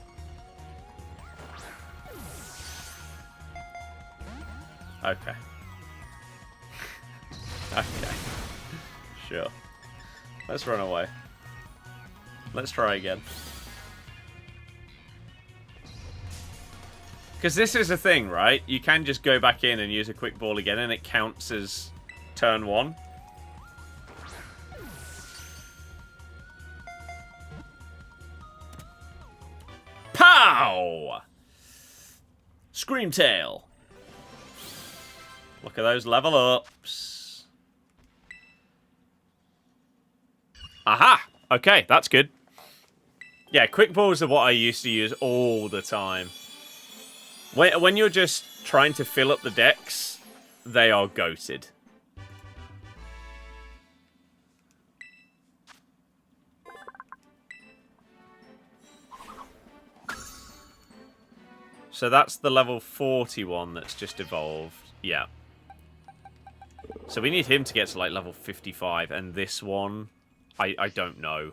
Okay. Okay. Sure. Let's run away. Let's try again. Because this is a thing, right? You can just go back in and use a quick ball again and it counts as turn one. Pow! Screamtail. Look at those level ups. Aha! Okay, that's good. Yeah, quick balls are what I used to use all the time. When you're just trying to fill up the decks, they are goated. So that's the level 41 that's just evolved. Yeah. So we need him to get to like level 55, and this one, I don't know.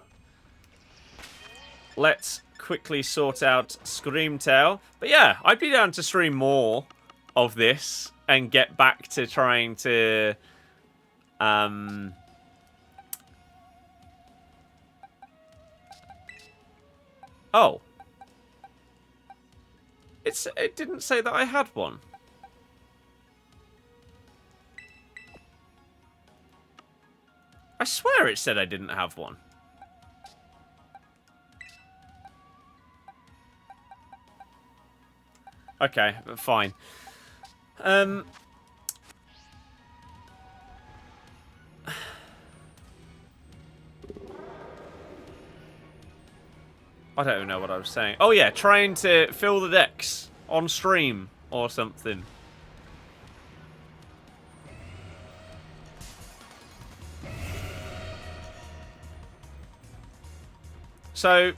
Let's quickly sort out Screamtail. But yeah, I'd be down to stream more of this and get back to trying to Oh. It didn't say that I had one. I swear it said I didn't have one. Okay, fine. I don't even know what I was saying. Oh yeah, trying to fill the decks on stream or something. So,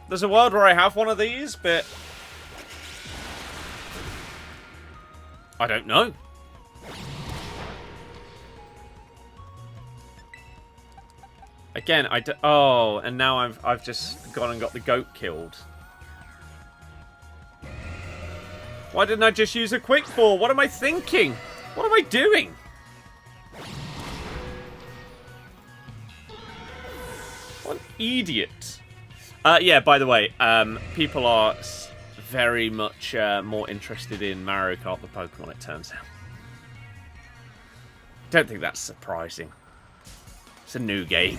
there's a world where I have one of these, but I don't know. Again, oh, and now I've just gone and got the goat killed. Why didn't I just use a quick ball? What am I thinking? What am I doing? What an idiot. Yeah, by the way, people are very much more interested in Mario Kart than Pokemon, it turns out. Don't think that's surprising. It's a new game.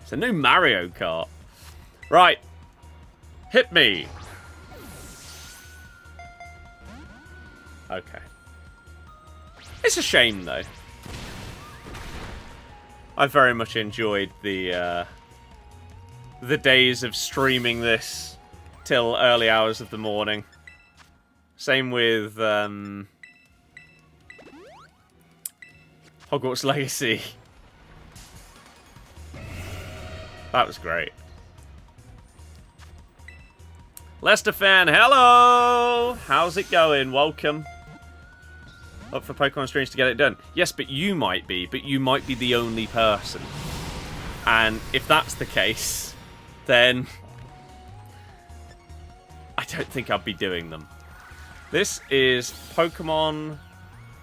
It's a new Mario Kart. Right. Hit me. Okay. It's a shame, though. I very much enjoyed the days of streaming this till early hours of the morning. Same with Hogwarts Legacy. That was great. Leicester fan, hello! How's it going? Welcome. Up for Pokemon streams to get it done. Yes, but you might be the only person. And if that's the case, then I don't think I'll be doing them. This is Pokemon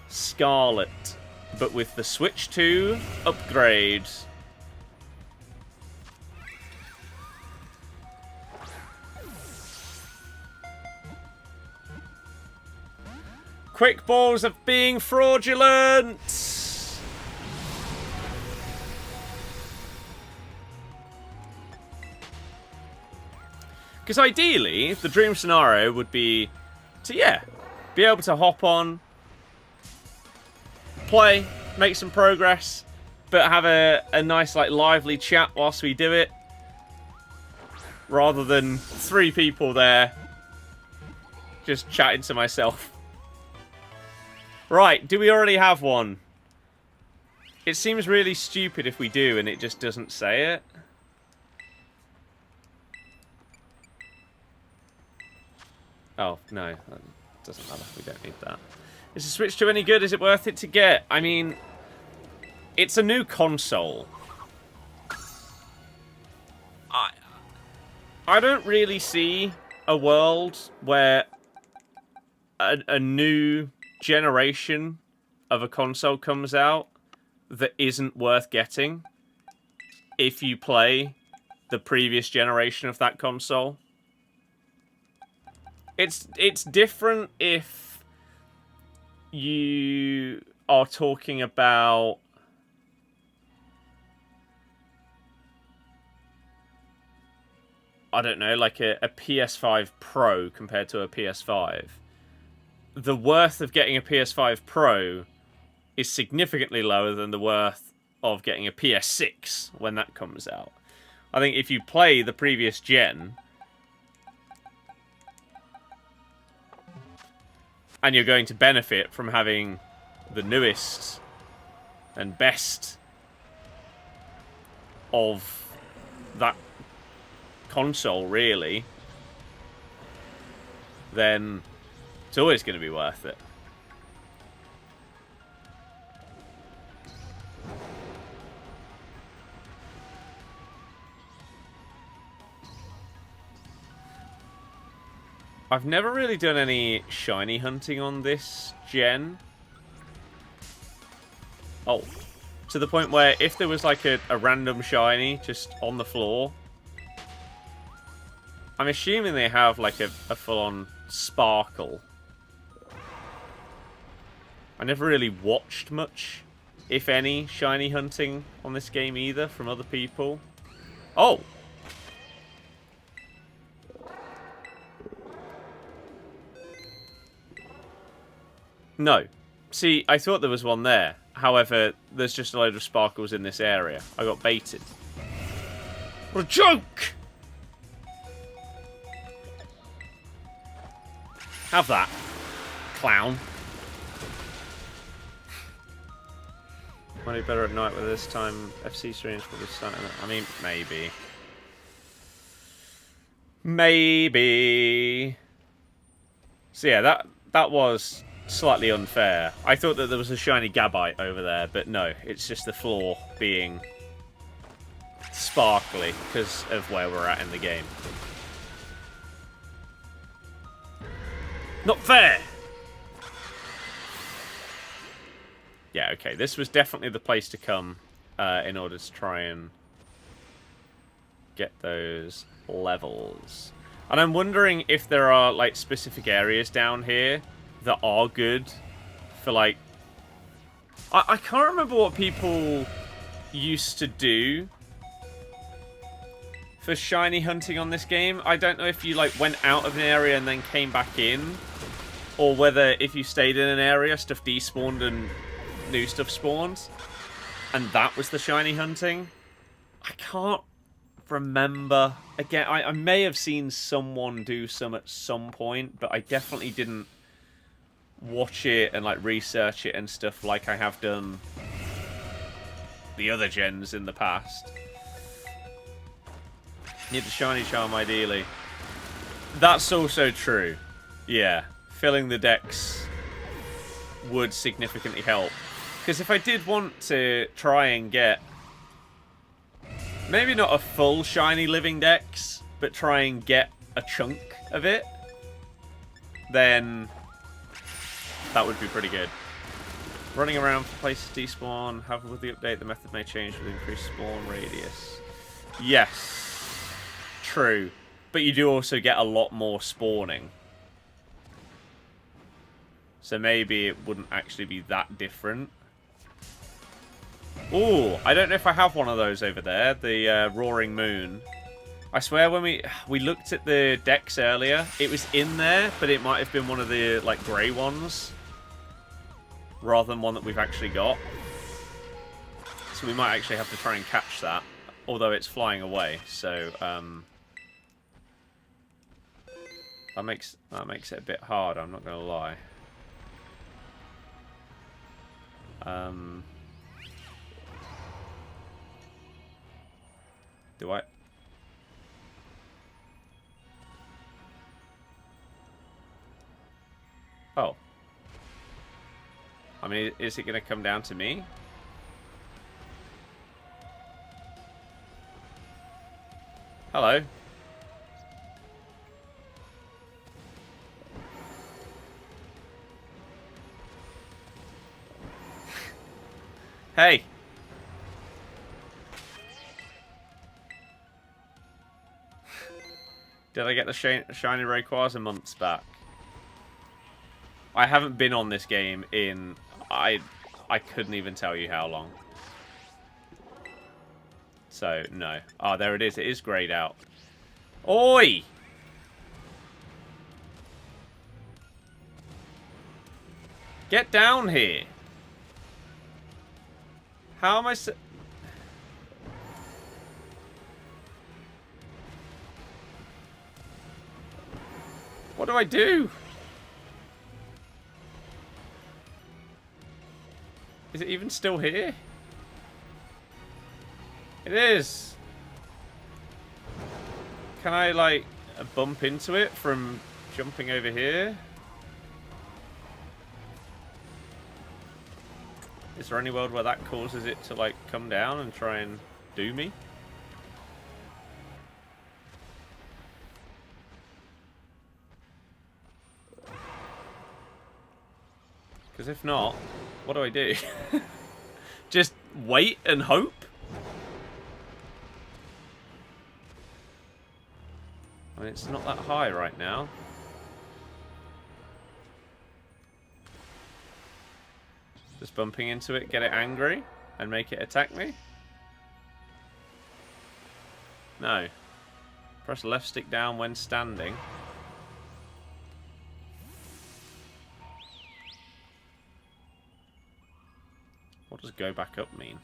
Scarlet, but with the Switch 2 upgrade. Quick balls of being fraudulent! Because ideally, the dream scenario would be to, yeah, be able to hop on, play, make some progress, but have a nice, like, lively chat whilst we do it. Rather than 3 people there just chatting to myself. Right, do we already have one? It seems really stupid if we do and it just doesn't say it. Oh, no. That doesn't matter. We don't need that. Is the Switch 2 any good? Is it worth it to get? I mean, it's a new console. I don't really see a world where a new generation of a console comes out that isn't worth getting if you play the previous generation of that console. It's different if you are talking about I don't know, like a PS5 Pro compared to a PS5. The worth of getting a PS5 Pro is significantly lower than the worth of getting a PS6 when that comes out. I think if you play the previous gen and you're going to benefit from having the newest and best of that console, really, then it's always going to be worth it. I've never really done any shiny hunting on this gen. Oh, to the point where if there was like a random shiny just on the floor, I'm assuming they have like a full-on sparkle. I never really watched much, if any, shiny hunting on this game either from other people. Oh! No. See, I thought there was one there. However, there's just a load of sparkles in this area. I got baited. What a joke! Have that, clown. Might be better at night, but this time FC streams probably starting. I mean, maybe. Maybe. So yeah, that was slightly unfair. I thought that there was a shiny Gabite over there, but no, it's just the floor being sparkly because of where we're at in the game. Not fair! Yeah, okay, this was definitely the place to come in order to try and get those levels. And I'm wondering if there are, like, specific areas down here that are good for, like... I can't remember what people used to do for shiny hunting on this game. I don't know if you, like, went out of an area and then came back in, or whether if you stayed in an area, stuff despawned and new stuff spawned, and that was the shiny hunting. I can't remember. Again, I may have seen someone do some at some point, but I definitely didn't watch it and like research it and stuff like I have done the other gens in the past. Need a shiny charm ideally. That's also true. Yeah, filling the decks would significantly help. Because if I did want to try and get maybe not a full shiny living dex, but try and get a chunk of it, then that would be pretty good. Running around for places despawn. However, with the update, the method may change with increased spawn radius. Yes, true. But you do also get a lot more spawning. So maybe it wouldn't actually be that different. Ooh, I don't know if I have one of those over there. The Roaring Moon. I swear when we looked at the decks earlier, it was in there, but it might have been one of the like grey ones. Rather than one that we've actually got. So we might actually have to try and catch that. Although it's flying away, so that makes it a bit hard, I'm not gonna lie. Do I? Oh. I mean, is it going to come down to me? Hello. Hey. Did I get the shiny Rayquaza months back? I haven't been on this game in... I couldn't even tell you how long. So, no. Oh, there it is. It is grayed out. Oi! Get down here. How am I... What do I do? Is it even still here? It is. Can I, like, bump into it from jumping over here? Is there any world where that causes it to, like, come down and try and do me? Because if not, what do I do? Just wait and hope? I mean, It's not that high right now. Just bumping into it, get it angry, and make it attack me? No. Press left stick down when standing. What does go back up mean?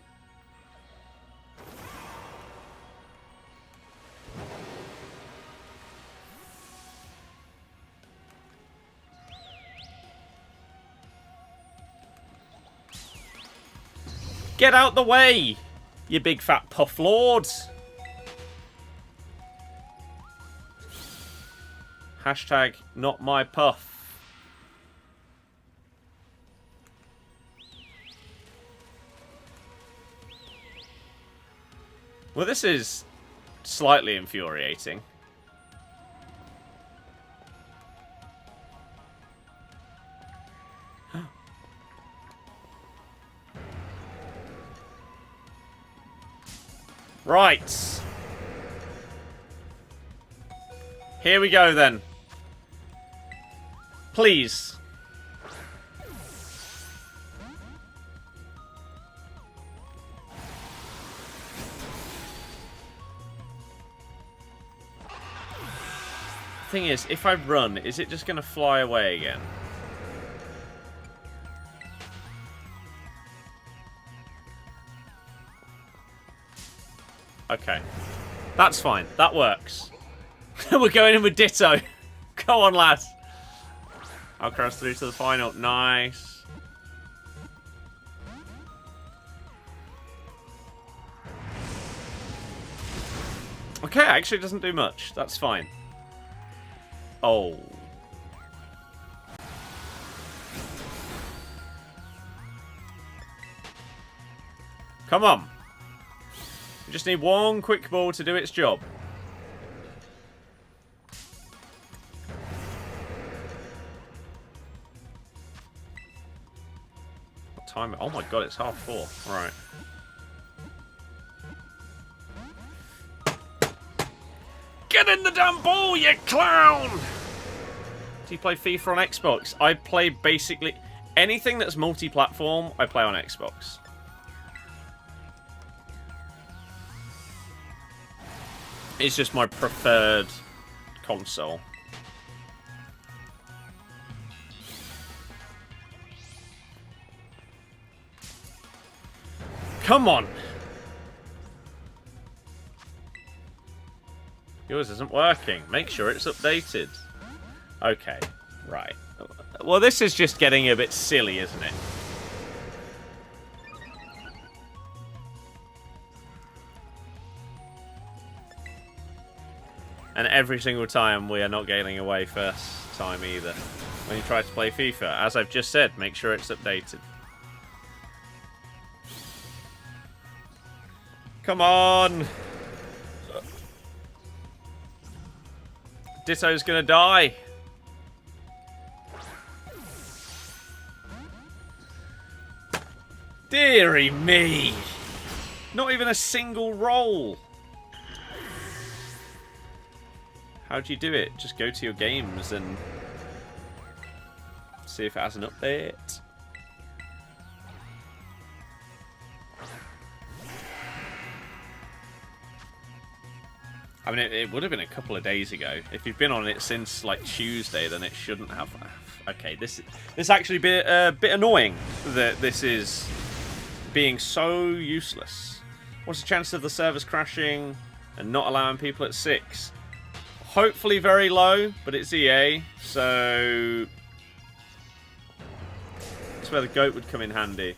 Get out the way, you big fat puff lords. Hashtag not my puff. Well, this is slightly infuriating. Right. Here we go then. Please. Thing is, if I run, is it just going to fly away again? Okay. That's fine. That works. We're going in with Ditto. Go on, lads. I'll cross through to the final. Nice. Okay, actually it doesn't do much. That's fine. Oh. Come on. We just need one quick ball to do its job. What time? Oh my god, it's 4:30. Right. Get in the damn ball, you clown! Do you play FIFA on Xbox? I play basically anything that's multi-platform, I play on Xbox. It's just my preferred console. Come on! Yours isn't working. Make sure it's updated. Okay, right. Well, this is just getting a bit silly, isn't it? And every single time we are not getting away first time either. When you try to play FIFA, as I've just said, make sure it's updated. Come on! Ditto's gonna die. Deary me! Not even a single roll. How do you do it? Just go to your games and see if it has an update. I mean, it would have been a couple of days ago. If you've been on it since, like, Tuesday, then it shouldn't have. Okay, this actually a bit annoying that this is being so useless. What's the chance of the servers crashing and not allowing people at 6? Hopefully very low, but it's EA, so that's where the GOAT would come in handy.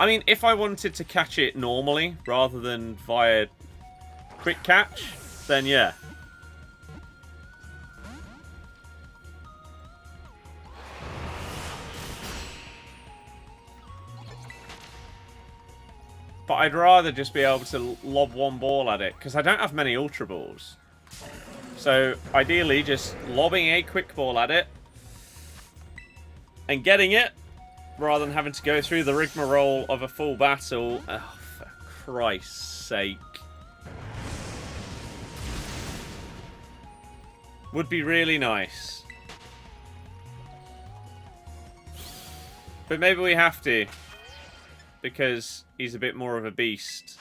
I mean, if I wanted to catch it normally, rather than via quick catch, then yeah. But I'd rather just be able to lob one ball at it, because I don't have many Ultra Balls. So, ideally, just lobbing a quick ball at it and getting it, rather than having to go through the rigmarole of a full battle. Oh, for Christ's sake. Would be really nice. But maybe we have to. Because he's a bit more of a beast.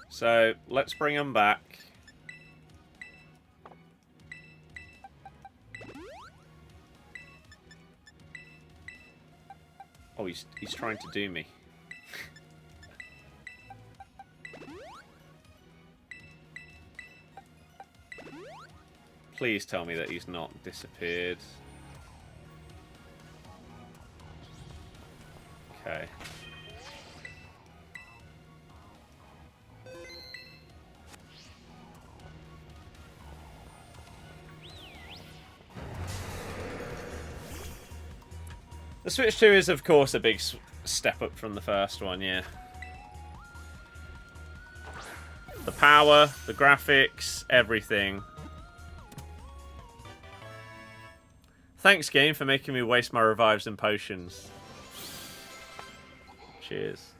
So, let's bring him back. Oh, he's trying to do me. Please tell me that he's not disappeared. Okay. The Switch 2 is, of course, a big step up from the first one, yeah. The power, the graphics, everything. Thanks, game, for making me waste my revives and potions. Cheers.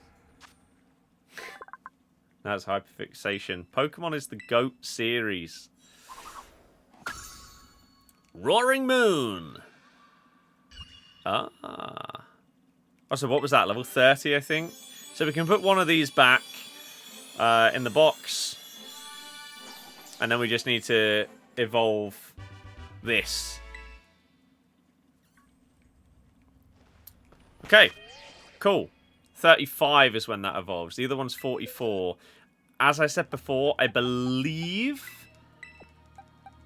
That's hyperfixation. Pokemon is the GOAT series. Roaring Moon. Ah. Oh, so what was that? Level 30, I think? So we can put one of these back in the box. And then we just need to evolve this. Okay. Cool. 35 is when that evolves. The other one's 44. As I said before, I believe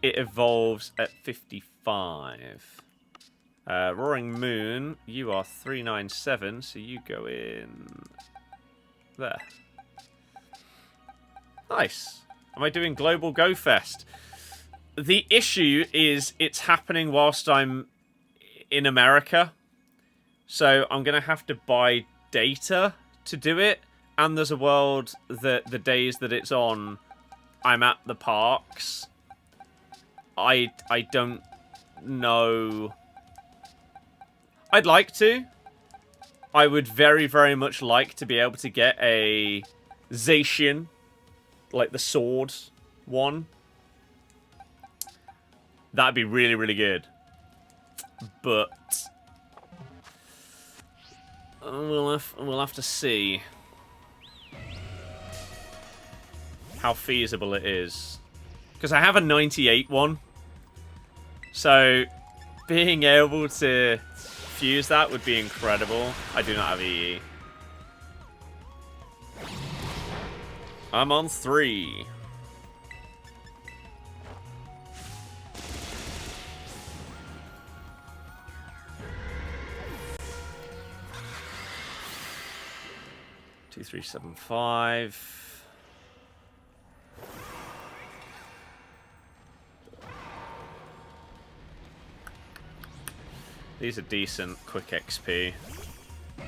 it evolves at 55. Roaring Moon, you are 397, so you go in there. Nice. Am I doing Global Go Fest? The issue is it's happening whilst I'm in America. So I'm going to have to buy data to do it. And there's a world that the days that it's on, I'm at the parks. I don't know. I'd like to. I would very, very much like to be able to get a Zacian, like the sword one. That'd be really, really good. But we'll have to see how feasible it is. Because I have a 98 one. So being able to fuse that would be incredible. I do not have EE. I'm on 3. Two, 3, 7, 5. These are decent quick XP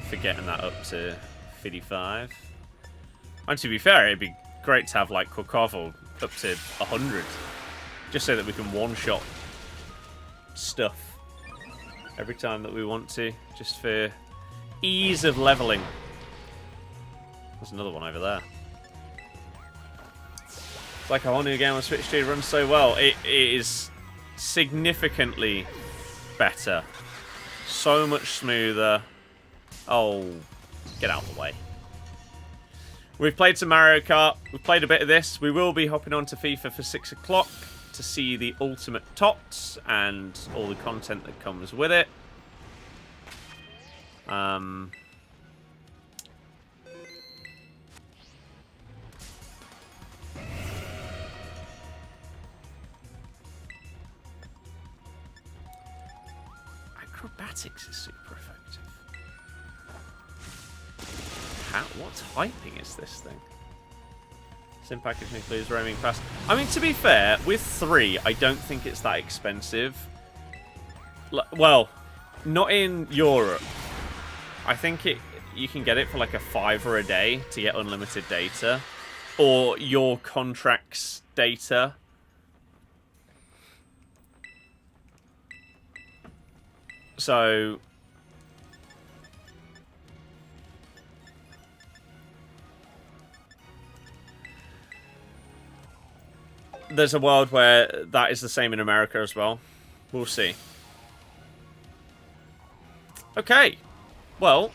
for getting that up to 55. And to be fair, it'd be great to have like Kokovo up to 100. Just so that we can one-shot stuff every time that we want to. Just for ease of leveling. There's another one over there. It's like a whole new game on Switch 2 runs so well. It is significantly better. So much smoother. Oh, get out of the way. We've played some Mario Kart. We've played a bit of this. We will be hopping on to FIFA for 6 o'clock to see the ultimate TOTS and all the content that comes with it. Acrobatics is super effective. What typing is this thing? Sim package includes roaming fast. I mean, to be fair, with 3, I don't think it's that expensive. Well, not in Europe. I think you can get it for like a $5 a day to get unlimited data. Or your contract's data. So there's a world where that is the same in America as well. We'll see. Okay. Well,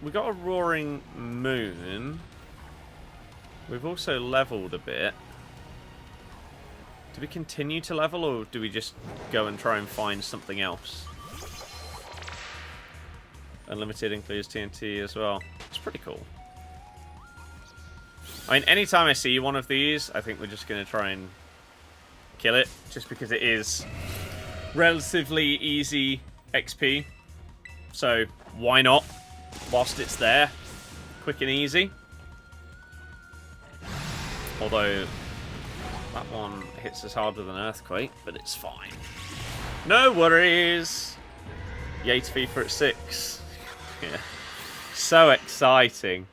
we got a roaring moon. We've also leveled a bit. Do we continue to level, or do we just go and try and find something else? Unlimited includes TNT as well. It's pretty cool. I mean, anytime I see one of these, I think we're just going to try and kill it, just because it is relatively easy XP. So, why not? Whilst it's there. Quick and easy. Although, that one hits us harder than Earthquake, but it's fine. No worries! Yay to FIFA at 6. Yeah. So exciting.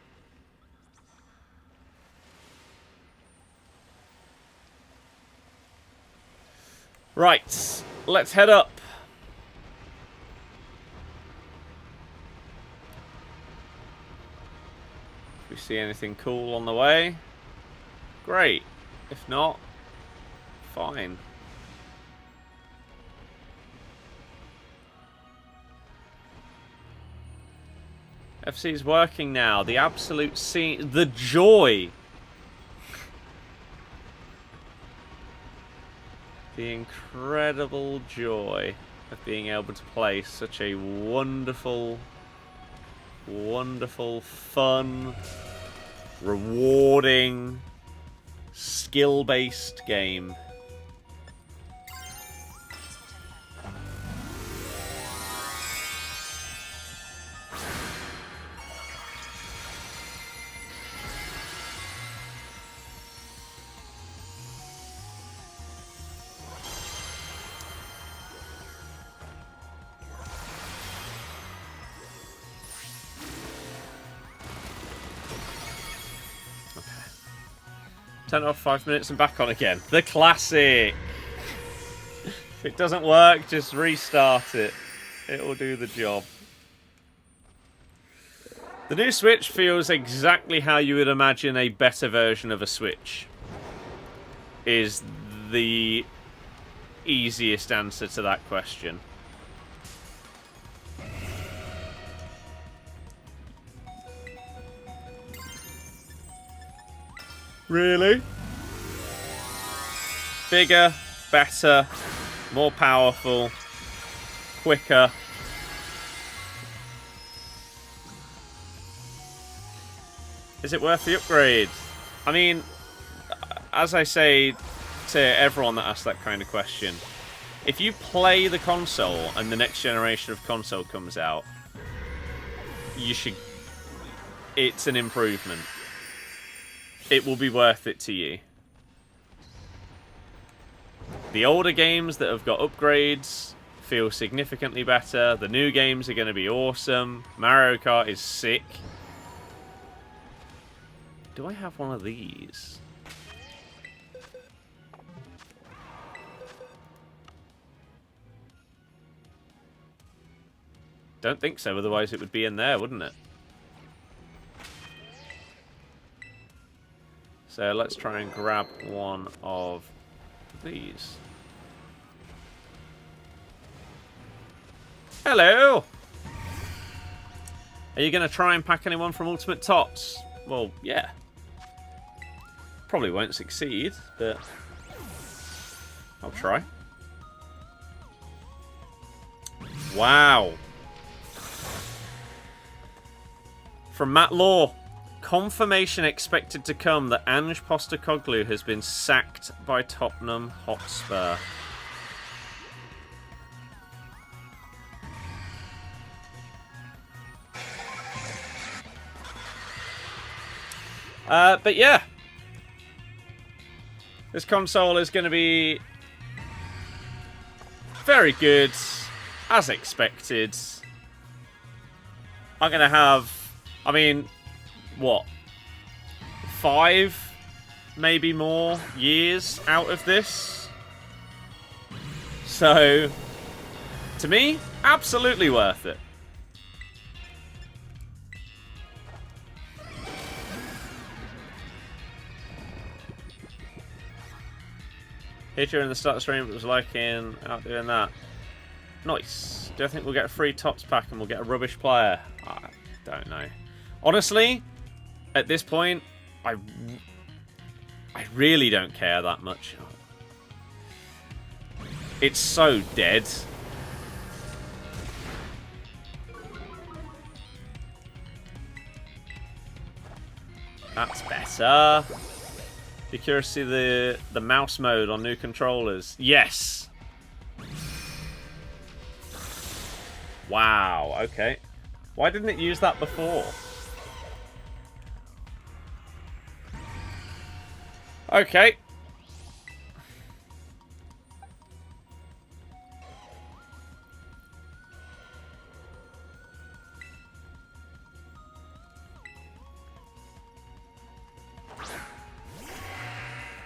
Right, let's head up. If we see anything cool on the way, great. If not, fine. FC's working now. The absolute scene, the joy. The incredible joy of being able to play such a wonderful, wonderful, fun, rewarding, skill-based game. Turn it off 5 minutes and back on again. The classic! If it doesn't work, just restart it. It will do the job. The new Switch feels exactly how you would imagine a better version of a Switch. Is the easiest answer to that question. Really? Bigger, better, more powerful, quicker. Is it worth the upgrade? I mean, as I say to everyone that asks that kind of question, if you play the console and the next generation of console comes out, you should... It's an improvement. It will be worth it to you. The older games that have got upgrades feel significantly better. The new games are going to be awesome. Mario Kart is sick. Do I have one of these? Don't think so, otherwise it would be in there, wouldn't it? So let's try and grab one of these. Hello! Are you going to try and pack anyone from Ultimate TOTS? Well, yeah. Probably won't succeed, but I'll try. Wow. From Matt Law. Confirmation expected to come that Ange Postecoglou has been sacked by Tottenham Hotspur. But yeah. This console is going to be very good, as expected. I'm going to have, I mean... what, 5, maybe more years out of this? So, to me, absolutely worth it. Here during the start of the stream, it was liking out doing that. Nice. Do I think we'll get a free TOTS pack and we'll get a rubbish player? I don't know. Honestly, at this point, I really don't care that much. It's so dead. That's better. Be curious to see the mouse mode on new controllers. Yes. Wow. Okay. Why didn't it use that before? Okay.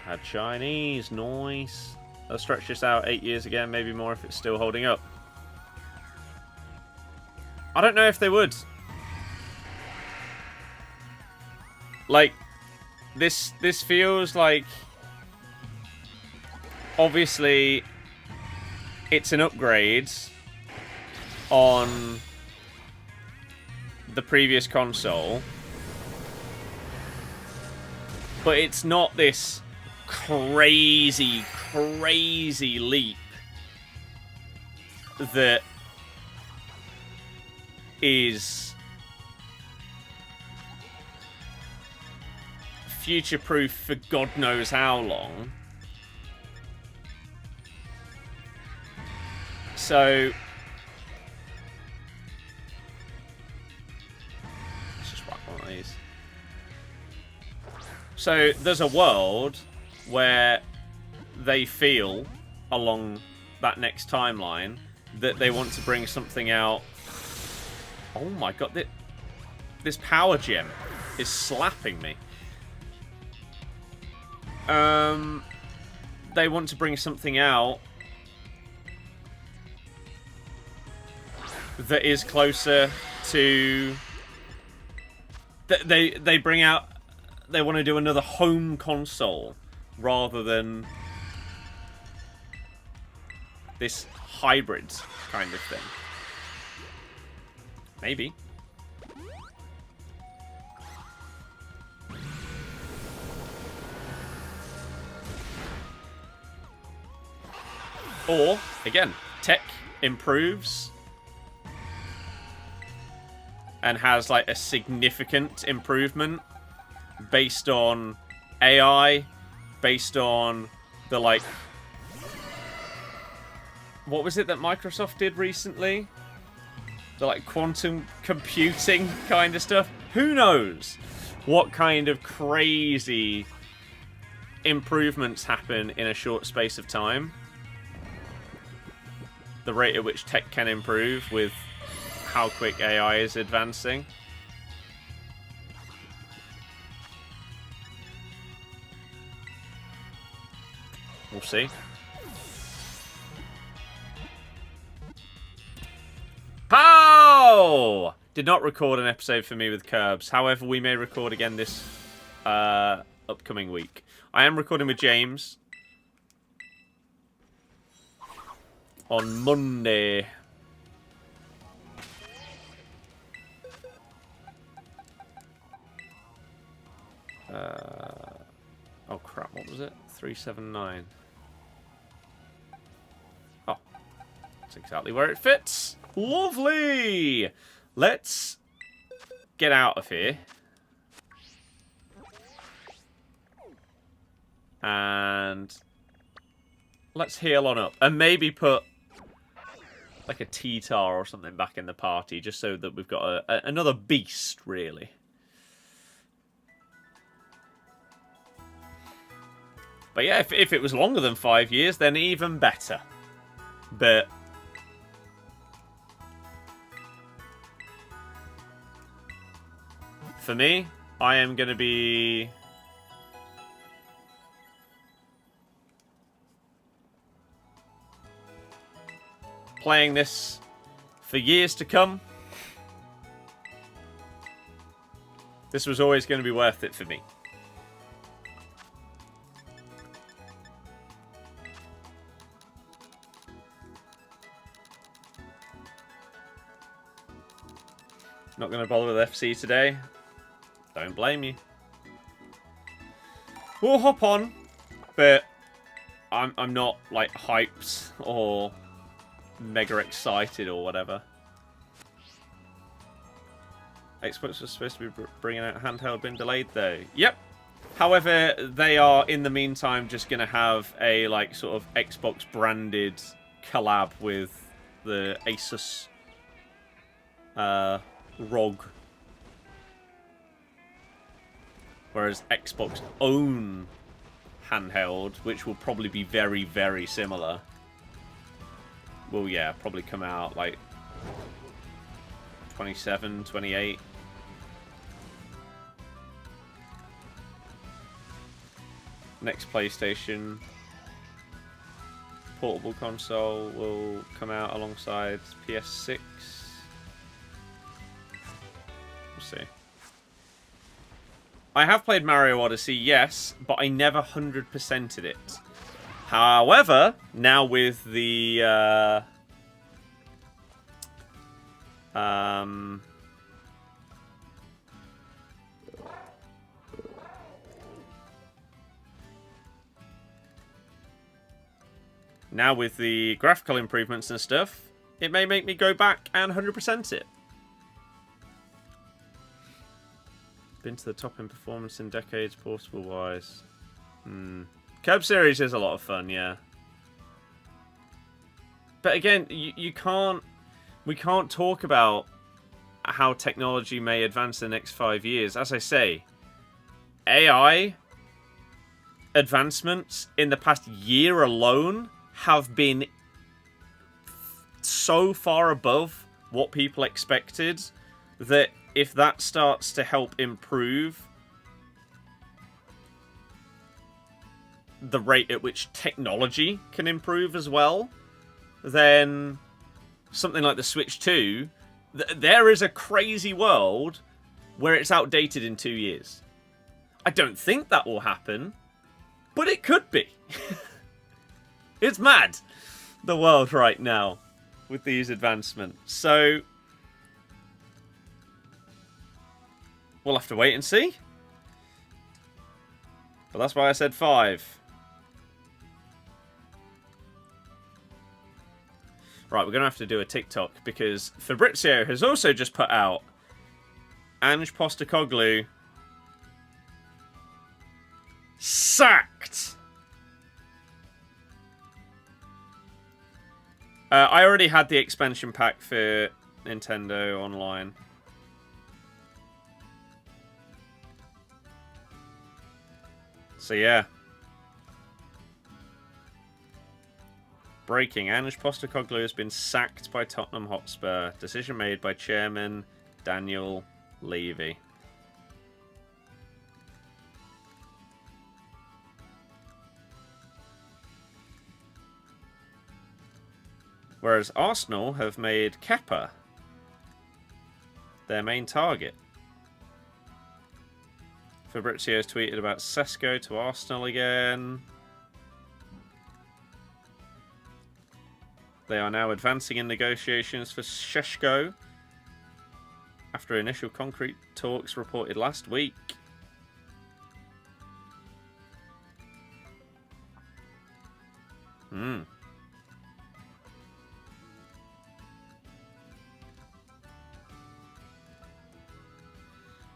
Had Chinese, nice. I'll stretch this out 8 years again, maybe more if it's still holding up. I don't know if they would. Like, this feels like... Obviously, it's an upgrade on the previous console. But it's not this crazy leap that is future-proof for God knows how long. So let's just whack one of these. So there's a world where they feel along that next timeline that they want to bring something out. Oh my god, this power gem is slapping me. They want to bring something out that is closer to... They bring out... They want to do another home console rather than this hybrid kind of thing. Maybe. Or, again, tech improves and has like a significant improvement based on AI, based on the like... What was it that Microsoft did recently? The like quantum computing kind of stuff. Who knows what kind of crazy improvements happen in a short space of time. The rate at which tech can improve with how quick AI is advancing. We'll see. How? Did not record an episode for me with Curbs. However, we may record again this upcoming week. I am recording with James on Monday. Oh crap, what was it? 379. Oh, that's exactly where it fits. Lovely! Let's get out of here. And let's heal on up. And maybe put like a T-Tar or something back in the party, just so that we've got another beast, really. But yeah, if it was longer than 5 years, then even better. But for me, I am going to be playing this for years to come. This was always going to be worth it for me. Not going to bother with FC today. Don't blame you. We'll hop on, but I'm not like hyped or mega excited or whatever. Xbox was supposed to be bringing out handheld, been delayed though. Yep. However, they are in the meantime just going to have a like sort of Xbox branded collab with the Asus ROG. Whereas Xbox own handheld, which will probably be very, very similar, will, yeah, probably come out like 27, 28. Next PlayStation portable console will come out alongside PS6. We'll see. I have played Mario Odyssey, yes, but I never 100%ed it. However, now with the now with the graphical improvements and stuff, it may make me go back and 100% it. Been to the top in performance in decades, portable-wise. Curb Series is a lot of fun, yeah. But again, you can't... We can't talk about how technology may advance in the next 5 years. As I say, AI advancements in the past year alone have been so far above what people expected that if that starts to help improve the rate at which technology can improve as well, then something like the Switch 2, there is a crazy world where it's outdated in 2 years. I don't think that will happen, but it could be. It's mad, the world right now, with these advancements. So we'll have to wait and see. But that's why I said 5. Right, we're going to have to do a TikTok because Fabrizio has also just put out Ange Postecoglou sacked. I already had the expansion pack for Nintendo Online. So yeah. Breaking. Ange Postecoglou has been sacked by Tottenham Hotspur. Decision made by Chairman Daniel Levy. Whereas Arsenal have made Kepa their main target. Fabrizio's tweeted about Sesko to Arsenal again. They are now advancing in negotiations for Šeško after initial concrete talks reported last week.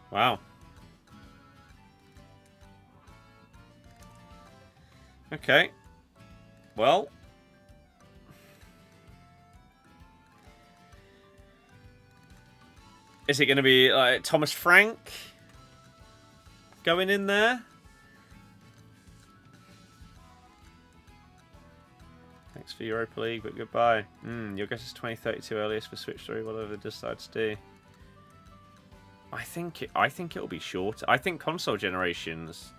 Wow. Okay. Well. Is it going to be like Thomas Frank going in there? Thanks for Europa League, but goodbye. Your guess is 2032 earliest for Switch 3, whatever they decide to do. I think it'll be short. I think console generations,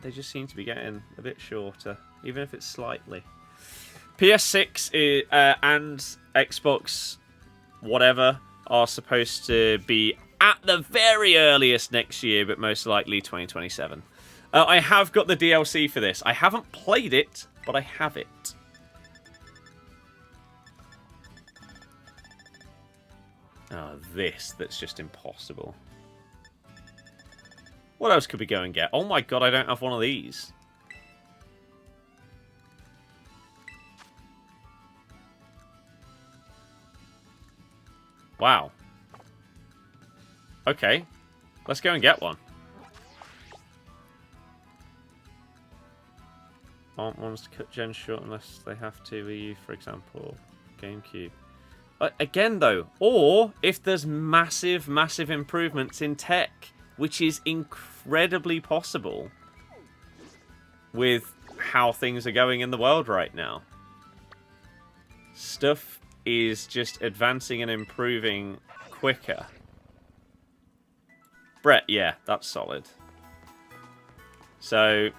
they just seem to be getting a bit shorter, even if it's slightly. PS6 and Xbox whatever are supposed to be at the very earliest next year, but most likely 2027. I have got the DLC for this. I haven't played it, but I have it. this that's just impossible. What else could we go and get? Oh my god, I don't have one of these. Wow. Okay. Let's go and get one. Aren't ones to cut gens short unless they have to. Wii U, for example. GameCube. Again, though, or if there's massive, massive improvements in tech, which is incredibly possible with how things are going in the world right now. Stuff is just advancing and improving quicker. Brett, yeah, that's solid. So,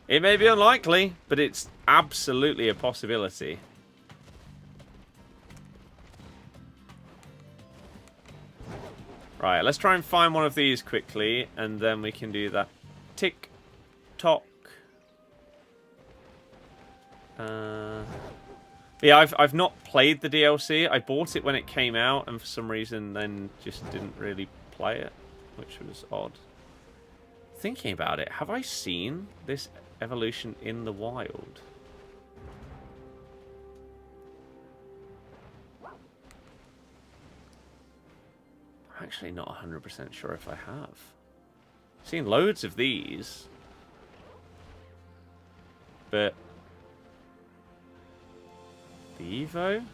it may be unlikely, but it's absolutely a possibility. Right, let's try and find one of these quickly, and then we can do that. Tick, tock. Yeah, I've not played the DLC. I bought it when it came out, and for some reason then just didn't really play it, which was odd. Thinking about it, have I seen this evolution in the wild? I'm actually not 100% sure if I have. I've seen loads of these, but the Evo?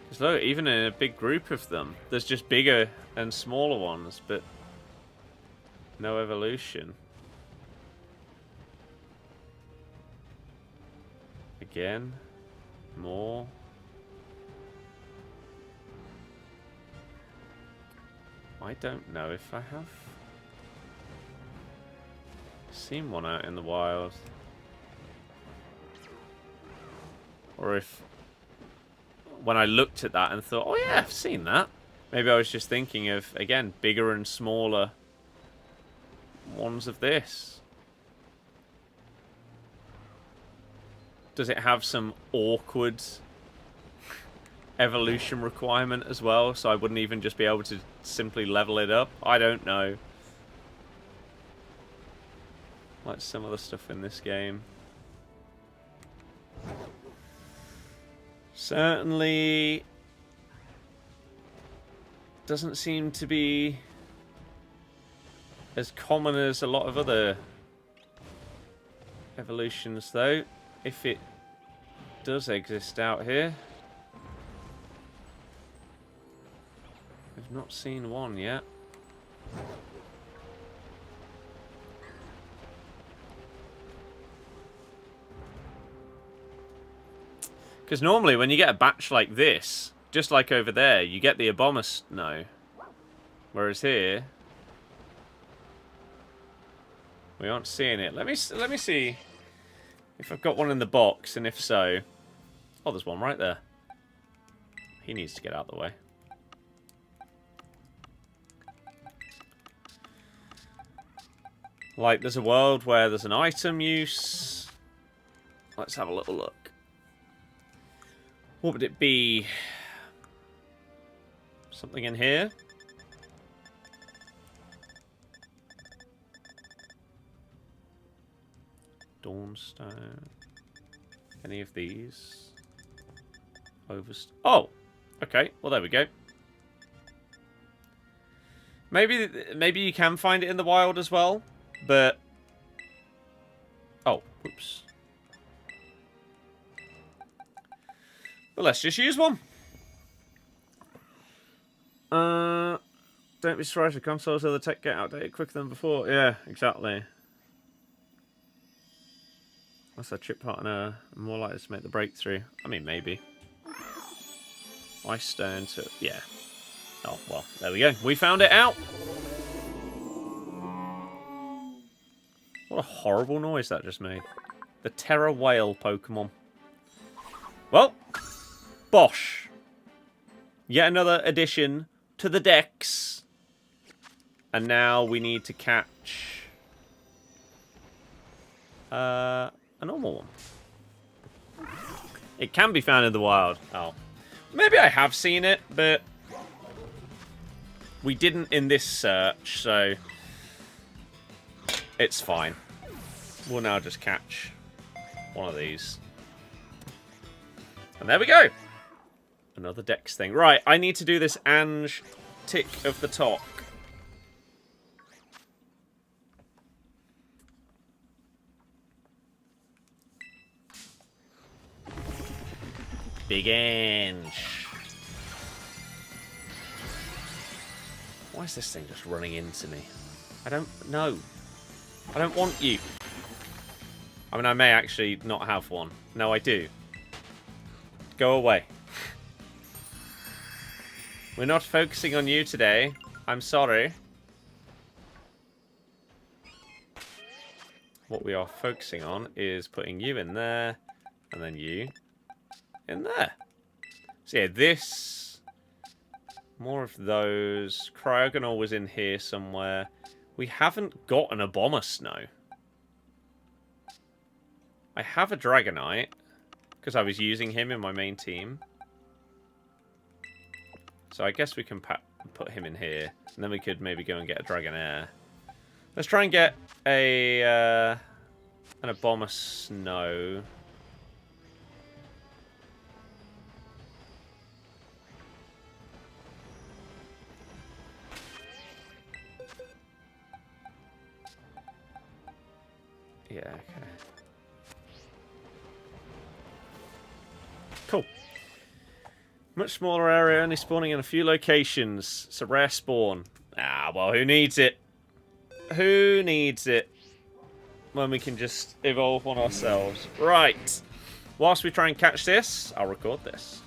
Because look, even in a big group of them, there's just bigger and smaller ones, but no evolution. Again, more. I don't know if I have seen one out in the wild. Or if when I looked at that and thought, oh yeah, I've seen that. Maybe I was just thinking of, again, bigger and smaller ones of this. Does it have some awkward evolution requirement as well, so I wouldn't even just be able to simply level it up? I don't know. Like some of the stuff in this game. Certainly doesn't seem to be as common as a lot of other evolutions, though. If it does exist out here. I've not seen one yet. Because normally when you get a batch like this, just like over there, you get the Abomus. No. Whereas here, we aren't seeing it. Let me see if I've got one in the box, and if so... Oh, there's one right there. He needs to get out of the way. Like, there's a world where there's an item use. Let's have a little look. What would it be? Something in here? Dawnstone. Any of these? Oh! Okay, well there we go. Maybe you can find it in the wild as well, but... Oh, whoops. Well, let's just use one. Don't be surprised if consoles or the tech get outdated quicker than before. Yeah, exactly. That's a chip partner. More likely to make the breakthrough. I mean, maybe. Ice stone to... Yeah. Oh, well, there we go. We found it out. What a horrible noise that just made. The Terror Whale Pokemon. Well, Bosh. Yet another addition to the decks. And now we need to catch a normal one. It can be found in the wild. Oh. Maybe I have seen it, but we didn't in this search, so it's fine. We'll now just catch one of these. And there we go. Another dex thing. Right, I need to do this Ange tick of the top. Big Ange. Why is this thing just running into me? I don't know. I don't want you. I mean, I may actually not have one. No, I do. Go away. We're not focusing on you today. I'm sorry. What we are focusing on is putting you in there, and then you in there. So yeah, this... More of those. Cryogonal was in here somewhere. We haven't got an Abomasnow. I have a Dragonite, because I was using him in my main team. So I guess we can put him in here. And then we could maybe go and get a Dragonair. Let's try and get a an Abomasnow. Yeah, okay. Cool. Much smaller area, only spawning in a few locations. It's a rare spawn. Ah, well, who needs it? Who needs it? When we can just evolve one ourselves. Right. Whilst we try and catch this, I'll record this.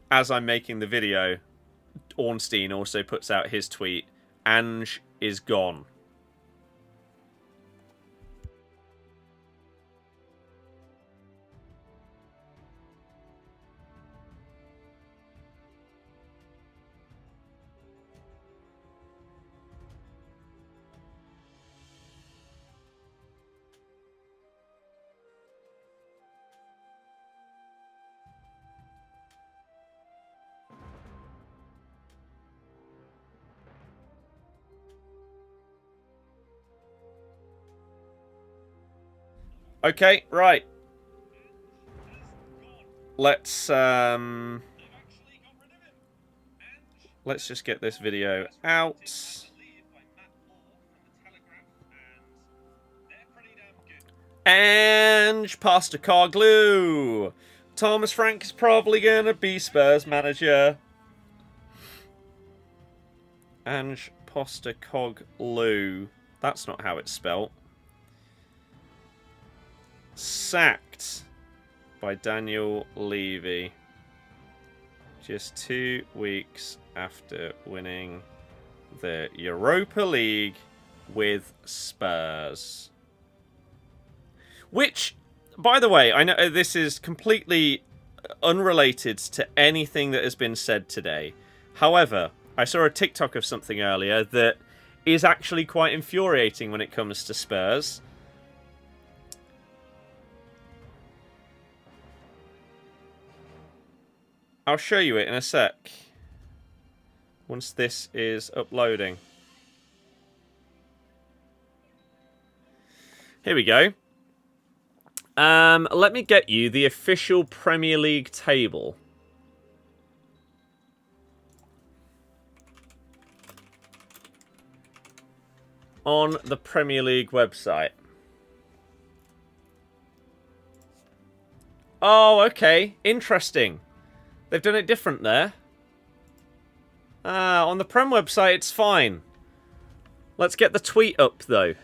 As I'm making the video, Ornstein also puts out his tweet. Ange is gone. Okay, right. Let's just get this video out. Ange Postecoglou. Thomas Frank is probably gonna be Spurs manager. Ange Postecoglou. That's not how it's spelt. Sacked by Daniel Levy just 2 weeks after winning the Europa League with Spurs. Which, by the way, I know this is completely unrelated to anything that has been said today. However, I saw a TikTok of something earlier that is actually quite infuriating when it comes to Spurs. I'll show you it in a sec. Once this is uploading. Here we go. Let me get you the official Premier League table. on the Premier League website. Oh, okay. Interesting. They've done it different there. On the Prem website, it's fine. Let's get the tweet up, though.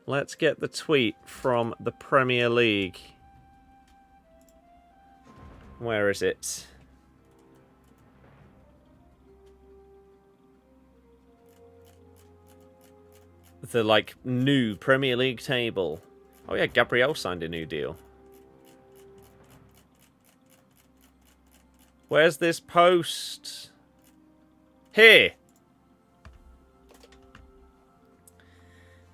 Let's get the tweet from the Premier League. Where is it? The, like, new Premier League table. Oh, yeah, Gabriel signed a new deal. Where's this post? Here.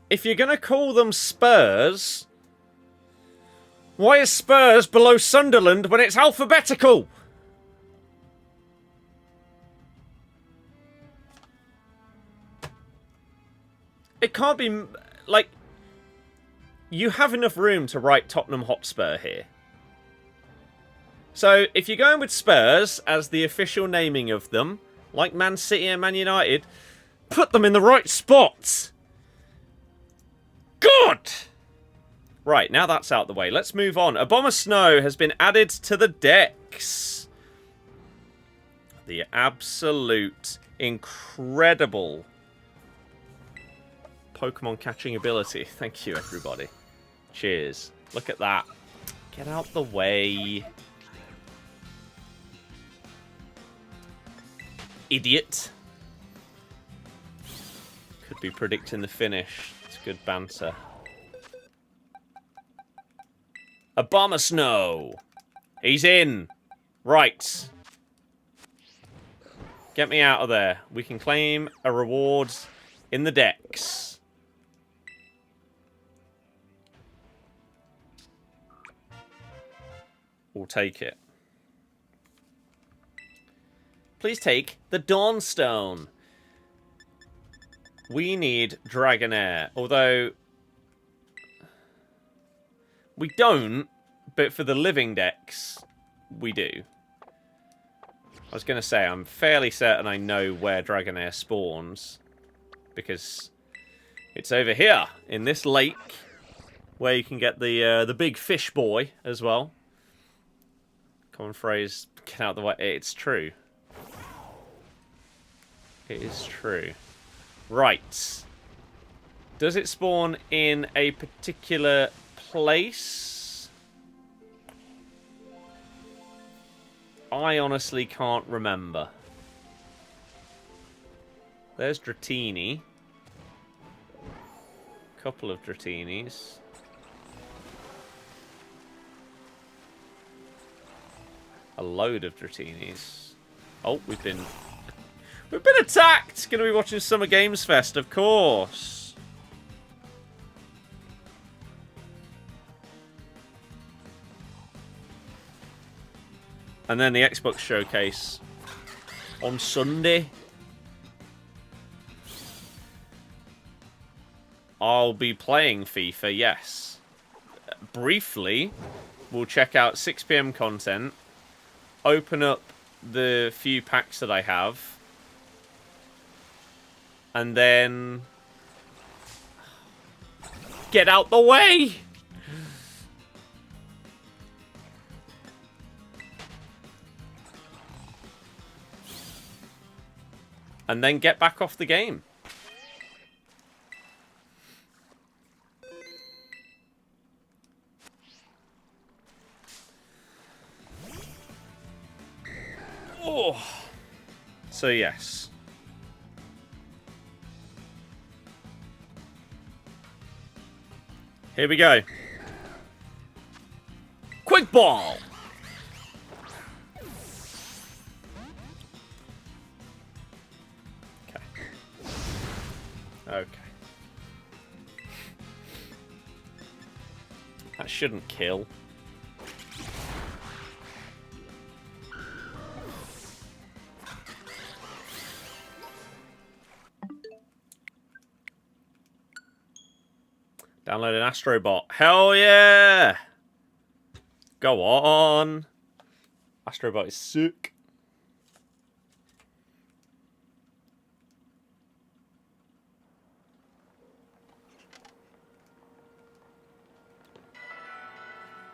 If you're going to call them Spurs, why is Spurs below Sunderland when it's alphabetical? It can't be, like, you have enough room to write Tottenham Hotspur here. So, if you're going with Spurs as the official naming of them, like Man City and Man United, put them in the right spots. Good! Right, now that's out the way. Let's move on. A Bomber Snow has been added to the decks. The absolute incredible Pokemon catching ability. Thank you, everybody. Cheers. Look at that. Get out the way. Idiot. Could be predicting the finish. It's good banter. A Bomber Snow. He's in. Right. Get me out of there. We can claim a reward in the decks. We'll take it. Please take the Dawnstone. We need Dragonair. Although we don't, but for the living decks, we do. I was going to say, I'm fairly certain I know where Dragonair spawns. Because it's over here, in this lake, where you can get the big fish boy as well. Common phrase, get out of the way. It's true. It is true. Right. Does it spawn in a particular place? I honestly can't remember. There's Dratini. Couple of Dratinis. A load of Dratinis. Oh, we've been attacked! Gonna be watching Summer Games Fest, of course. And then the Xbox showcase on Sunday. I'll be playing FIFA, yes. Briefly, we'll check out 6 PM content, open up the few packs that I have, and then get out the way! And then get back off the game. Oh. So yes. Here we go. Quick ball. Okay. Okay. That shouldn't kill. Download an Astrobot. Hell yeah! Go on. Astrobot is sick.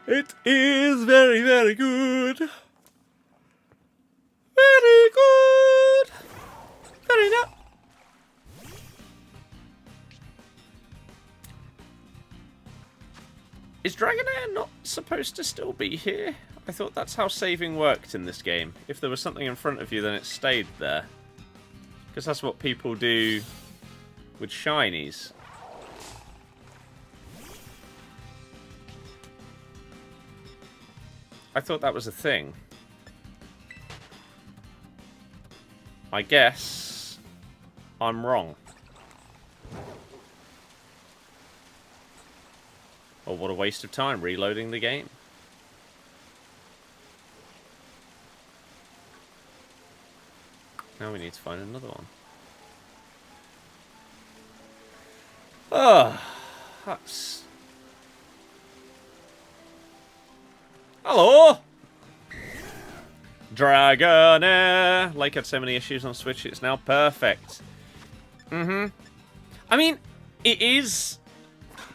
It is very, very good. Very good. Very nice. Is Dragonair not supposed to still be here? I thought that's how saving worked in this game. If there was something in front of you, then it stayed there. Because that's what people do with shinies. I thought that was a thing. I guess I'm wrong. Oh, what a waste of time reloading the game. Now we need to find another one. Oh, that's... Hello! Dragonair! Like, had so many issues on Switch, it's now perfect. I mean, it is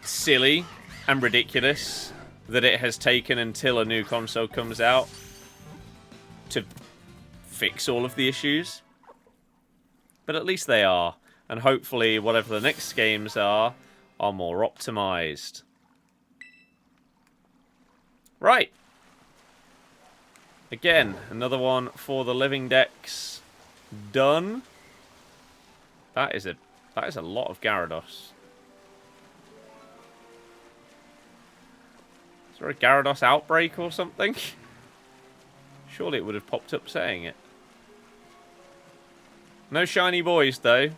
silly and ridiculous that it has taken until a new console comes out to fix all of the issues. But at least they are. And hopefully whatever the next games are more optimized. Right. Again, another one for the living decks. Done. That is a lot of Gyarados. Is there a Gyarados outbreak or something? Surely it would have popped up saying it. No shiny boys, though.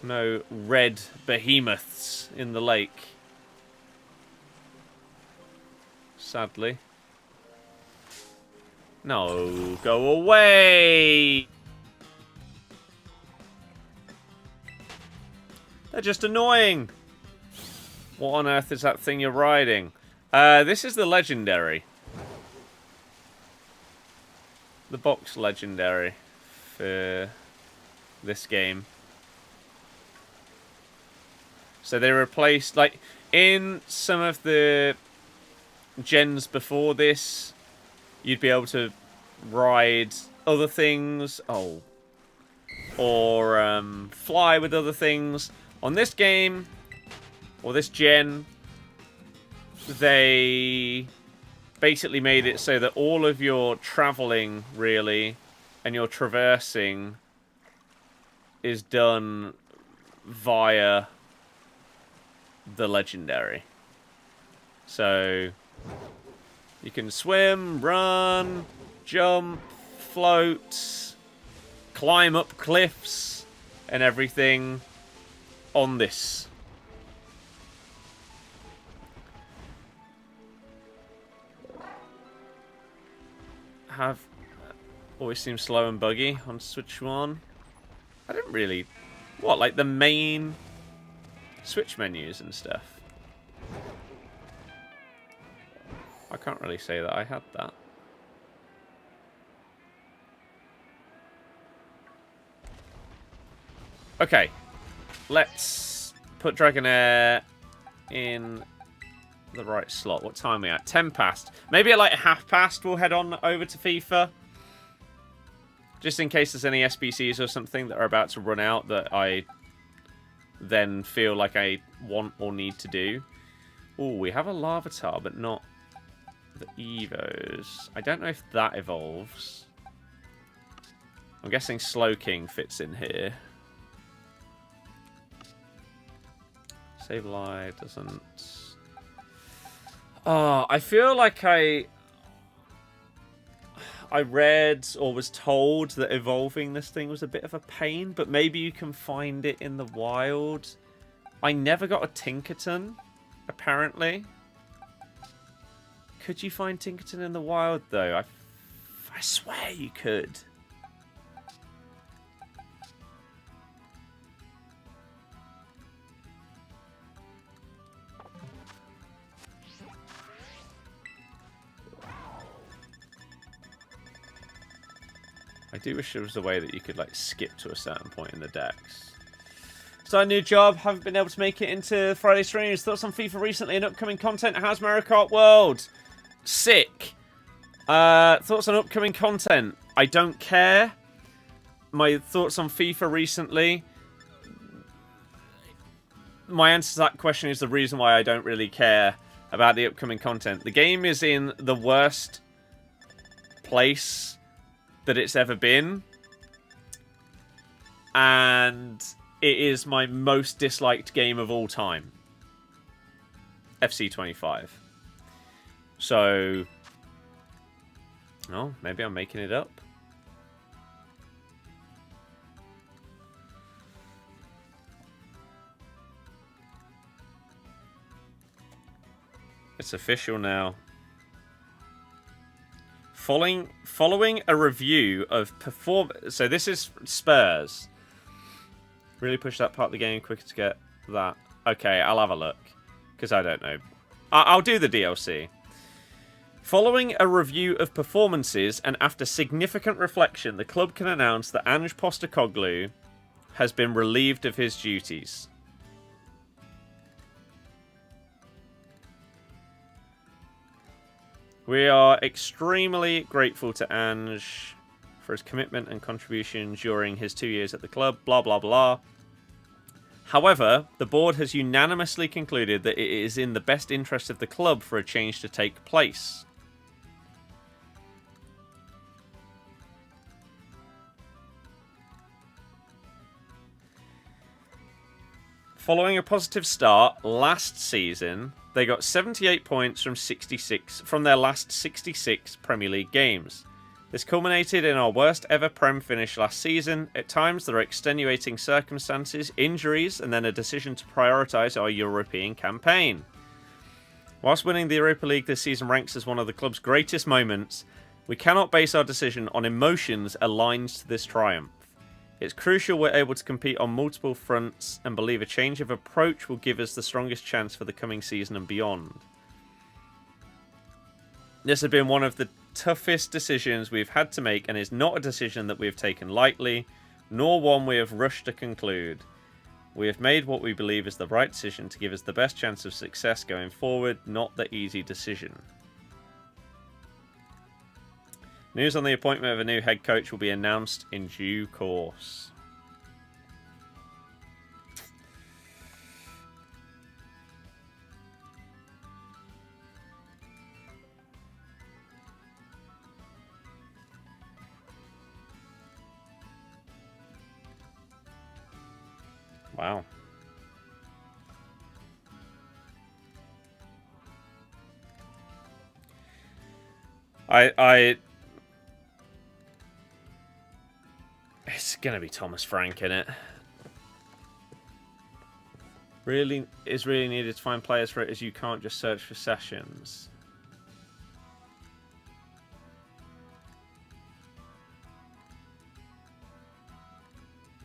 No red behemoths in the lake. Sadly. No, go away! They're just annoying. What on earth is that thing you're riding? This is the legendary. The box legendary for this game. So they replaced, like, in some of the gens before this, you'd be able to ride other things. Oh. Or fly with other things. On this game, or this gen, they basically made it so that all of your traveling, really, and your traversing is done via the legendary. So you can swim, run, jump, float, climb up cliffs and everything on this. Always seems slow and buggy on Switch 1. I didn't really... What, like the main Switch menus and stuff? I can't really say that I had that. Okay. Let's put Dragonair in the right slot. What time are we at? 10 past. Maybe at like 1/2 we'll head on over to FIFA. Just in case there's any SBCs or something that are about to run out that I then feel like I want or need to do. Oh, we have a Larvitar, but not the Evos. I don't know if that evolves. I'm guessing Slowking fits in here. Sableye doesn't... Oh, I feel like I read or was told that evolving this thing was a bit of a pain, but maybe you can find it in the wild. I never got a Tinkerton, apparently. Could you find Tinkerton in the wild, though? I swear you could. I do wish there was a way that you could, like, skip to a certain point in the decks. Started a new job, haven't been able to make it into Friday streams. Thoughts on FIFA recently and upcoming content? How's Mario Kart World? Sick. Thoughts on upcoming content? I don't care. My thoughts on FIFA recently? My answer to that question is the reason why I don't really care about the upcoming content. The game is in the worst place that it's ever been. And it is my most disliked game of all time. FC25. So, oh, maybe I'm making it up. It's official now. Following a review of so this is Spurs. Really push that part of the game quicker to get that. Okay, I'll have a look. Because I don't know. I'll do the DLC. Following a review of performances and after significant reflection, the club can announce that Ange Postecoglou has been relieved of his duties. We are extremely grateful to Ange for his commitment and contribution during his 2 years at the club, blah, blah, blah. However, the board has unanimously concluded that it is in the best interest of the club for a change to take place. Following a positive start last season, they got 78 points from their last 66 Premier League games. This culminated in our worst ever Prem finish last season. At times, there are extenuating circumstances, injuries, and then a decision to prioritise our European campaign. Whilst winning the Europa League this season ranks as one of the club's greatest moments, we cannot base our decision on emotions aligned to this triumph. It's crucial we're able to compete on multiple fronts and believe a change of approach will give us the strongest chance for the coming season and beyond. This has been one of the toughest decisions we've had to make and is not a decision that we have taken lightly, nor one we have rushed to conclude. We have made what we believe is the right decision to give us the best chance of success going forward, not the easy decision. News on the appointment of a new head coach will be announced in due course. Wow. It's going to be Thomas Frank, innit? Really needed to find players for it, as you can't just search for sessions.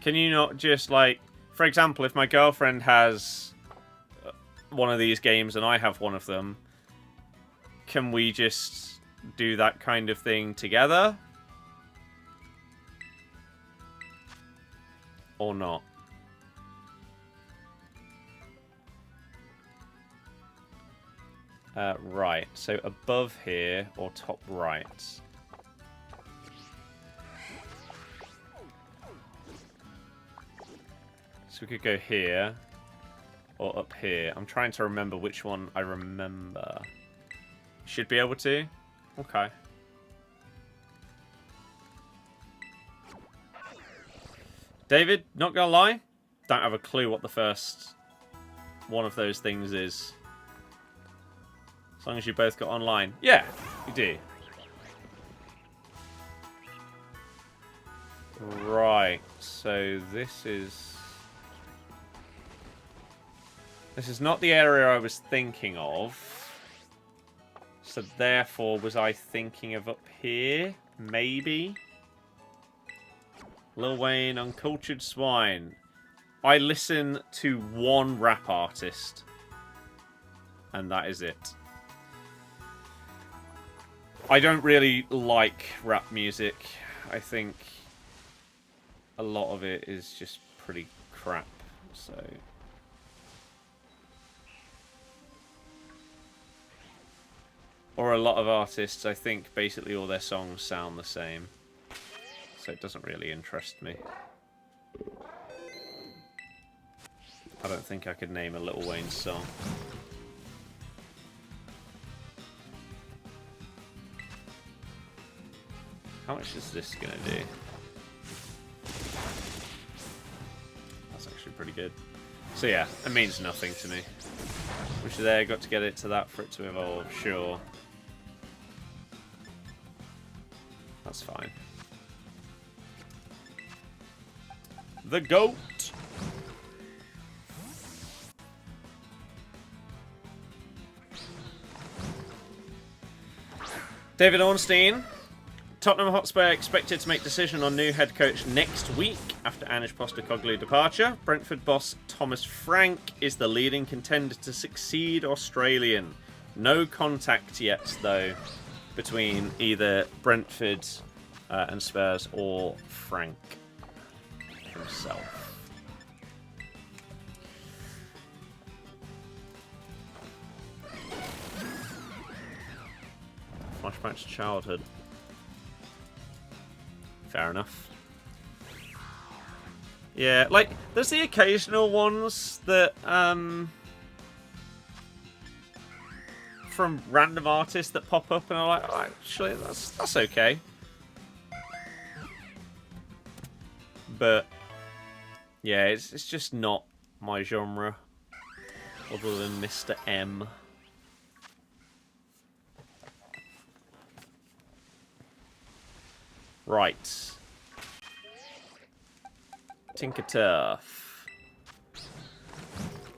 Can you not just, like, for example, if my girlfriend has one of these games and I have one of them, can we just do that kind of thing together? Or not? Right, so above here or top right. So we could go here or up here. I'm trying to remember which one I remember. Should be able to? Okay. David, not gonna lie, don't have a clue what the first one of those things is. As long as you both got online. Yeah, you do. Right, so this is not the area I was thinking of. So therefore, was I thinking of up here? Maybe? Lil Wayne, Uncultured Swine. I listen to one rap artist. And that is it. I don't really like rap music. I think a lot of it is just pretty crap. So... Or a lot of artists, I think basically all their songs sound the same. So it doesn't really interest me. I don't think I could name a Lil Wayne song. How much is this going to do? That's actually pretty good. So yeah, it means nothing to me. Which there, got to get it to that for it to evolve, sure. That's fine. The GOAT! David Ornstein. Tottenham Hotspur expected to make decision on new head coach next week after Anish Postecoglou departure. Brentford boss Thomas Frank is the leading contender to succeed Australian. No contact yet, though, between either Brentford and Spurs or Frank himself. Flashback to childhood. Fair enough. Yeah, like, there's the occasional ones that, from random artists that pop up and I'm like, oh, actually, that's okay. But, yeah, it's just not my genre, other than Mr. M. Right. Tinker Turf.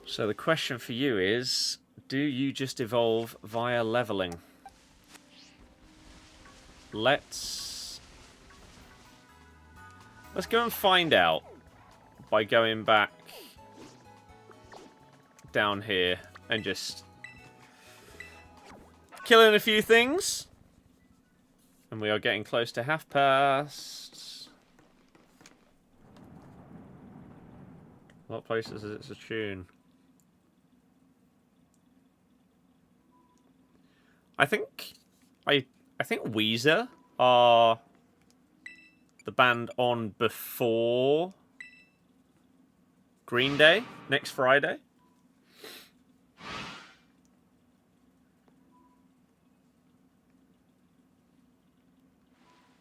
So the question for you is, do you just evolve via leveling? Let's go and find out by going back down here and just killing a few things. And we are getting close to half past. What places is it to tune? I think Weezer are the band on before Green Day next Friday.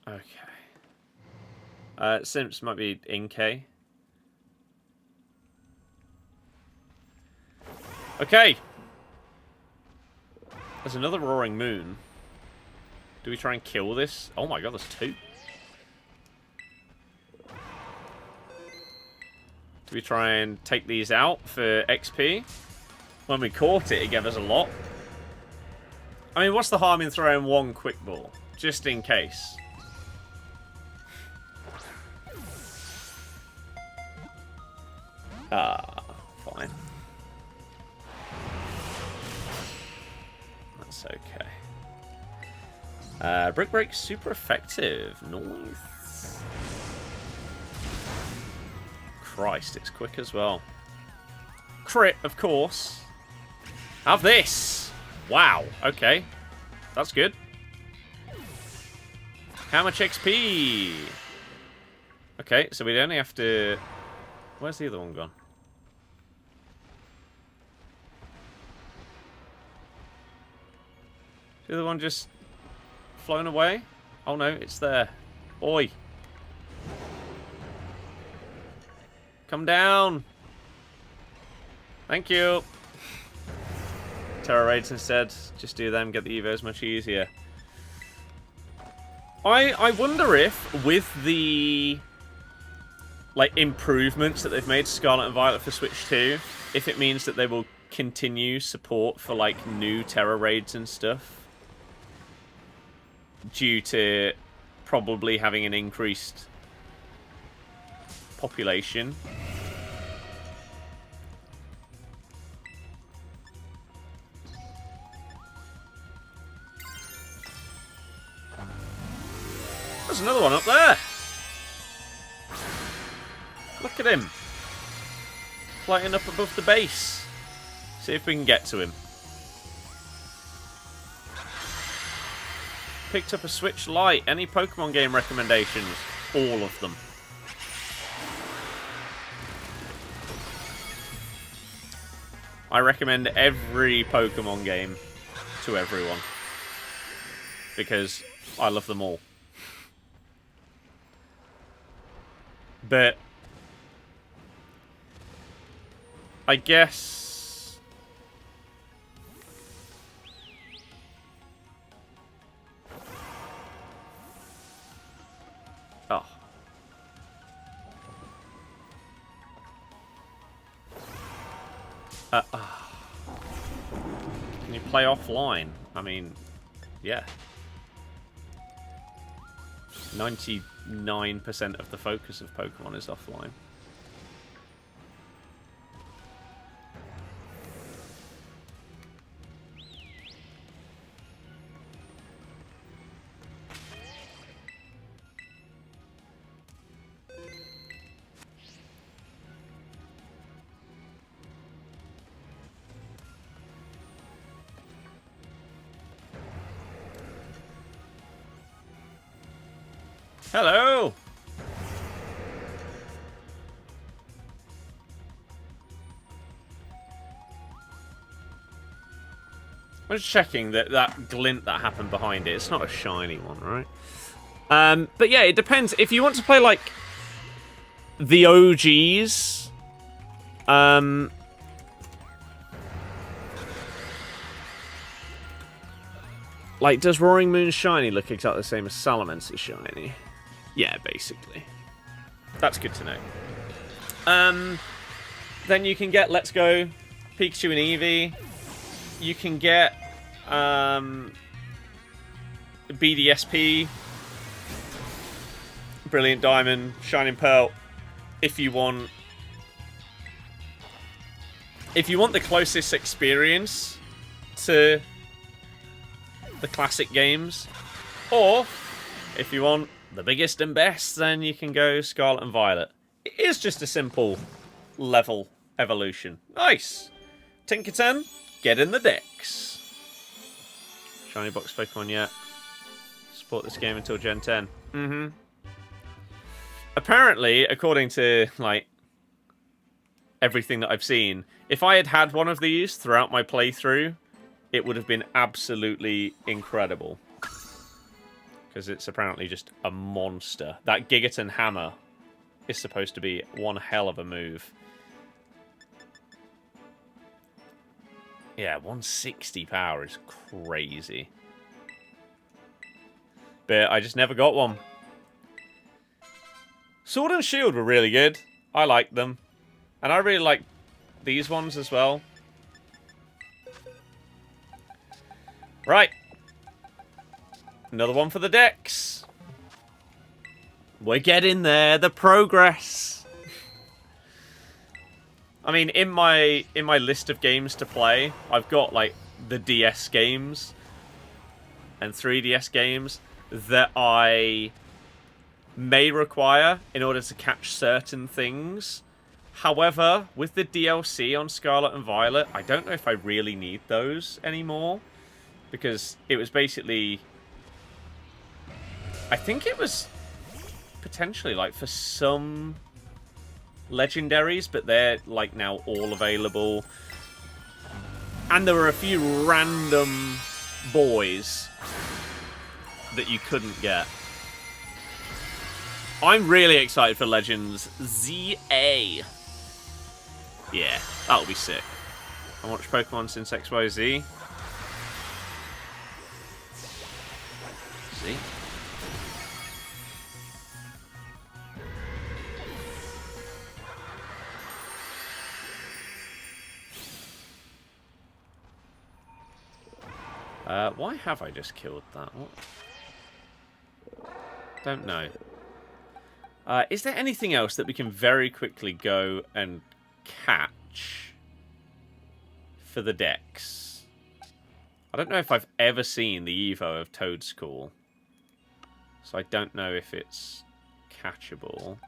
Okay. Simps might be Inkay. Okay. There's another Roaring Moon. Do we try and kill this? Oh my god, there's two. Do we try and take these out for XP? When we caught it, it gave us a lot. I mean, what's the harm in throwing one quick ball? Just in case. Fine. That's okay. Brick Break, super effective. Nice. Christ, it's quick as well. Crit, of course. Have this. Wow, okay. That's good. How much XP? Okay, so we'd only have to... Where's the other one gone? The other one just flown away? Oh no, it's there. Oi. Come down. Thank you. Terror Raids instead. Just do them, get the Evos much easier. I wonder if, with the like improvements that they've made to Scarlet and Violet for Switch 2, if it means that they will continue support for like new Terror Raids and stuff, due to probably having an increased population. There's another one up there. Look at him. floating up above the base. See if we can get to him. Picked up a Switch Lite. Any Pokemon game recommendations? All of them. I recommend every Pokemon game to everyone. Because I love them all. But I guess oh. Can you play offline? I mean, yeah. 99% of the focus of Pokemon is offline. Hello! I'm just checking that glint that happened behind it. It's not a shiny one, right? But yeah, it depends. If you want to play, like, the OGs, like, does Roaring Moon Shiny look exactly the same as Salamancer Shiny? Yeah, basically. That's good to know. Then you can get Let's Go, Pikachu and Eevee. You can get BDSP, Brilliant Diamond, Shining Pearl. If you want the closest experience to the classic games, or if you want the biggest and best, then you can go Scarlet and Violet. It is just a simple level evolution. Nice! Tinkerton, get in the decks. Shiny box Pokemon yet. Support this game until Gen 10. Mm-hmm. Apparently, according to, like, everything that I've seen, if I had had one of these throughout my playthrough, it would have been absolutely incredible. Because it's apparently just a monster. That Gigaton Hammer is supposed to be one hell of a move. Yeah, 160 power is crazy. But I just never got one. Sword and Shield were really good. I liked them. And I really like these ones as well. Right. Another one for the decks. We're getting there. The progress. I mean, in my list of games to play, I've got, like, the DS games and 3DS games that I may require in order to catch certain things. However, with the DLC on Scarlet and Violet, I don't know if I really need those anymore. Because it was basically... I think it was potentially, like, for some legendaries, but they're, like, now all available. And there were a few random boys that you couldn't get. I'm really excited for Legends ZA. Yeah, that'll be sick. I watched Pokemon since XYZ. See? Why have I just killed that? What? Don't know. Is there anything else that we can very quickly go and catch for the decks? I don't know if I've ever seen the Evo of Toadscool, so I don't know if it's catchable.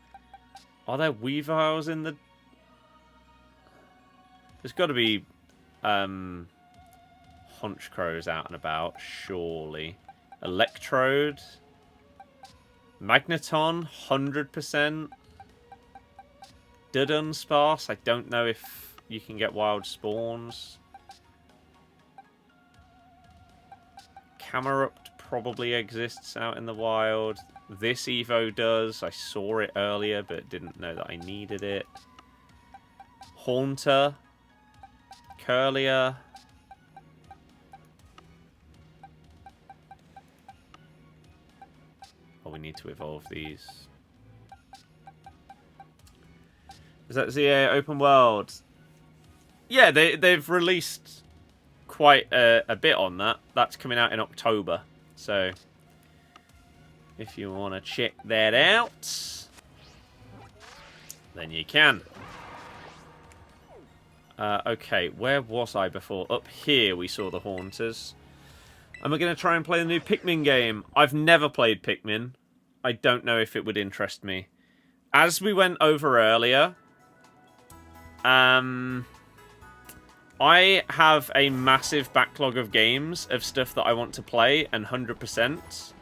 Are there Weaviles in the... There's got to be Honchcrows out and about, surely. Electrode. Magneton, 100%. Dudunsparce, I don't know if you can get wild spawns. Camerupt probably exists out in the wild. This Evo does. I saw it earlier, but didn't know that I needed it. Haunter. Curlier. Oh, we need to evolve these. Is that ZA Open World? Yeah, they've released quite a bit on that. That's coming out in October. So, if you want to check that out, then you can. Okay, where was I before? Up here we saw the Haunters. Am I going to try and play the new Pikmin game? I've never played Pikmin. I don't know if it would interest me. As we went over earlier, I have a massive backlog of games of stuff that I want to play, and 100%.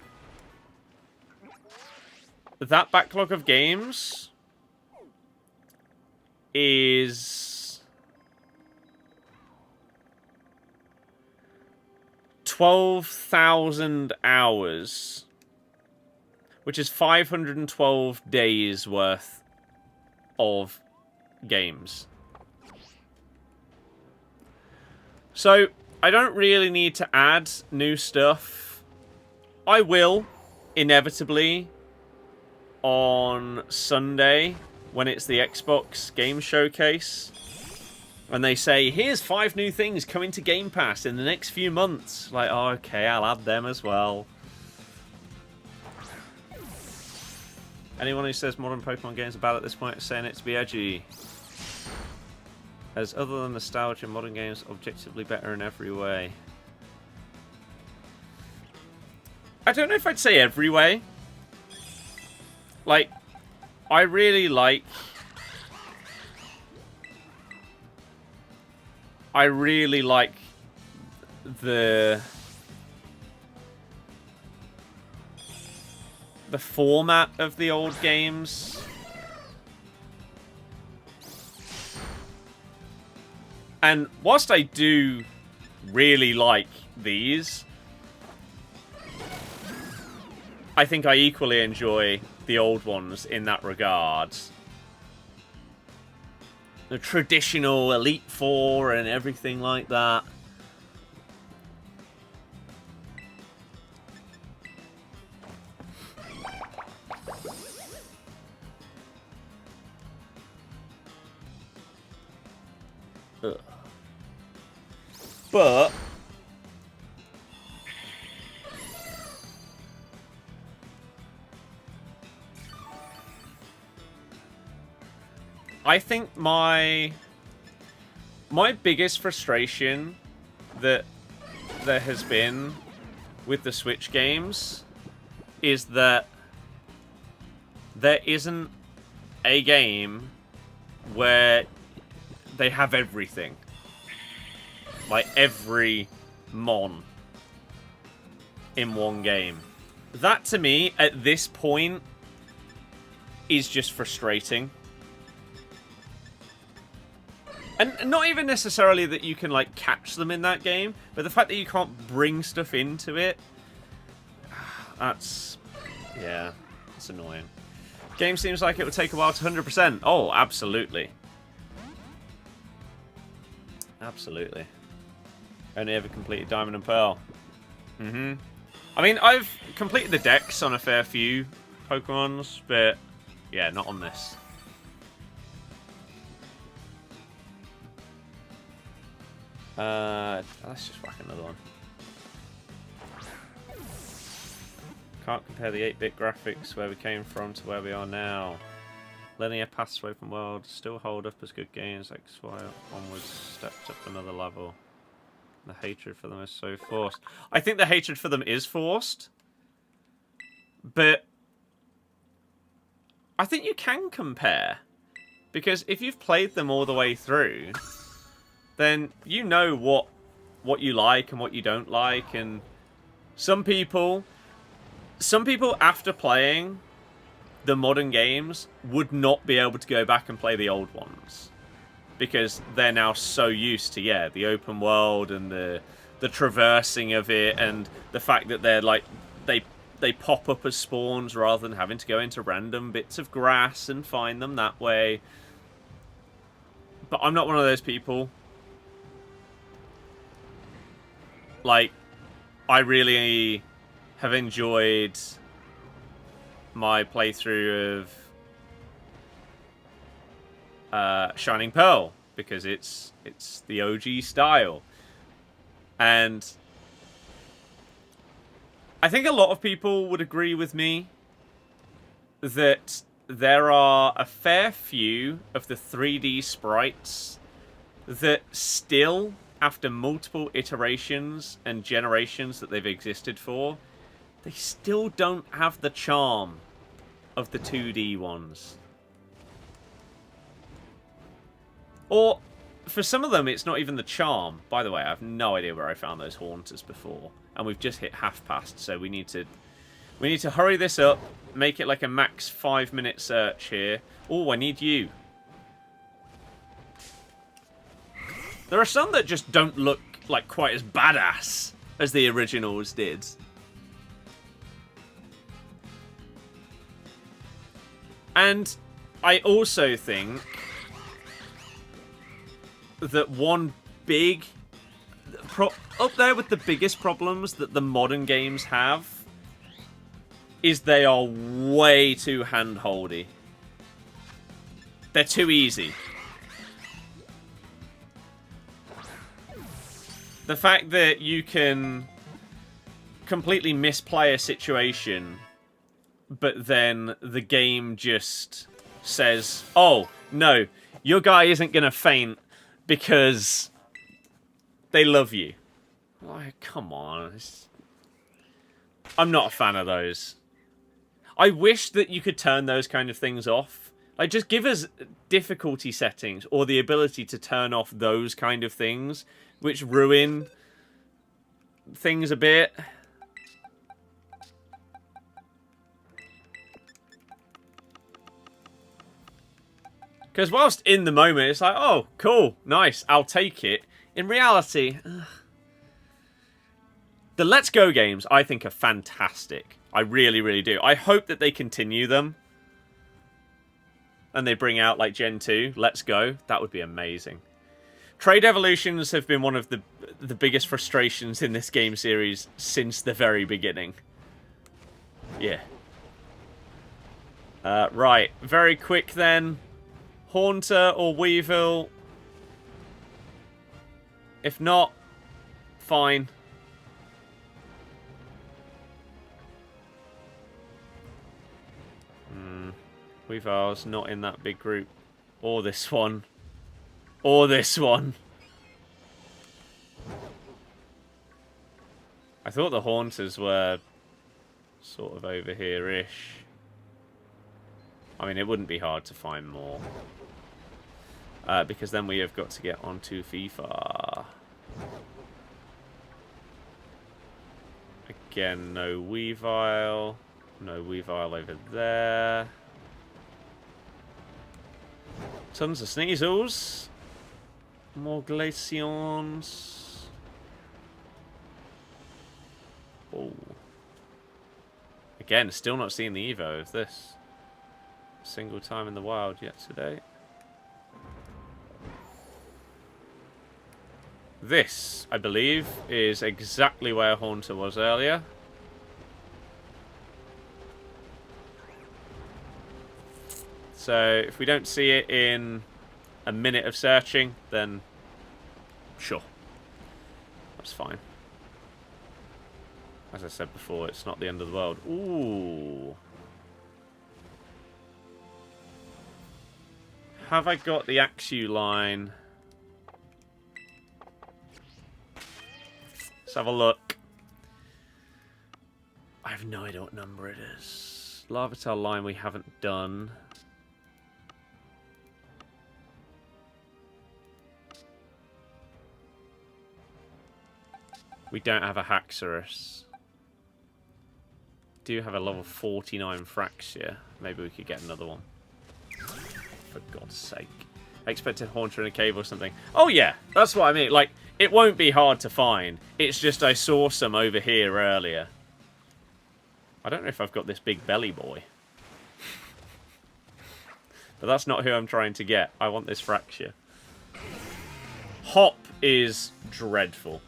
That backlog of games is 12,000 hours, which is 512 days worth of games. So, I don't really need to add new stuff. I will, inevitably, on Sunday, when it's the Xbox Game Showcase. And they say, here's 5 new things coming to Game Pass in the next few months. Like, oh, okay, I'll add them as well. Anyone who says modern Pokemon games are bad at this point is saying it to be edgy. As other than nostalgia, modern games are objectively better in every way. I don't know if I'd say every way. Like, I really like... the format of the old games. And whilst I do really like these, I think I equally enjoy the old ones in that regard. The traditional Elite Four and everything like that. Ugh. But I think my biggest frustration that there has been with the Switch games is that there isn't a game where they have everything. Like every mon in one game. That to me, at this point, is just frustrating. And not even necessarily that you can, like, catch them in that game, but the fact that you can't bring stuff into it, that's, yeah, it's annoying. Game seems like it would take a while to 100%. Oh, absolutely. Absolutely. Only ever completed Diamond and Pearl. I mean, I've completed the decks on a fair few Pokemons, but yeah, not on this. Let's just whack another one. Can't compare the 8-bit graphics where we came from to where we are now. Linear paths to open world still hold up as good games. XY onwards stepped up another level. The hatred for them is so forced. I think the hatred for them is forced. But I think you can compare. Because if you've played them all the way through, then you know what you like and what you don't like. And some people after playing the modern games would not be able to go back and play the old ones because they're now so used to the open world and the traversing of it, and the fact that they're like they pop up as spawns rather than having to go into random bits of grass and find them that way. But I'm not one of those people. Like, I really have enjoyed my playthrough of Shining Pearl because it's the OG style. And I think a lot of people would agree with me that there are a fair few of the 3D sprites that still, after multiple iterations and generations that they've existed for, they still don't have the charm of the 2D ones. Or, for some of them, it's not even the charm. By the way, I have no idea where I found those haunters before. And we've just hit half past, so we need to hurry this up, make it like a max 5-minute search here. Oh, I need you. There are some that just don't look like quite as badass as the originals did. And I also think that one big... up there with the biggest problems that the modern games have is they are way too hand-holdy. They're too easy. The fact that you can completely misplay a situation, but then the game just says, oh, no, your guy isn't going to faint because they love you. Like, come on. I'm not a fan of those. I wish that you could turn those kind of things off. Like, just give us difficulty settings or the ability to turn off those kind of things, which ruin things a bit. Because whilst in the moment, it's like, oh, cool, nice, I'll take it. In reality, the Let's Go games, I think, are fantastic. I really, really do. I hope that they continue them. And they bring out, like, Gen 2, Let's Go. That would be amazing. Trade evolutions have been one of the biggest frustrations in this game series since the very beginning. Yeah. Right. Very quick, then. Haunter or Weevil. If not, fine. Weevil's not in that big group. Or this one. Or this one. I thought the Haunters were sort of over here-ish. I mean, it wouldn't be hard to find more. Because then we have got to get onto FIFA. Again, no Weevil. No Weevil over there. Tons of Sneasels. More Glaceons. Oh. Again, still not seeing the Evo of this. Single time in the wild yet today. This, I believe, is exactly where Haunter was earlier. So, if we don't see it in a minute of searching, then sure. That's fine. As I said before, it's not the end of the world. Ooh. Have I got the Axu line? Let's have a look. I have no idea what number it is. Larvitar line we haven't done. We don't have a Haxorus. Do have a level 49 Fraxia. Maybe we could get another one. For God's sake. I expected Haunter in a cave or something. Oh yeah, that's what I mean. Like, it won't be hard to find. It's just I saw some over here earlier. I don't know if I've got this big belly boy. But that's not who I'm trying to get. I want this Fraxia. Hop is dreadful.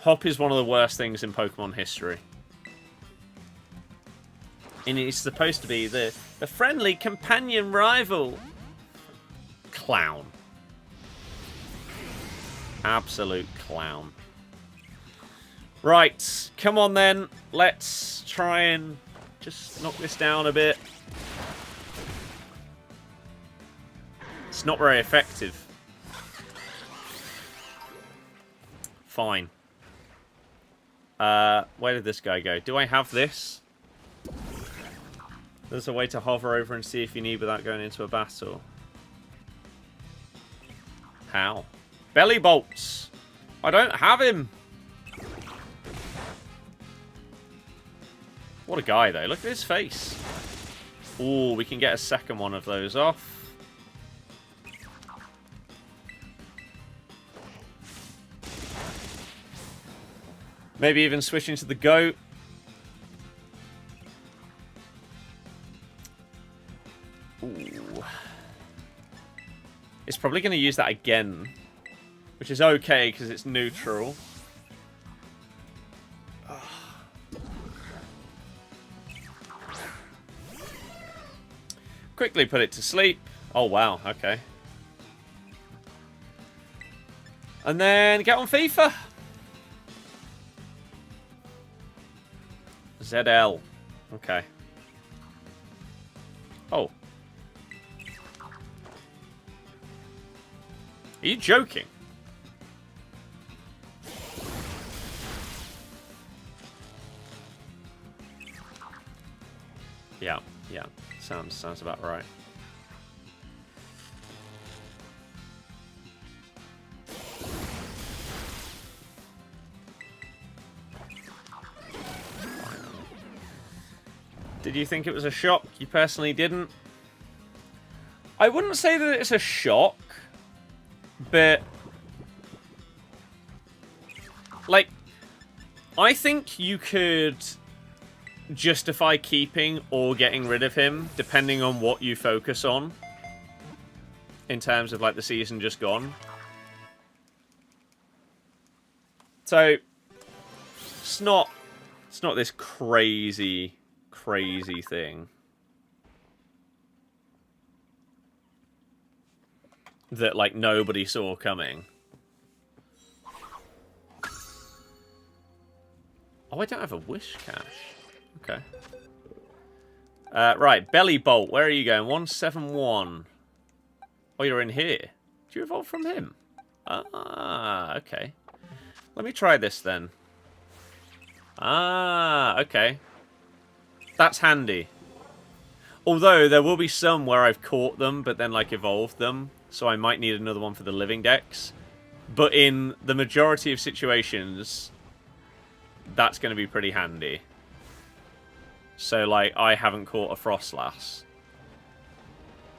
Hop is one of the worst things in Pokemon history. And it's supposed to be the friendly companion rival. Clown. Absolute clown. Right, come on then. Let's try and just knock this down a bit. It's not very effective. Fine. Where did this guy go? Do I have this? There's a way to hover over and see if you need without going into a battle. How? Belly bolts. I don't have him. What a guy, though. Look at his face. Ooh, we can get a second one of those off. Maybe even switching to the goat. Ooh. It's probably going to use that again. Which is okay, because it's neutral. Quickly put it to sleep. Oh, wow. Okay. And then get on FIFA. ZL. Okay. Oh. Are you joking? Yeah, yeah. Sounds about right. Did you think it was a shock? You personally didn't? I wouldn't say that it's a shock, but like, I think you could justify keeping or getting rid of him depending on what you focus on in terms of like the season just gone. So it's not this crazy thing that like nobody saw coming. Oh, I don't have a wish cache. Okay. Right, Belly Bolt. Where are you going? 171. Oh, you're in here. Do you evolve from him? Ah, okay. Let me try this then. Ah, okay. That's handy. Although, there will be some where I've caught them, but then, like, evolved them. So I might need another one for the living dex. But in the majority of situations, that's going to be pretty handy. So, like, I haven't caught a Frostlass.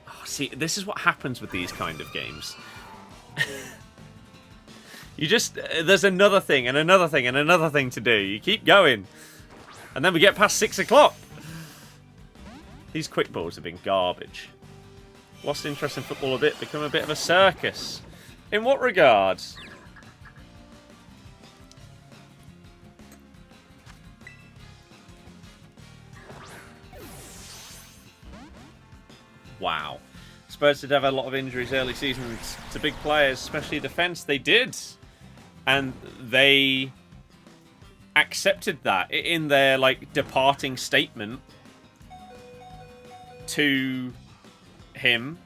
Oh, see, this is what happens with these kind of games. You just... There's another thing, and another thing, and another thing to do. You keep going. And then we get past 6 o'clock. These quick balls have been garbage. Lost interest in football a bit, become a bit of a circus. In what regards? Wow. Spurs did have a lot of injuries early seasons to big players, especially defence. They did. And they accepted that in their, like, departing statement to him.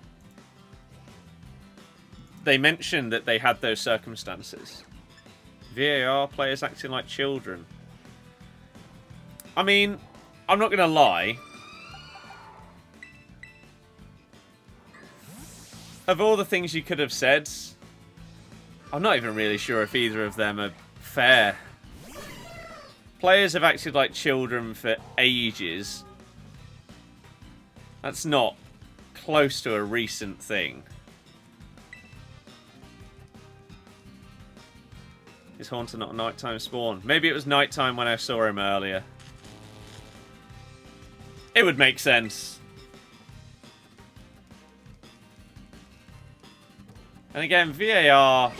They mentioned that they had those circumstances. VAR, players acting like children. I mean, I'm not going to lie. Of all the things you could have said, I'm not even really sure if either of them are fair. Players have acted like children for ages. That's not close to a recent thing. Is Haunter not a nighttime spawn? Maybe it was nighttime when I saw him earlier. It would make sense. And again, VAR...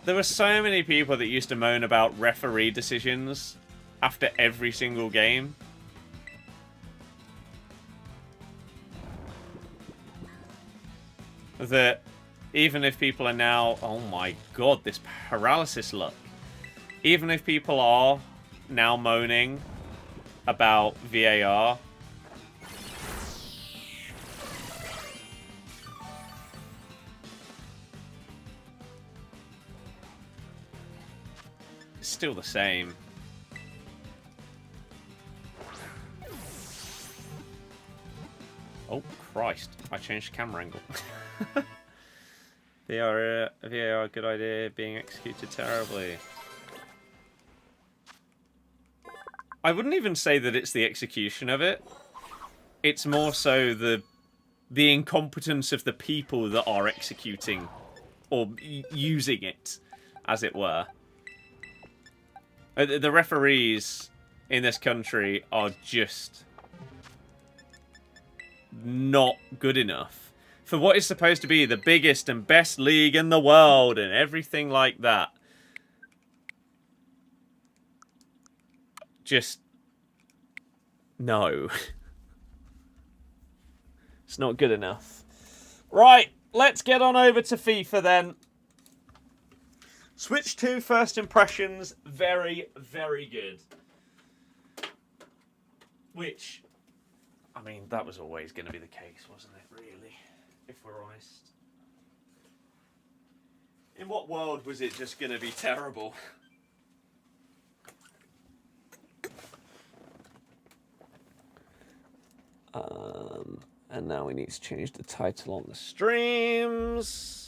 There were so many people that used to moan about referee decisions after every single game. That even if people are now... Oh my god, this paralysis look. Even if people are now moaning about VAR... It's still the same. Oh, Christ. I changed the camera angle. VAR, good idea, being executed terribly. I wouldn't even say that it's the execution of it. It's more so the incompetence of the people that are executing or using it, as it were. The referees in this country are just not good enough for what is supposed to be the biggest and best league in the world and everything like that. Just... no. It's not good enough. Right, let's get on over to FIFA then. Switch 2 first impressions, very, very good. Which, I mean, that was always going to be the case, wasn't it, really? If we're honest. In what world was it just going to be terrible? And now we need to change the title on the streams.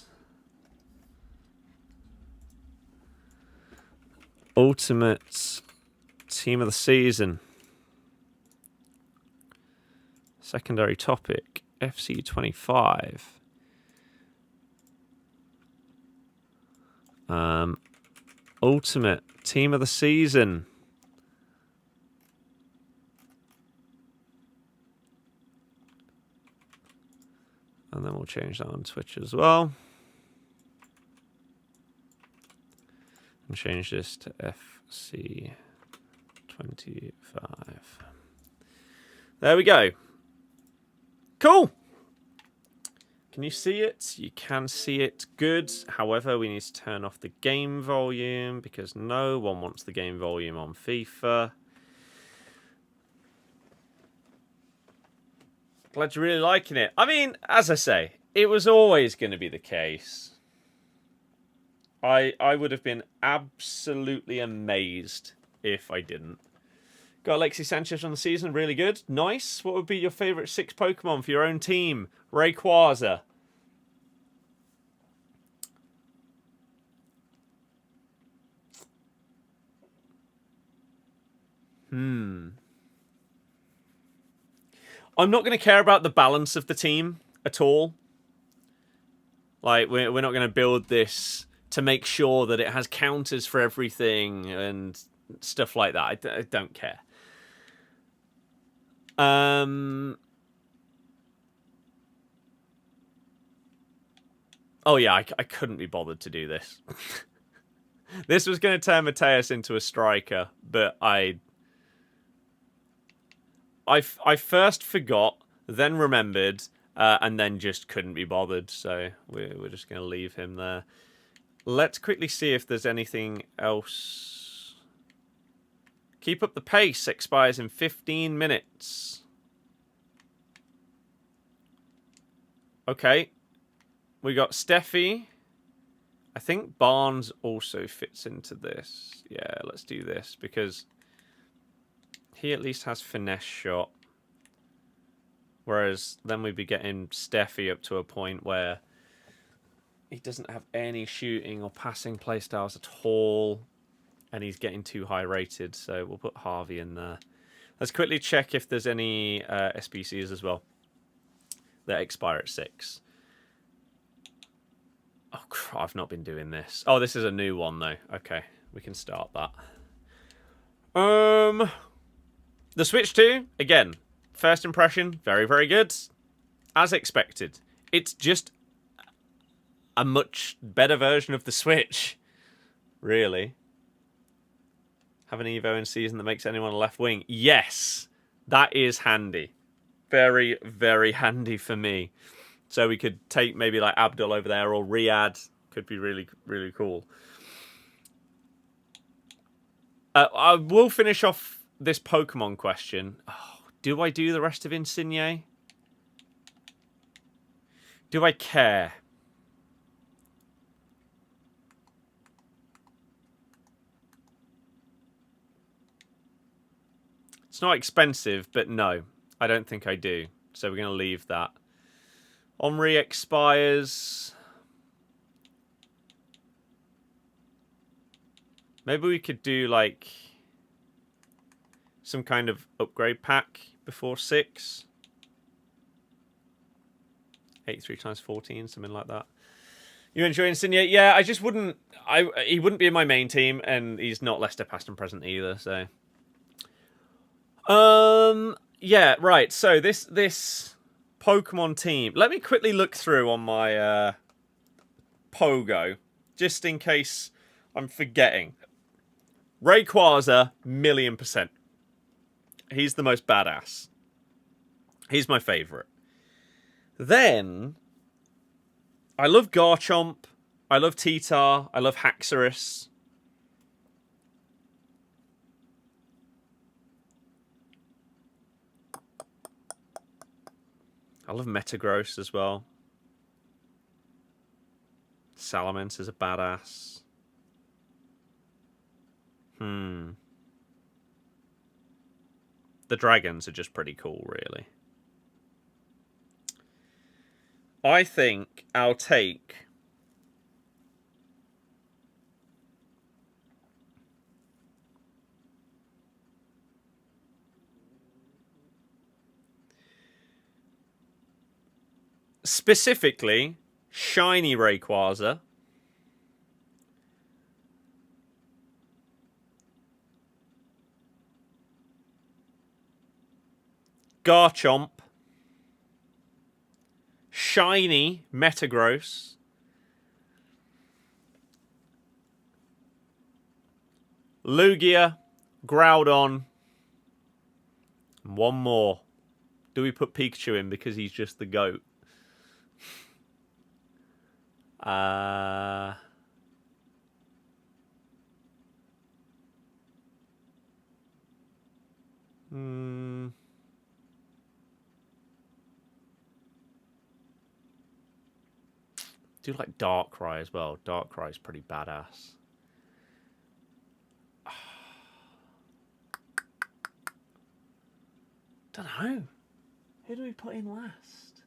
Ultimate Team of the Season. Secondary topic, FC 25. Ultimate Team of the Season. And then we'll change that on Twitch as well. And change this to FC 25. There we go. Cool. Can you see it? You can see it. Good. However, we need to turn off the game volume because no one wants the game volume on FIFA. Glad you're really liking it. I mean, as I say, it was always going to be the case. I would have been absolutely amazed if I didn't. Got Alexis Sanchez on the season. Really good. Nice. What would be your favourite 6 Pokemon for your own team? Rayquaza. I'm not going to care about the balance of the team at all. Like, we're not going to build this to make sure that it has counters for everything and stuff like that. I don't care. Oh yeah, I couldn't be bothered to do this. This was going to turn Mateus into a striker, but I first forgot, then remembered, and then just couldn't be bothered. So we're just going to leave him there. Let's quickly see if there's anything else. Keep up the pace. Expires in 15 minutes. Okay. We got Steffi. I think Barnes also fits into this. Yeah, let's do this because he at least has finesse shot. Whereas then we'd be getting Steffi up to a point where He doesn't have any shooting or passing playstyles at all. And he's getting too high rated, so we'll put Harvey in there. Let's quickly check if there's any SBCs as well that expire at 6. Oh, I've not been doing this. Oh, this is a new one, though. Okay, we can start that. The Switch 2, again, first impression, very, very good. As expected. It's just a much better version of the Switch, really. Have an Evo in season that makes anyone a left wing. Yes, that is handy. Very, very handy for me. So we could take maybe like Abdul over there or Riyadh. Could be really, really cool. I will finish off this Pokemon question. Oh, do I do the rest of Insigne? Do I care? It's not expensive, but no, I don't think I do. So we're going to leave that. Omri expires. Maybe we could do like some kind of upgrade pack before 6. 83 times 14, something like that. You enjoy Insigne? Yeah, I just wouldn't. He wouldn't be in my main team, and he's not Leicester past and present either. So, yeah, right. So this Pokemon team. Let me quickly look through on my Pogo, just in case I'm forgetting. Rayquaza, 1,000,000%. He's the most badass. He's my favourite. Then, I love Garchomp. I love Titar. I love Haxorus. I love Metagross as well. Salamence is a badass. The dragons are just pretty cool, really. I think I'll take... specifically, Shiny Rayquaza. Garchomp. Shiny Metagross. Lugia. Groudon. And one more. Do we put Pikachu in because he's just the GOAT? Do like Darkrai as well. Darkrai's pretty badass. Don't know. Who do we put in last?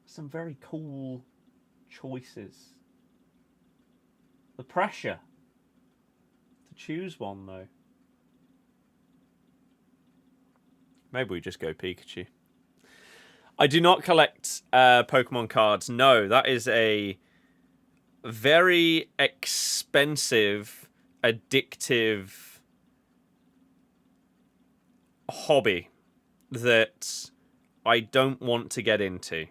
Some very cool choices. The pressure to choose one, though. Maybe we just go Pikachu. I do not collect Pokemon cards. No, that is a very expensive, addictive hobby that I don't want to get into.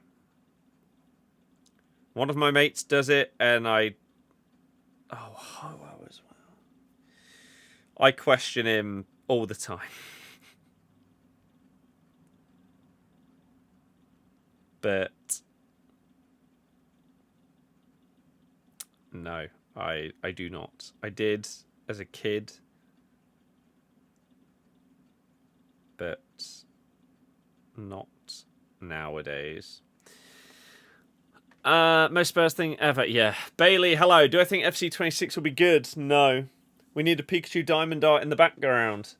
One of my mates does it, and I question him all the time. But no, I do not. I did as a kid, but not nowadays. Most Spurs thing ever. Yeah. Bailey, hello. Do I think FC26 will be good? No. We need a Pikachu Diamond art in the background.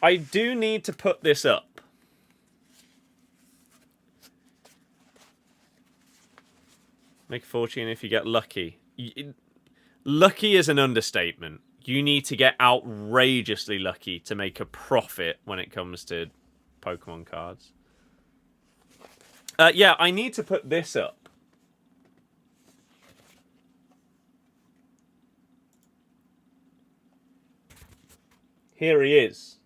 I do need to put this up. Make a fortune if you get lucky. Lucky is an understatement. You need to get outrageously lucky to make a profit when it comes to Pokemon cards. Yeah, I need to put this up. Here he is.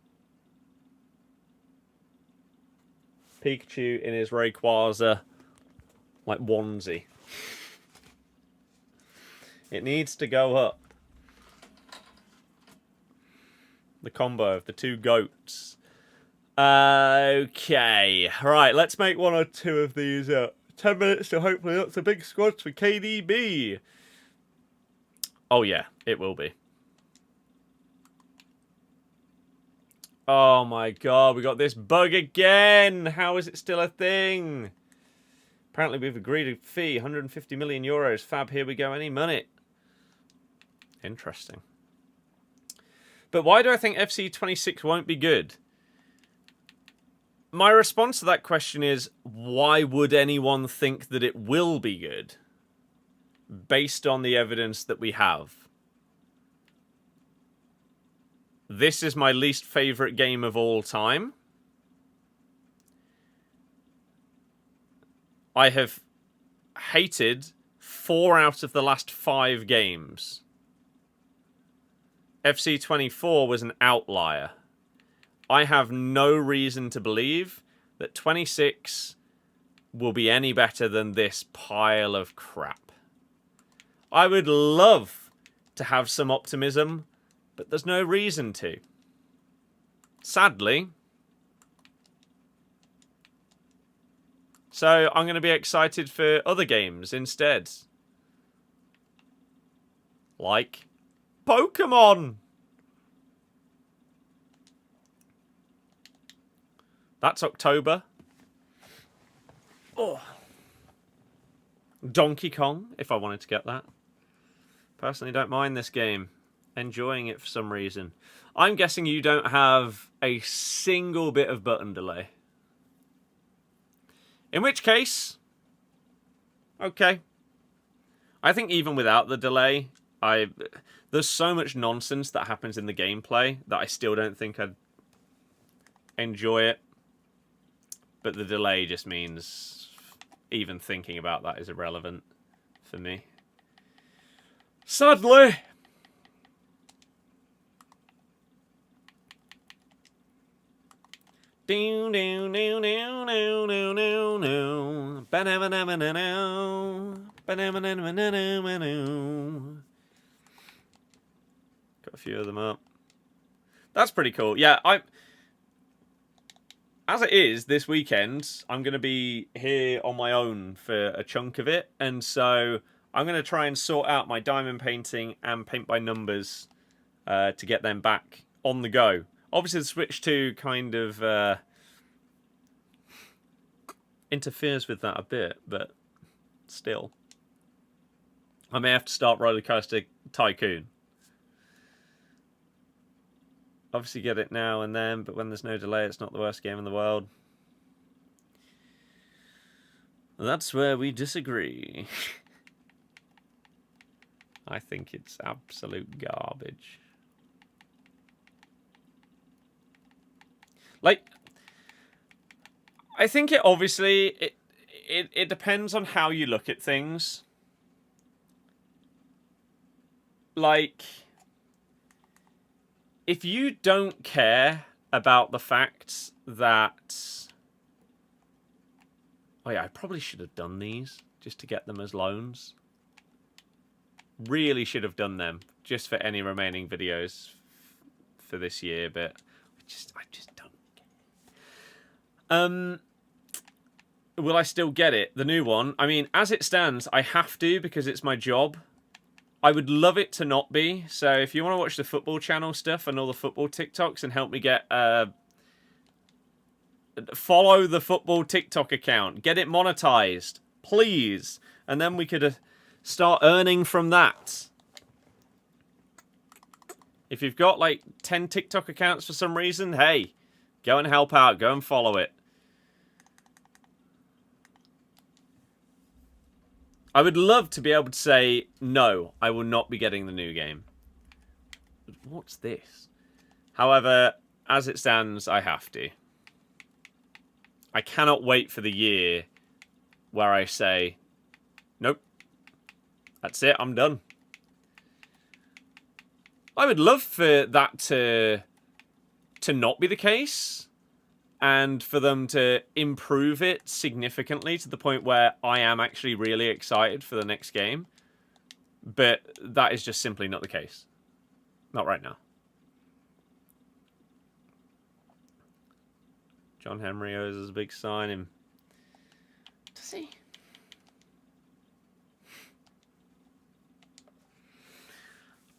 Pikachu in his Rayquaza, like, onesie. It needs to go up. The combo of the two goats. Okay. Right, let's make one or two of these 10 minutes to hopefully lots of big squads for KDB. Oh, yeah, it will be. Oh my god, we got this bug again! How is it still a thing? Apparently we've agreed a fee, 150 million euros. Fab, here we go, any money. Interesting. But why do I think FC26 won't be good? My response to that question is, why would anyone think that it will be good? Based on the evidence that we have. This is my least favourite game of all time. I have hated 4 out of the last 5 games. FC24 was an outlier. I have no reason to believe that 26 will be any better than this pile of crap. I would love to have some optimism, but there's no reason to. Sadly. So I'm going to be excited for other games instead. Like Pokémon! That's October. Oh. Donkey Kong, if I wanted to get that. Personally don't mind this game. Enjoying it for some reason. I'm guessing you don't have a single bit of button delay. In which case, okay. I think even without the delay, there's so much nonsense that happens in the gameplay that I still don't think I'd enjoy it. But the delay just means even thinking about that is irrelevant for me. Sadly. Got a few of them up. That's pretty cool. Yeah, as it is, this weekend, I'm going to be here on my own for a chunk of it. And so I'm going to try and sort out my diamond painting and paint by numbers to get them back on the go. Obviously, the Switch 2 kind of interferes with that a bit, but still. I may have to start Roller Coaster Tycoon. Obviously get it now and then, but when there's no delay, it's not the worst game in the world. That's where we disagree. I think it's absolute garbage. Like, I think it obviously, it depends on how you look at things. Like, if you don't care about the fact that... Oh yeah, I probably should have done these just to get them as loans. Really should have done them just for any remaining videos for this year, but I just don't care. Will I still get it? The new one? I mean, as it stands, I have to because it's my job. I would love it to not be. So if you want to watch the football channel stuff and all the football TikToks and help me get... follow the football TikTok account. Get it monetized. Please. And then we could start earning from that. If you've got like 10 TikTok accounts for some reason, hey, go and help out. Go and follow it. I would love to be able to say, no, I will not be getting the new game. What's this? However, as it stands, I have to. I cannot wait for the year where I say, nope, that's it, I'm done. I would love for that to not be the case, and for them to improve it significantly to the point where I am actually really excited for the next game. But that is just simply not the case. Not right now. John Henry owes us a big signing. Does he?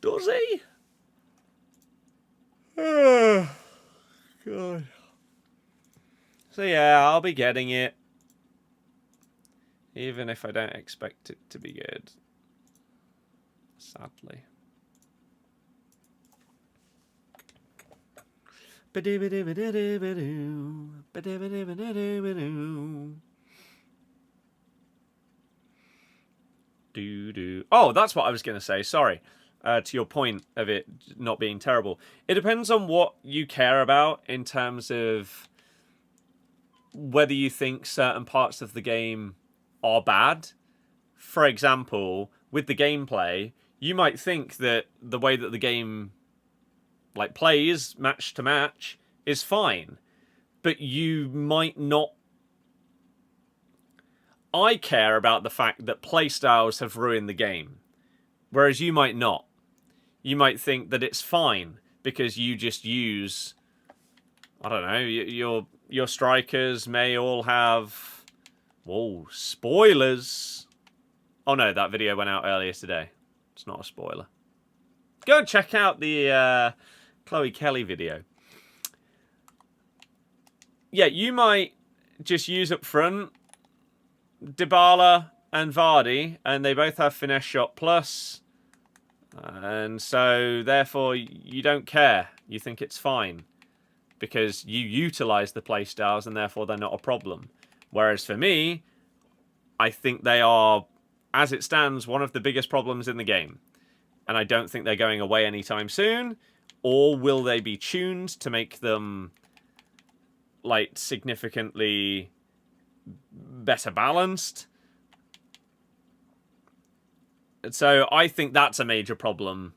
Does he? Oh, God. So yeah, I'll be getting it. Even if I don't expect it to be good. Sadly. Oh, that's what I was going to say. Sorry. To your point of it not being terrible. It depends on what you care about in terms of whether you think certain parts of the game are bad. For example, with the gameplay, you might think that the way that the game plays match to match is fine, but you might not. I care about the fact that playstyles have ruined the game, whereas you might not. You might think that it's fine because you just use, I don't know, your strikers may all have, whoa, spoilers. Oh no, that video went out earlier today. It's not a spoiler. Go and check out the Chloe Kelly video. Yeah, you might just use up front Dybala and Vardy, and they both have finesse shot plus. And so, therefore, you don't care. You think it's fine. Because you utilise the playstyles, and therefore they're not a problem. Whereas for me, I think they are, as it stands, one of the biggest problems in the game. And I don't think they're going away anytime soon. Or will they be tuned to make them, significantly better balanced? So I think that's a major problem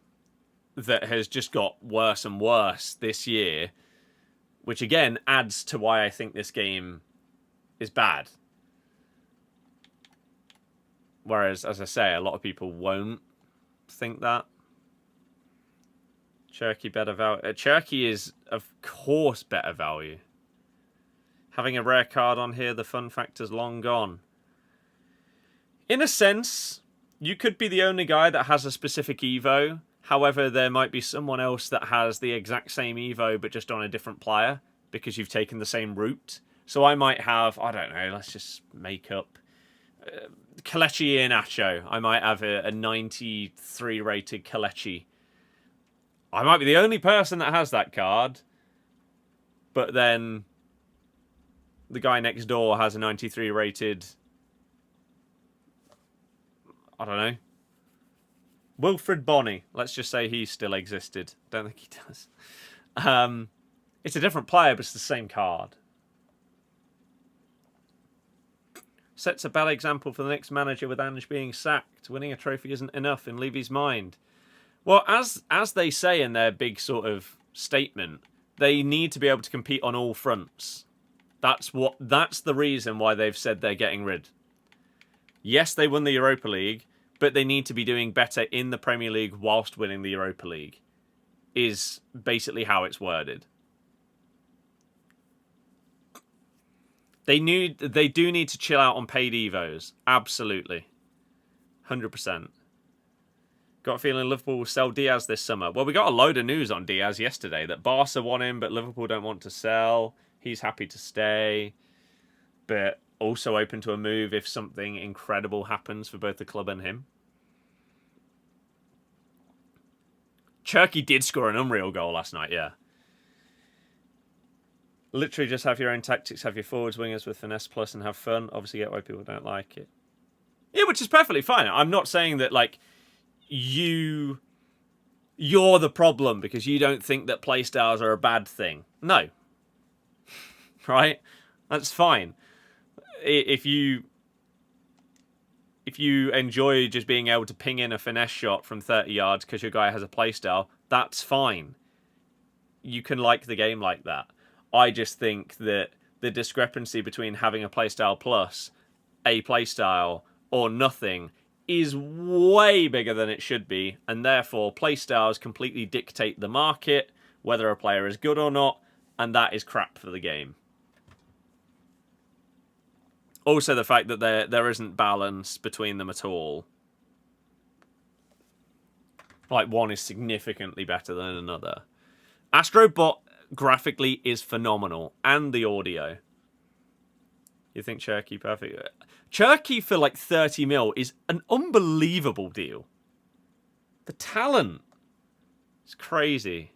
that has just got worse and worse this year, which again adds to why I think this game is bad. Whereas, as I say, a lot of people won't think that. Cherky better value. Cherky is, of course, better value. Having a rare card on here, the fun factor's long gone. In a sense, you could be the only guy that has a specific Evo. However, there might be someone else that has the exact same Evo, but just on a different player, because you've taken the same route. So I might have, I don't know, let's just make up Kelechi Iheanacho. I might have a 93 rated Kelechi. I might be the only person that has that card, but then the guy next door has a 93 rated, I don't know, Wilfred Bonny. Let's just say he still existed. Don't think he does. It's a different player, but it's the same card. Sets a bad example for the next manager with Ange being sacked. Winning a trophy isn't enough in Levy's mind. Well, as they say in their big sort of statement, they need to be able to compete on all fronts. That's the reason why they've said they're getting rid. Yes, they won the Europa League, but they need to be doing better in the Premier League whilst winning the Europa League, is basically how it's worded. They do need to chill out on paid Evos. Absolutely. 100%. Got a feeling Liverpool will sell Diaz this summer. Well, we got a load of news on Diaz yesterday, that Barca want him, but Liverpool don't want to sell. He's happy to stay, but also open to a move if something incredible happens for both the club and him. Cherky did score an unreal goal last night, yeah. Literally just have your own tactics, have your forwards, wingers with finesse plus and have fun. Obviously get why people don't like it. Yeah, which is perfectly fine. I'm not saying that, like, you're the problem because you don't think that playstyles are a bad thing. No. Right? That's fine. If you enjoy just being able to ping in a finesse shot from 30 yards because your guy has a playstyle, that's fine. You can like the game like that. I just think that the discrepancy between having a playstyle plus a playstyle or nothing is way bigger than it should be, and therefore playstyles completely dictate the market, whether a player is good or not, and that is crap for the game. Also, the fact that there isn't balance between them at all. Like, one is significantly better than another. Astrobot graphically is phenomenal, and the audio. You think Cherky perfect? Cherky for like 30 mil is an unbelievable deal. The talent is crazy.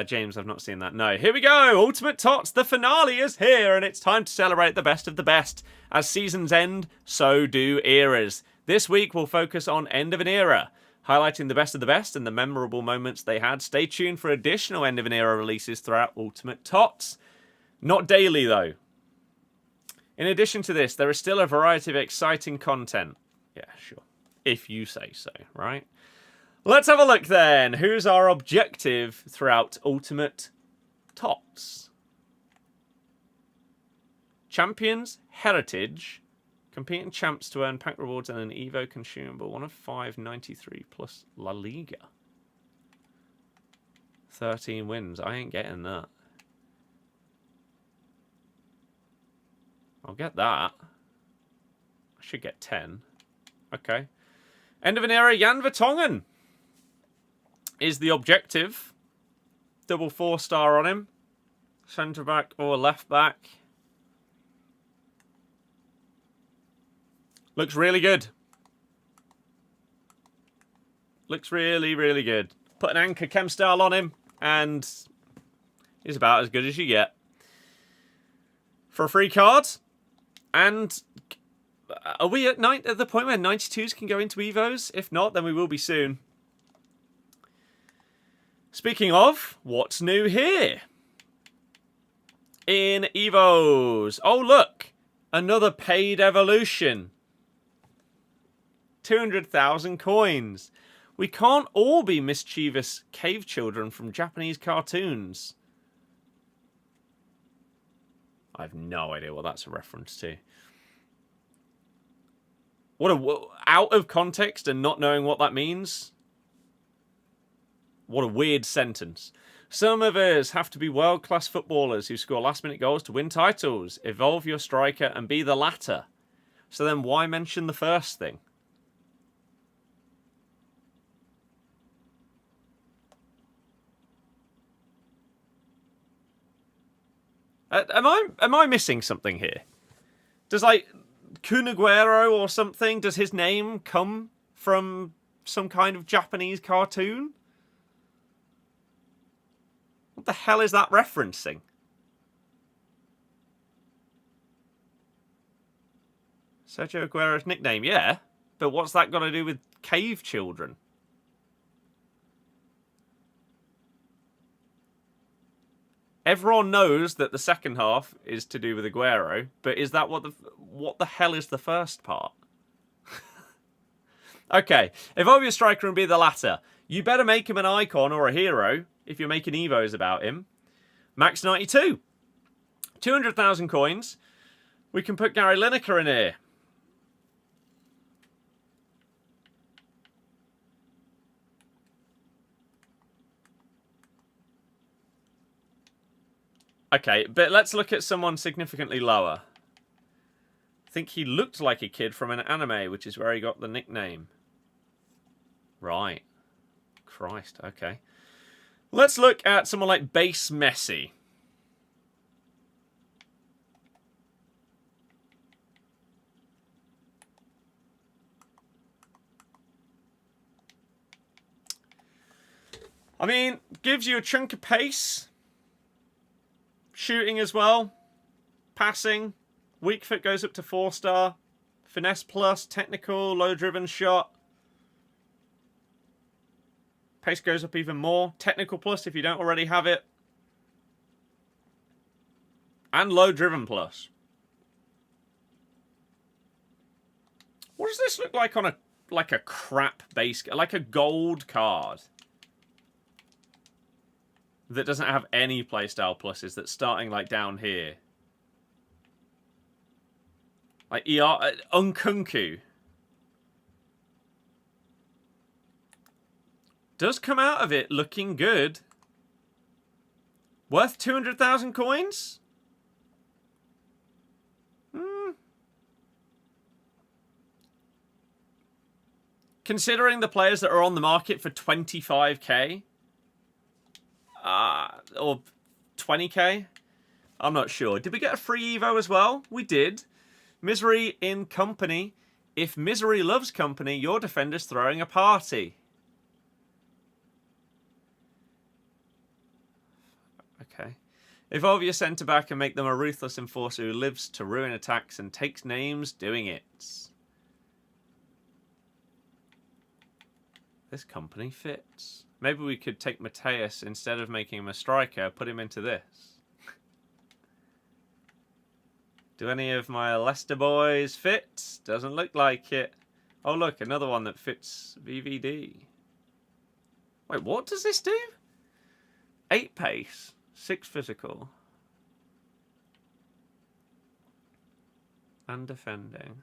James, I've not seen that. No. Here we go. Ultimate Tots. The finale is here, and it's time to celebrate the best of the best. As seasons end, so do eras. This week, we'll focus on End of an Era, highlighting the best of the best and the memorable moments they had. Stay tuned for additional End of an Era releases throughout Ultimate Tots. Not daily, though. In addition to this, there is still a variety of exciting content. Yeah, sure. If you say so, right? Let's have a look then. Who's our objective throughout Ultimate Tots? Champions, Heritage, competing champs to earn pack rewards and an Evo consumable. 1 of 593 plus La Liga. 13 wins. I ain't getting that. I'll get that. I should get 10. Okay. End of an Era, Jan Vertonghen is the objective. Double 4-star on him. Centre back or left back. Looks really good. Looks really, really good. Put an anchor chem style on him, and he's about as good as you get. For a free card. And are we at the point where 92s can go into Evos? If not, then we will be soon. Speaking of, what's new here? In Evos. Oh, look. Another paid evolution. 200,000 coins. We can't all be mischievous cave children from Japanese cartoons. I have no idea what that's a reference to. Out of context and not knowing what that means. What a weird sentence. Some of us have to be world-class footballers who score last-minute goals to win titles. Evolve your striker and be the latter. So then why mention the first thing? Am I missing something here? Does, like, Kun Aguero or something, does his name come from some kind of Japanese cartoon? What the hell is that referencing? Sergio Aguero's nickname, yeah. But what's that got to do with cave children? Everyone knows that the second half is to do with Aguero, but is that what the hell is the first part? Okay, evolve your striker and be the latter. You better make him an icon or a hero if you're making Evos about him. Max 92. 200,000 coins. We can put Gary Lineker in here. Okay, but let's look at someone significantly lower. I think he looked like a kid from an anime, which is where he got the nickname. Right. Christ, okay. Let's look at someone like Base Messi. I mean, gives you a chunk of pace. Shooting as well. Passing. Weak foot goes up to 4-star. Finesse plus, technical, low driven shot. Pace goes up even more. Technical plus if you don't already have it. And low driven plus. What does this look like on a crap base, like a gold card that doesn't have any playstyle pluses, that's starting like down here? Like Unkunku does come out of it looking good. Worth 200,000 coins? Considering the players that are on the market for 25k, or 20k, I'm not sure. Did we get a free Evo as well? We did. Misery in company. If Misery loves company, your defender's throwing a party. Okay. Evolve your centre-back and make them a ruthless enforcer who lives to ruin attacks and takes names doing it. This company fits. Maybe we could take Mateus, instead of making him a striker, put him into this. Do any of my Leicester boys fit? Doesn't look like it. Oh, look, another one that fits VVD. Wait, what does this do? 8 pace, 6 physical. And defending.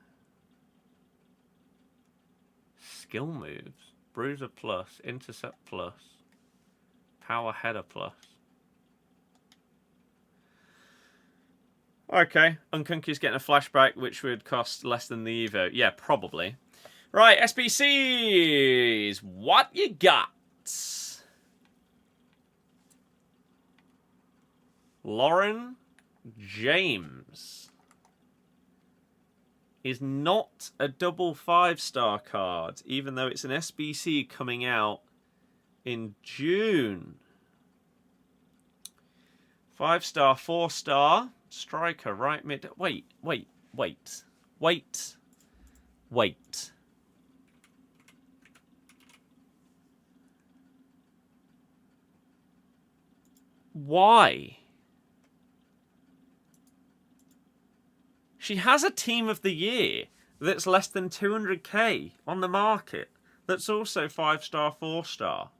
Skill moves. Bruiser plus, intercept plus, power header plus. Okay, Unkunku's getting a flashback, which would cost less than the Evo. Yeah, probably. Right, SBCs, what you got? Lauren James is not a double 5-star card, even though it's an SBC coming out in June. 5-star, 4-star, striker, right mid. Wait. Why? She has a team of the year that's less than 200k on the market. That's also 5-star, 4-star.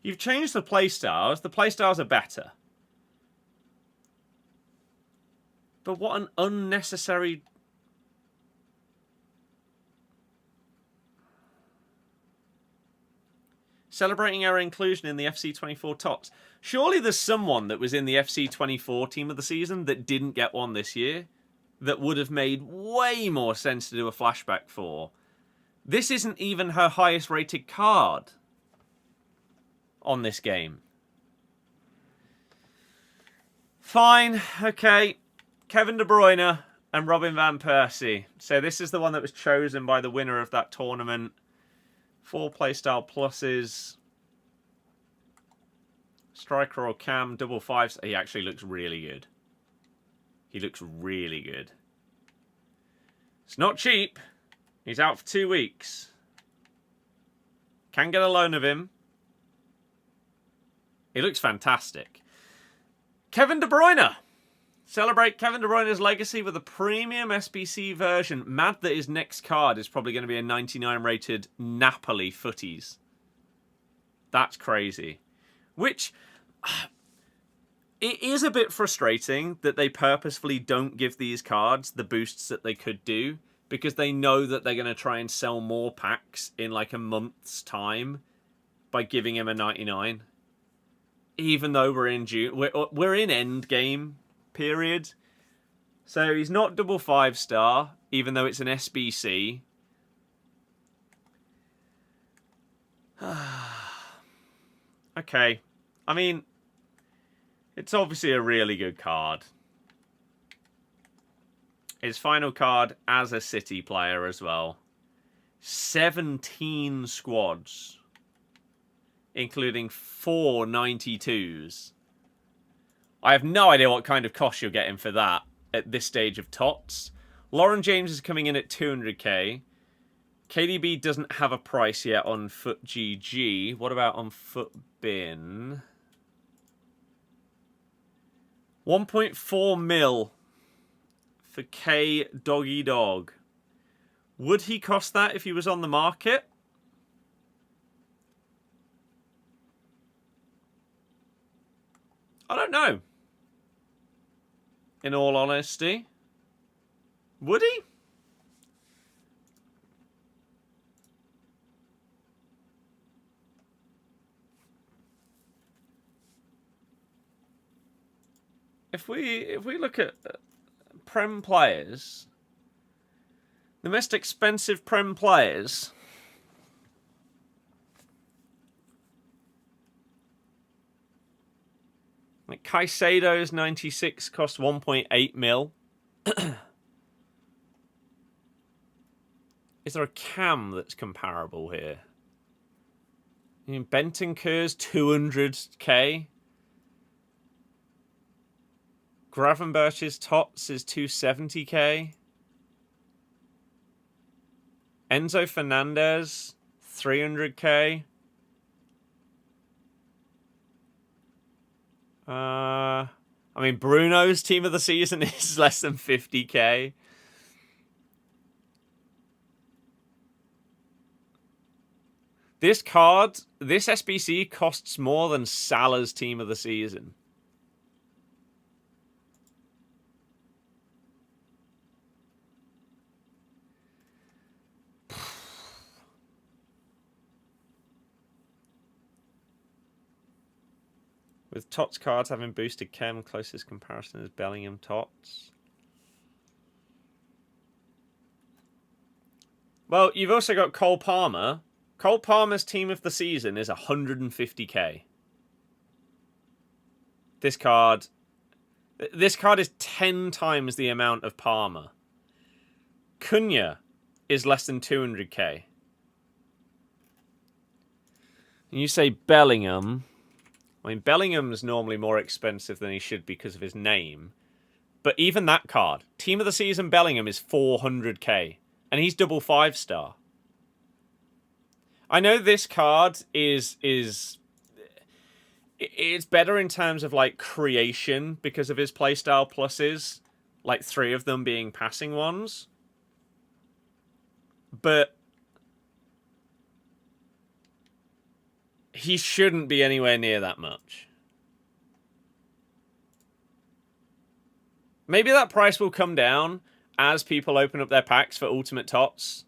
You've changed the playstyles. The playstyles are better. But what an unnecessary... Celebrating our inclusion in the FC24 TOTS. Surely there's someone that was in the FC24 team of the season that didn't get one this year, that would have made way more sense to do a flashback for. This isn't even her highest rated card on this game. Fine, okay. Kevin De Bruyne and Robin Van Persie. So this is the one that was chosen by the winner of that tournament. 4 playstyle pluses. Striker or cam, double 5s. He actually looks really good. He looks really good. It's not cheap. He's out for 2 weeks. Can get a loan of him. He looks fantastic. Kevin De Bruyne. Celebrate Kevin De Bruyne's legacy with a premium SBC version. Mad that his next card is probably going to be a 99 rated Napoli footies. That's crazy. Which... It is a bit frustrating that they purposefully don't give these cards the boosts that they could do, because they know that they're going to try and sell more packs in like a month's time by giving him a 99. Even though we're in June, we're in end game period. So he's not double 5-star, even though it's an SBC. Okay. I mean, it's obviously a really good card. His final card as a City player as well. 17 squads, including 4 92s. I have no idea what kind of cost you're getting for that at this stage of TOTS. Lauren James is coming in at 200k. KDB doesn't have a price yet on Foot GG. What about on Foot Bin? 1.4 mil for K Doggy Dog. Would he cost that if he was on the market? I don't know. In all honesty. Would he? If we look at Prem players, the most expensive Prem players, like Caicedo's 96 cost 1.8 mil. Is there a Cam that's comparable here? I mean, Bentancur's 200k. Gravenberch's TOTS is 270k. Enzo Fernandez, 300k. I mean, Bruno's team of the season is less than 50k. This card, this SBC costs more than Salah's team of the season. With TOTS cards having boosted Chem, closest comparison is Bellingham TOTS. Well, you've also got Cole Palmer. Cole Palmer's team of the season is 150k. This card is 10 times the amount of Palmer. Cunha is less than 200k. And you say Bellingham. I mean, Bellingham's normally more expensive than he should because of his name. But even that card, team of the season Bellingham is 400k. And he's double 5-star. I know this card is it's better in terms of like creation because of his playstyle pluses, like 3 of them being passing ones. But he shouldn't be anywhere near that much. Maybe that price will come down as people open up their packs for Ultimate TOTS.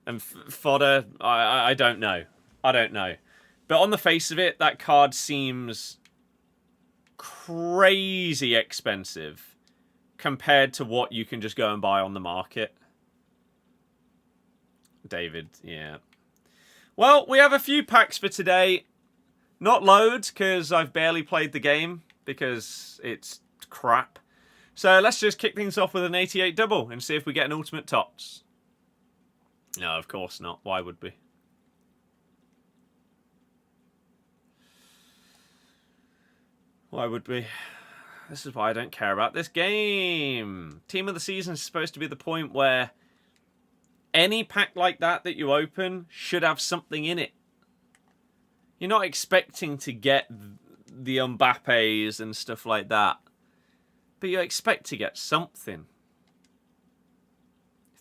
And fodder, I don't know. I don't know. But on the face of it, that card seems crazy expensive compared to what you can just go and buy on the market. David, yeah. Well, we have a few packs for today. Not loads, because I've barely played the game, because it's crap. So let's just kick things off with an 88 double and see if we get an Ultimate TOTS. No, of course not. Why would we? Why would we? This is why I don't care about this game. Team of the season is supposed to be the point where any pack like that you open should have something in it. You're not expecting to get the Mbappes and stuff like that. But you expect to get something.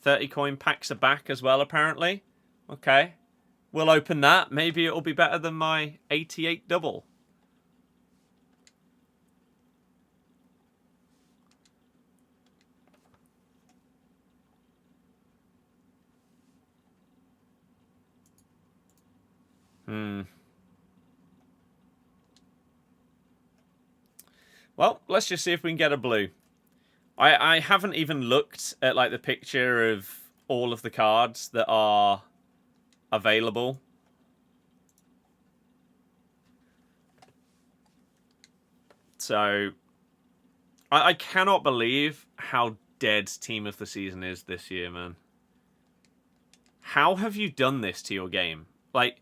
30 coin packs are back as well, apparently. Okay. We'll open that. Maybe it'll be better than my 88 double. Well, let's just see if we can get a blue. I haven't even looked at like the picture of all of the cards that are available. So I cannot believe how dead Team of the Season is this year, man. How have you done this to your game? Like,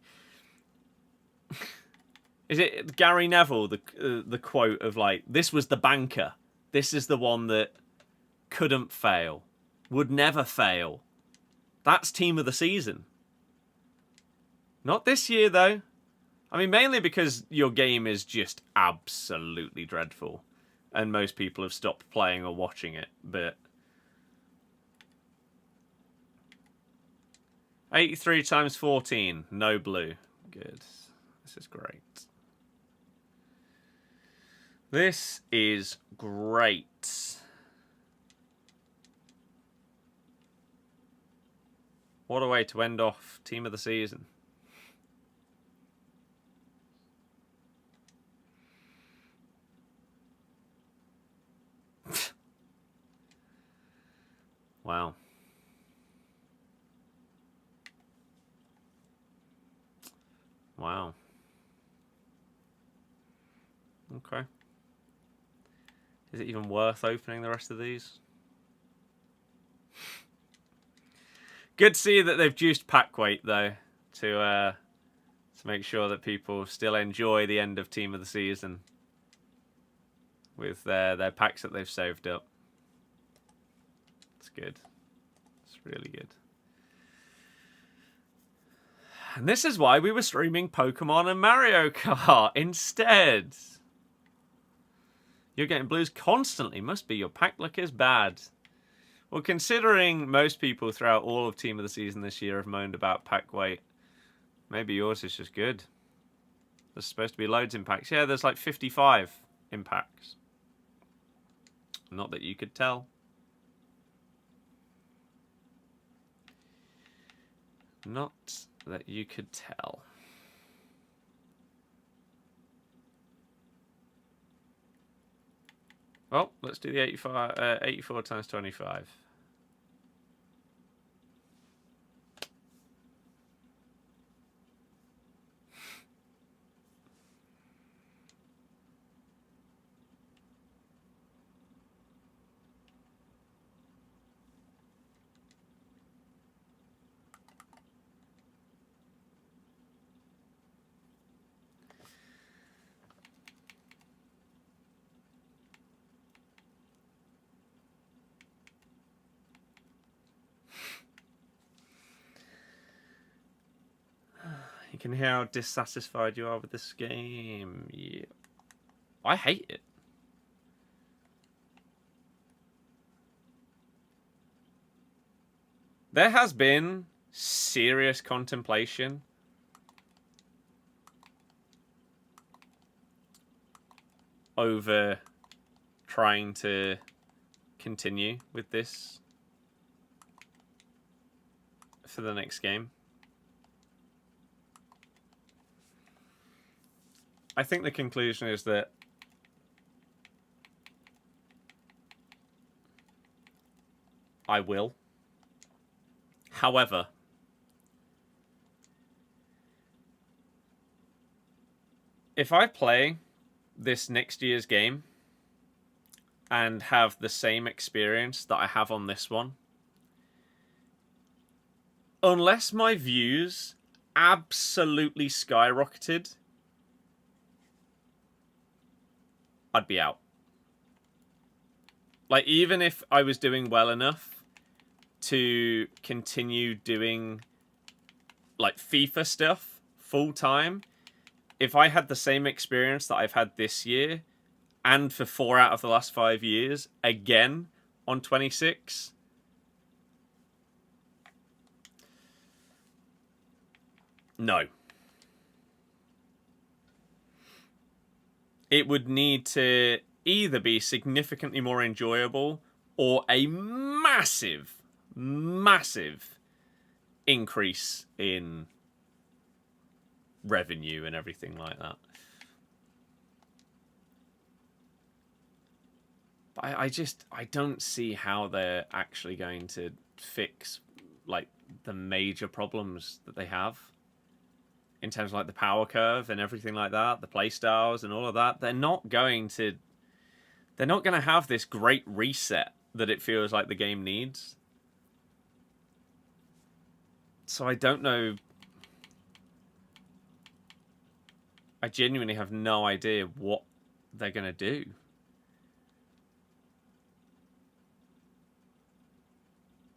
is it Gary Neville, the quote of like, this was the banker. This is the one that couldn't fail. would never fail. That's team of the season. Not this year, though. I mean, mainly because your game is just absolutely dreadful. And most people have stopped playing or watching it, but... 83 times 14. No blue. Good. This is great. This is great. What a way to end off team of the season. Wow. Wow. Okay. Is it even worth opening the rest of these? Good to see that they've juiced pack weight, though, to make sure that people still enjoy the end of team of the season with their packs that they've saved up. It's good. It's really good. And this is why we were streaming Pokemon and Mario Kart instead. You're getting blues constantly. Must be your pack luck is bad. Well, considering most people throughout all of Team of the Season this year have moaned about pack weight, maybe yours is just good. There's supposed to be loads in packs. Yeah, there's like 55 in packs. Not that you could tell. Not that you could tell. Well, let's do the 84 times 25. You can hear how dissatisfied you are with this game. Yeah. I hate it. There has been serious contemplation over trying to continue with this for the next game. I think the conclusion is that I will. However, if I play this next year's game and have the same experience that I have on this one, unless my views absolutely skyrocketed, I'd be out. Like, even if I was doing well enough to continue doing, like, FIFA stuff full-time, if I had the same experience that I've had this year, and for 4 out of the last 5 years, again, on 26, no. It would need to either be significantly more enjoyable or a massive, massive increase in revenue and everything like that. But I don't see how they're actually going to fix, like, the major problems that they have. In terms of like the power curve and everything like that, the play styles and all of that, they're not going to have this great reset that it feels like the game needs. So I don't know. I genuinely have no idea what they're going to do.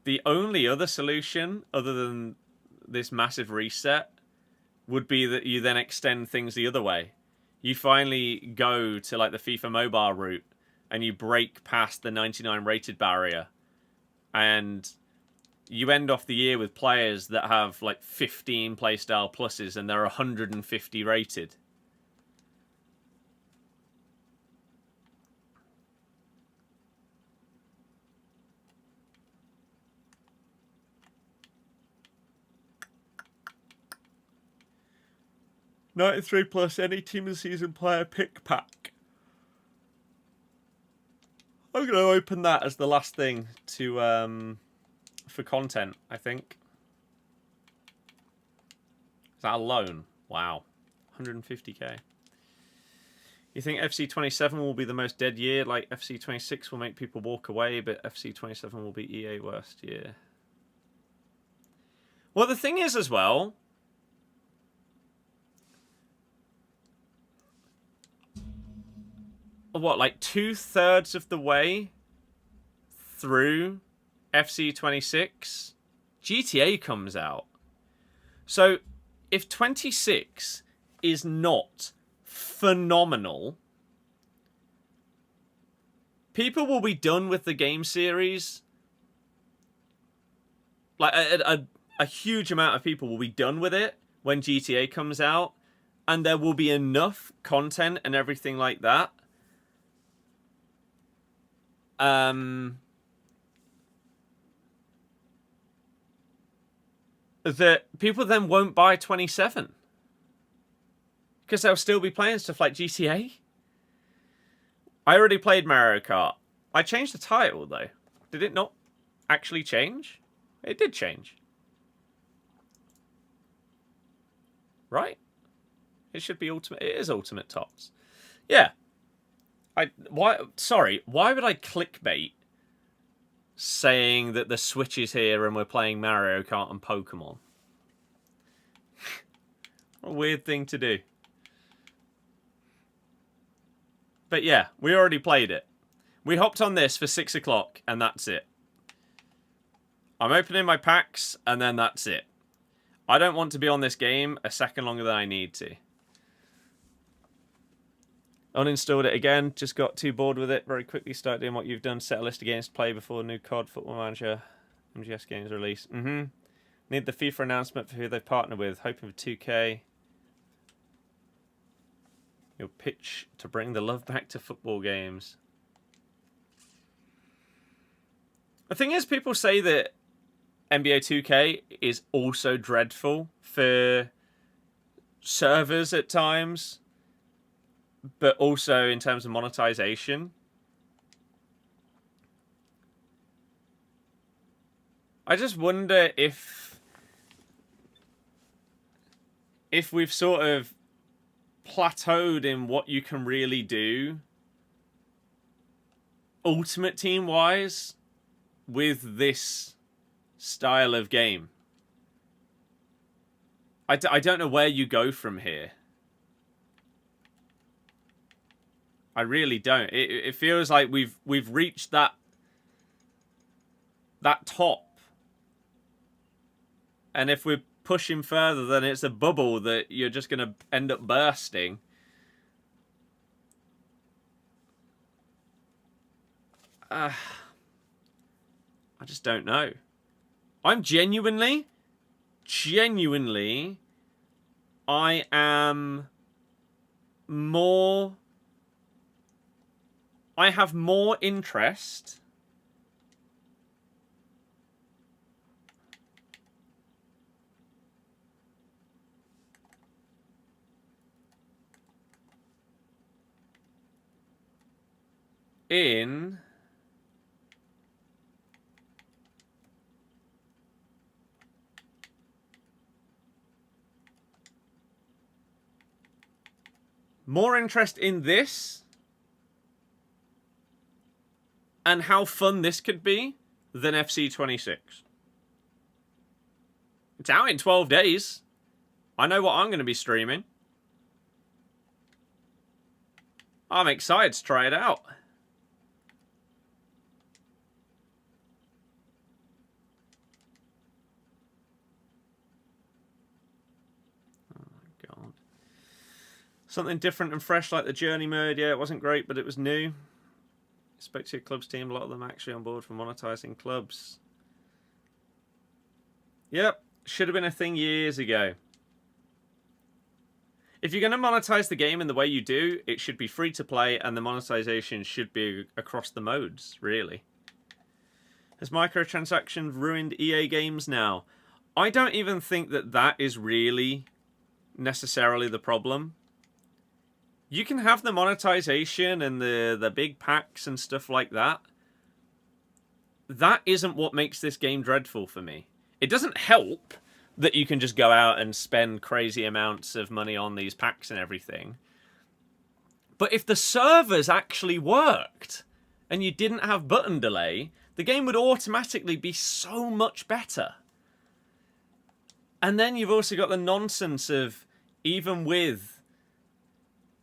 The only other solution, other than this massive reset, would be that you then extend things the other way. You finally go to like the FIFA mobile route and you break past the 99 rated barrier, and you end off the year with players that have like 15 playstyle pluses and they're 150 rated. $93 plus any team of the season player pick pack. I'm going to open that as the last thing to for content, I think. Is that a loan? Wow. 150k. You think FC 27 will be the most dead year? Like FC 26 will make people walk away, but FC 27 will be EA worst year. Well, the thing is as well, what, like 2/3 of the way through FC 26, GTA comes out. So if 26 is not phenomenal, people will be done with the game series. Like a huge amount of people will be done with it when GTA comes out, and there will be enough content and everything like that that people then won't buy 27 because they'll still be playing stuff like GTA. I already played Mario Kart. I changed the title though. Did it not actually change? It did change. Right? It should be Ultimate. It is Ultimate TOTS. Yeah. Why would I clickbait saying that the Switch is here and we're playing Mario Kart and Pokémon? What a weird thing to do. But yeah, we already played it. We hopped on this for 6 o'clock and that's it. I'm opening my packs and then that's it. I don't want to be on this game a second longer than I need to. Uninstalled it again, just got too bored with it. Very quickly start doing what you've done. Set a list of games to play before new COD, Football Manager, MGS games release. Need the FIFA announcement for who they've partnered with. Hoping for 2K. Your pitch to bring the love back to football games. The thing is, people say that NBA 2K is also dreadful for servers at times, but also in terms of monetization. I just wonder if we've sort of plateaued in what you can really do Ultimate Team wise with this style of game. I don't know where you go from here. I really don't. It feels like we've reached that top. And if we're pushing further, then it's a bubble that you're just going to end up bursting. I just don't know. I'm genuinely, I am more... I have more interest in this and how fun this could be than FC 26. It's out in 12 days. I know what I'm going to be streaming. I'm excited to try it out. Something different and fresh like the Journey mode. Yeah, it wasn't great, but it was new. Spoke to your club's team. A lot of them actually on board for monetizing clubs. Yep, should have been a thing years ago. If you're going to monetize the game in the way you do, it should be free to play, and the monetization should be across the modes, really. Has microtransactions ruined EA games now? I don't even think that that is really necessarily the problem. You can have the monetization and the big packs and stuff like that. That isn't what makes this game dreadful for me. It doesn't help that you can just go out and spend crazy amounts of money on these packs and everything. But if the servers actually worked and you didn't have button delay, the game would automatically be so much better. And then you've also got the nonsense of, even with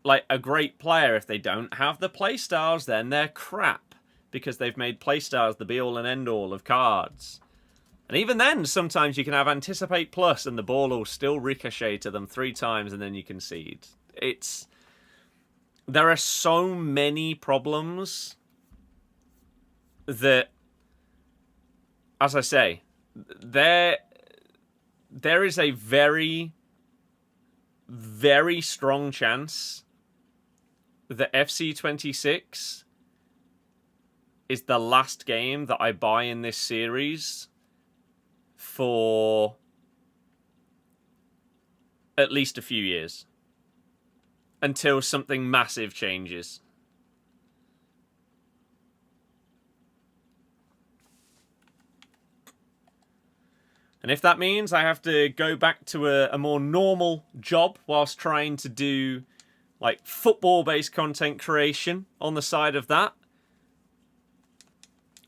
like a great player, if they don't have the playstyles, then they're crap, because they've made playstyles the be-all and end-all of cards. And even then, sometimes you can have Anticipate Plus and the ball will still ricochet to them 3 times and then you concede. There are so many problems that, as I say, there is a very, very strong chance that FC26 is the last game that I buy in this series for at least a few years, until something massive changes. And if that means I have to go back to a more normal job whilst trying to do like football-based content creation on the side of that,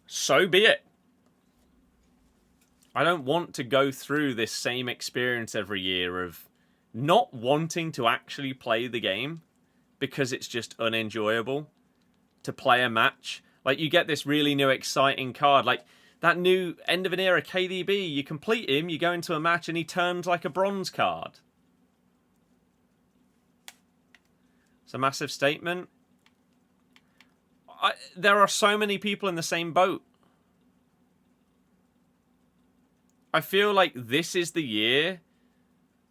so be it. I don't want to go through this same experience every year of not wanting to actually play the game because it's just unenjoyable to play a match. Like, you get this really new exciting card, like that new End of an Era KDB. You complete him, you go into a match, and he turns like a bronze card. It's a massive statement. There are so many people in the same boat. I feel like this is the year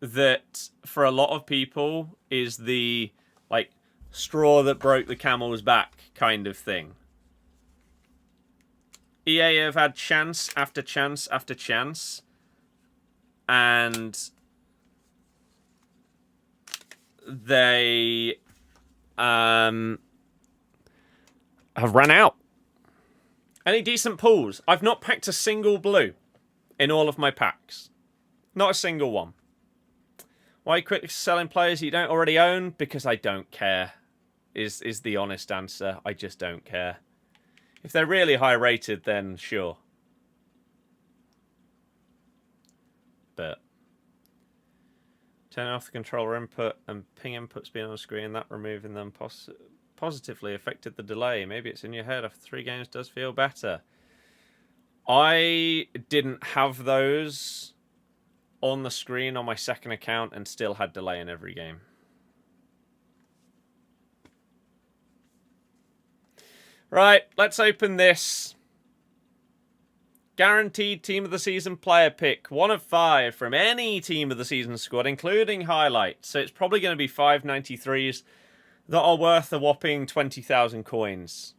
that, for a lot of people, is the like straw that broke the camel's back kind of thing. EA have had chance after chance after chance, and they have run out. Any decent pulls? I've not packed a single blue in all of my packs. Not a single one. Why quickly selling players you don't already own? Because I don't care, is the honest answer. I just don't care. If they're really high rated, then sure. But turn off the controller input and ping inputs being on the screen, that removing them positively affected the delay. Maybe it's in your head. After 3 games does feel better. I didn't have those on the screen on my second account and still had delay in every game. Right, let's open this. Guaranteed Team of the Season player pick. 1 of 5 from any Team of the Season squad, including highlights. So it's probably going to be 593s that are worth a whopping 20,000 coins.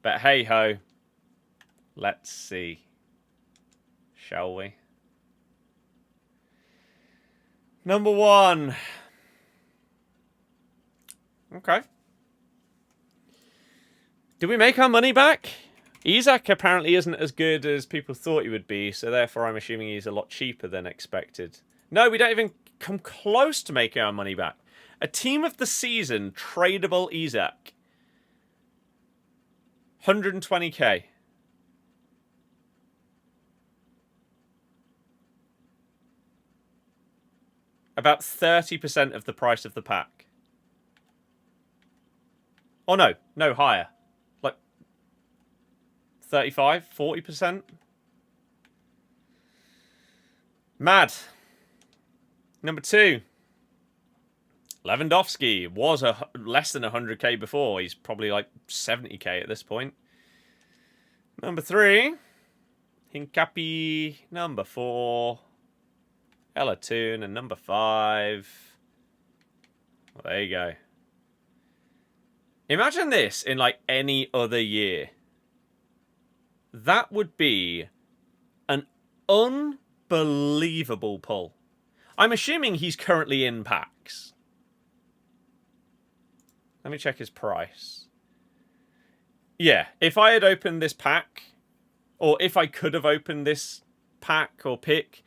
But hey-ho. Let's see. Shall we? Number 1. Okay. Did we make our money back? Isak apparently isn't as good as people thought he would be, so therefore I'm assuming he's a lot cheaper than expected. No, we don't even come close to making our money back. A Team of the Season tradable Isak. 120k. About 30% of the price of the pack. Oh no, no, higher. Like 35, 40%. Mad. Number 2. Lewandowski was less than 100k before. He's probably like 70k at this point. Number 3. Hincapi. Number 4. Elatoon. And number 5. Well, there you go. Imagine this in like any other year. That would be an unbelievable pull. I'm assuming he's currently in packs. Let me check his price. Yeah, if I had opened this pack, or if I could have opened this pack or pick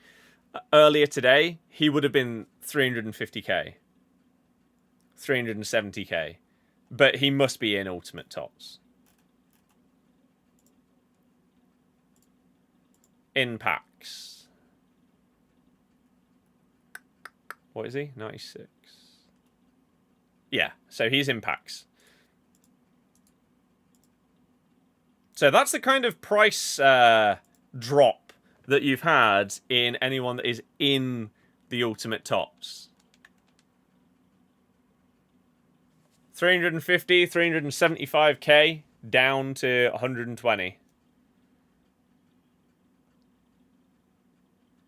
earlier today, he would have been 350k. 370k. But he must be in Ultimate TOTS. In packs. What is he? 96. Yeah, so he's in packs. So that's the kind of price drop that you've had in anyone that is in the Ultimate TOTS. 350, 375k down to 120.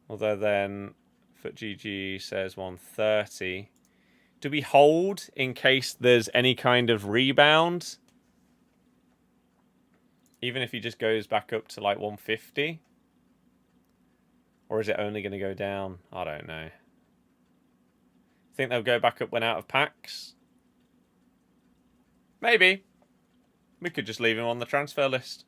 Although then FootGG says 130. Do we hold in case there's any kind of rebound? Even if he just goes back up to like 150? Or is it only going to go down? I don't know. Think they'll go back up when out of packs? Maybe. We could just leave him on the transfer list.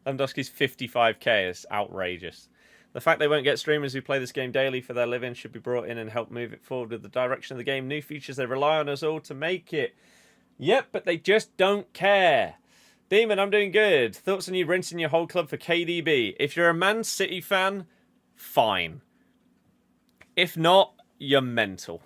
Lewandowski's 55k is outrageous. The fact they won't get streamers who play this game daily for their living should be brought in and help move it forward with the direction of the game. New features, they rely on us all to make it. Yep, but they just don't care. Demon, I'm doing good. Thoughts on you rinsing your whole club for KDB? If you're a Man City fan, fine. If not, you're mental.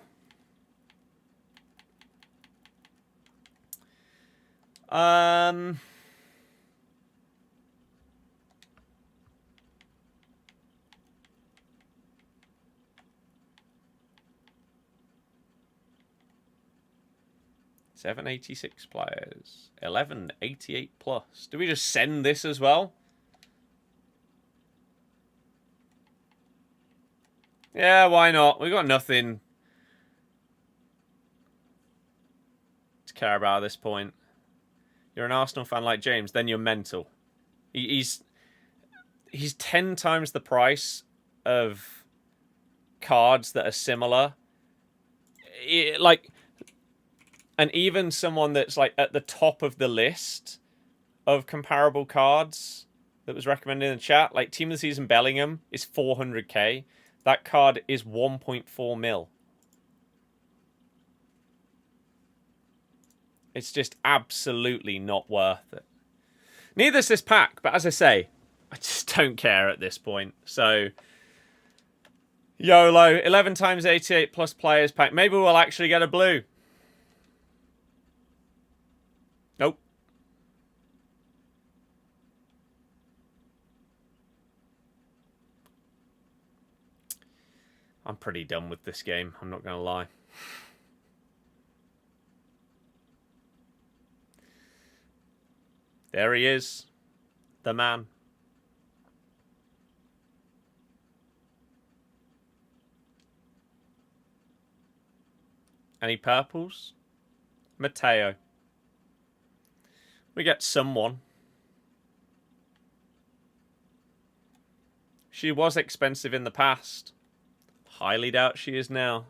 786 players. 1188 plus. Do we just send this as well? Yeah, why not? We've got nothing to care about at this point. You're an Arsenal fan like James, then you're mental. He's 10 times the price of cards that are similar. And even someone that's like at the top of the list of comparable cards that was recommended in the chat, like Team of the Season Bellingham is 400k. That card is 1.4 mil. It's just absolutely not worth it. Neither is this pack, but as I say, I just don't care at this point. So, YOLO, 11 times 88 plus players pack. Maybe we'll actually get a blue. Nope. I'm pretty done with this game, I'm not going to lie. There he is. The man. Any purples? Mateo. We get someone. She was expensive in the past. Highly doubt she is now.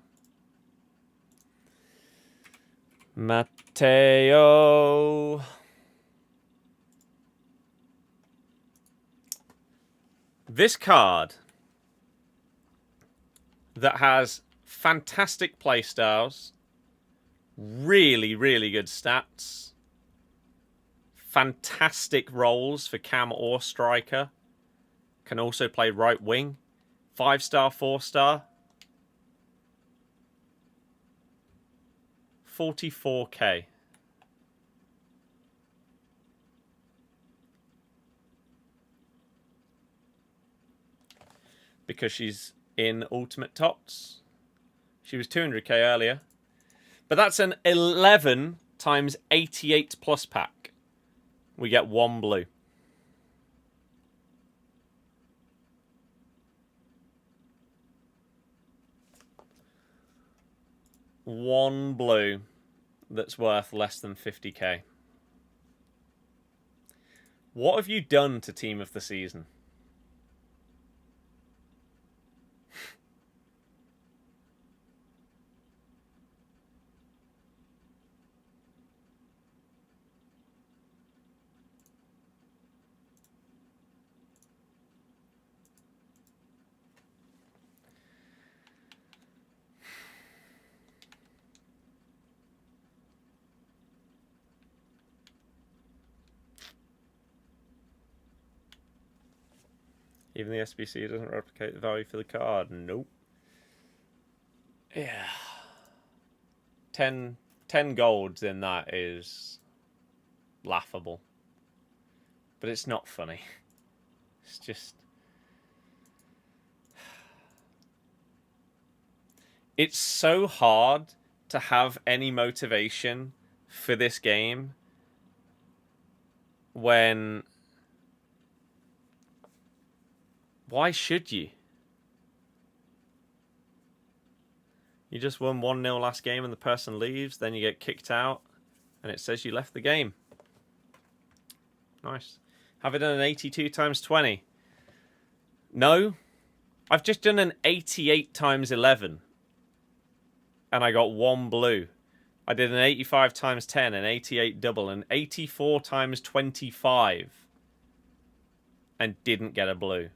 Mateo. This card that has fantastic playstyles, really, really good stats, fantastic roles for cam or striker, can also play right wing, 5-star, 4-star, 44k. Because she's in Ultimate TOTS. She was 200k earlier. But that's an 11 times 88 plus pack. We get 1 blue. One blue that's worth less than 50k. What have you done to Team of the Season? Even the SBC doesn't replicate the value for the card. Nope. Yeah. 10 golds in that is laughable. But it's not funny. It's just... It's so hard to have any motivation for this game when... Why should you? You just won 1-0 last game and the person leaves, then you get kicked out, and it says you left the game. Nice. Have I done an 82 times 20? No. I've just done an 88 times 11. And I got 1 blue. I did an 85 times 10, an 88 double, an 84 times 25. And didn't get a blue.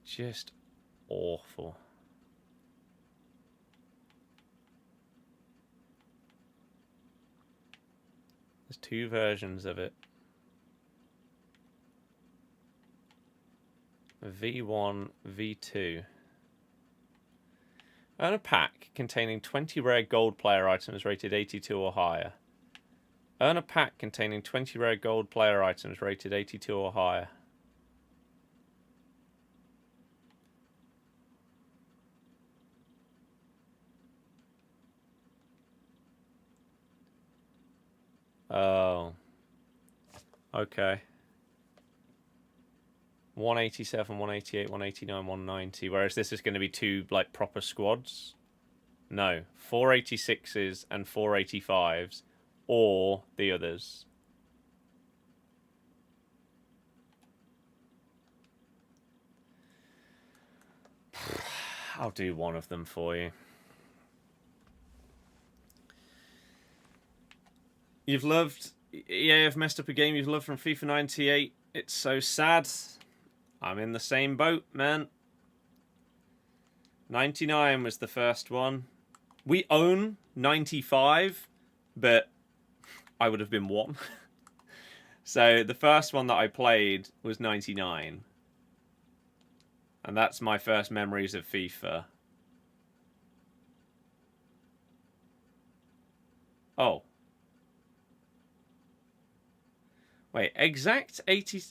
Just awful. There's 2 versions of it. V1, V2. Earn a pack containing 20 rare gold player items rated 82 or higher. Earn a pack containing 20 rare gold player items rated 82 or higher. Oh. Okay. 187, 188, 189, 190. Whereas this is going to be 2 like proper squads. No. 486s and 485s. Or the others. I'll do one of them for you. You've loved... EA have messed up a game you've loved from FIFA 98. It's so sad. I'm in the same boat, man. 99 was the first one. We own 95, but I would have been 1. So the first one that I played was 99. And that's my first memories of FIFA. Oh. Wait, exact 80...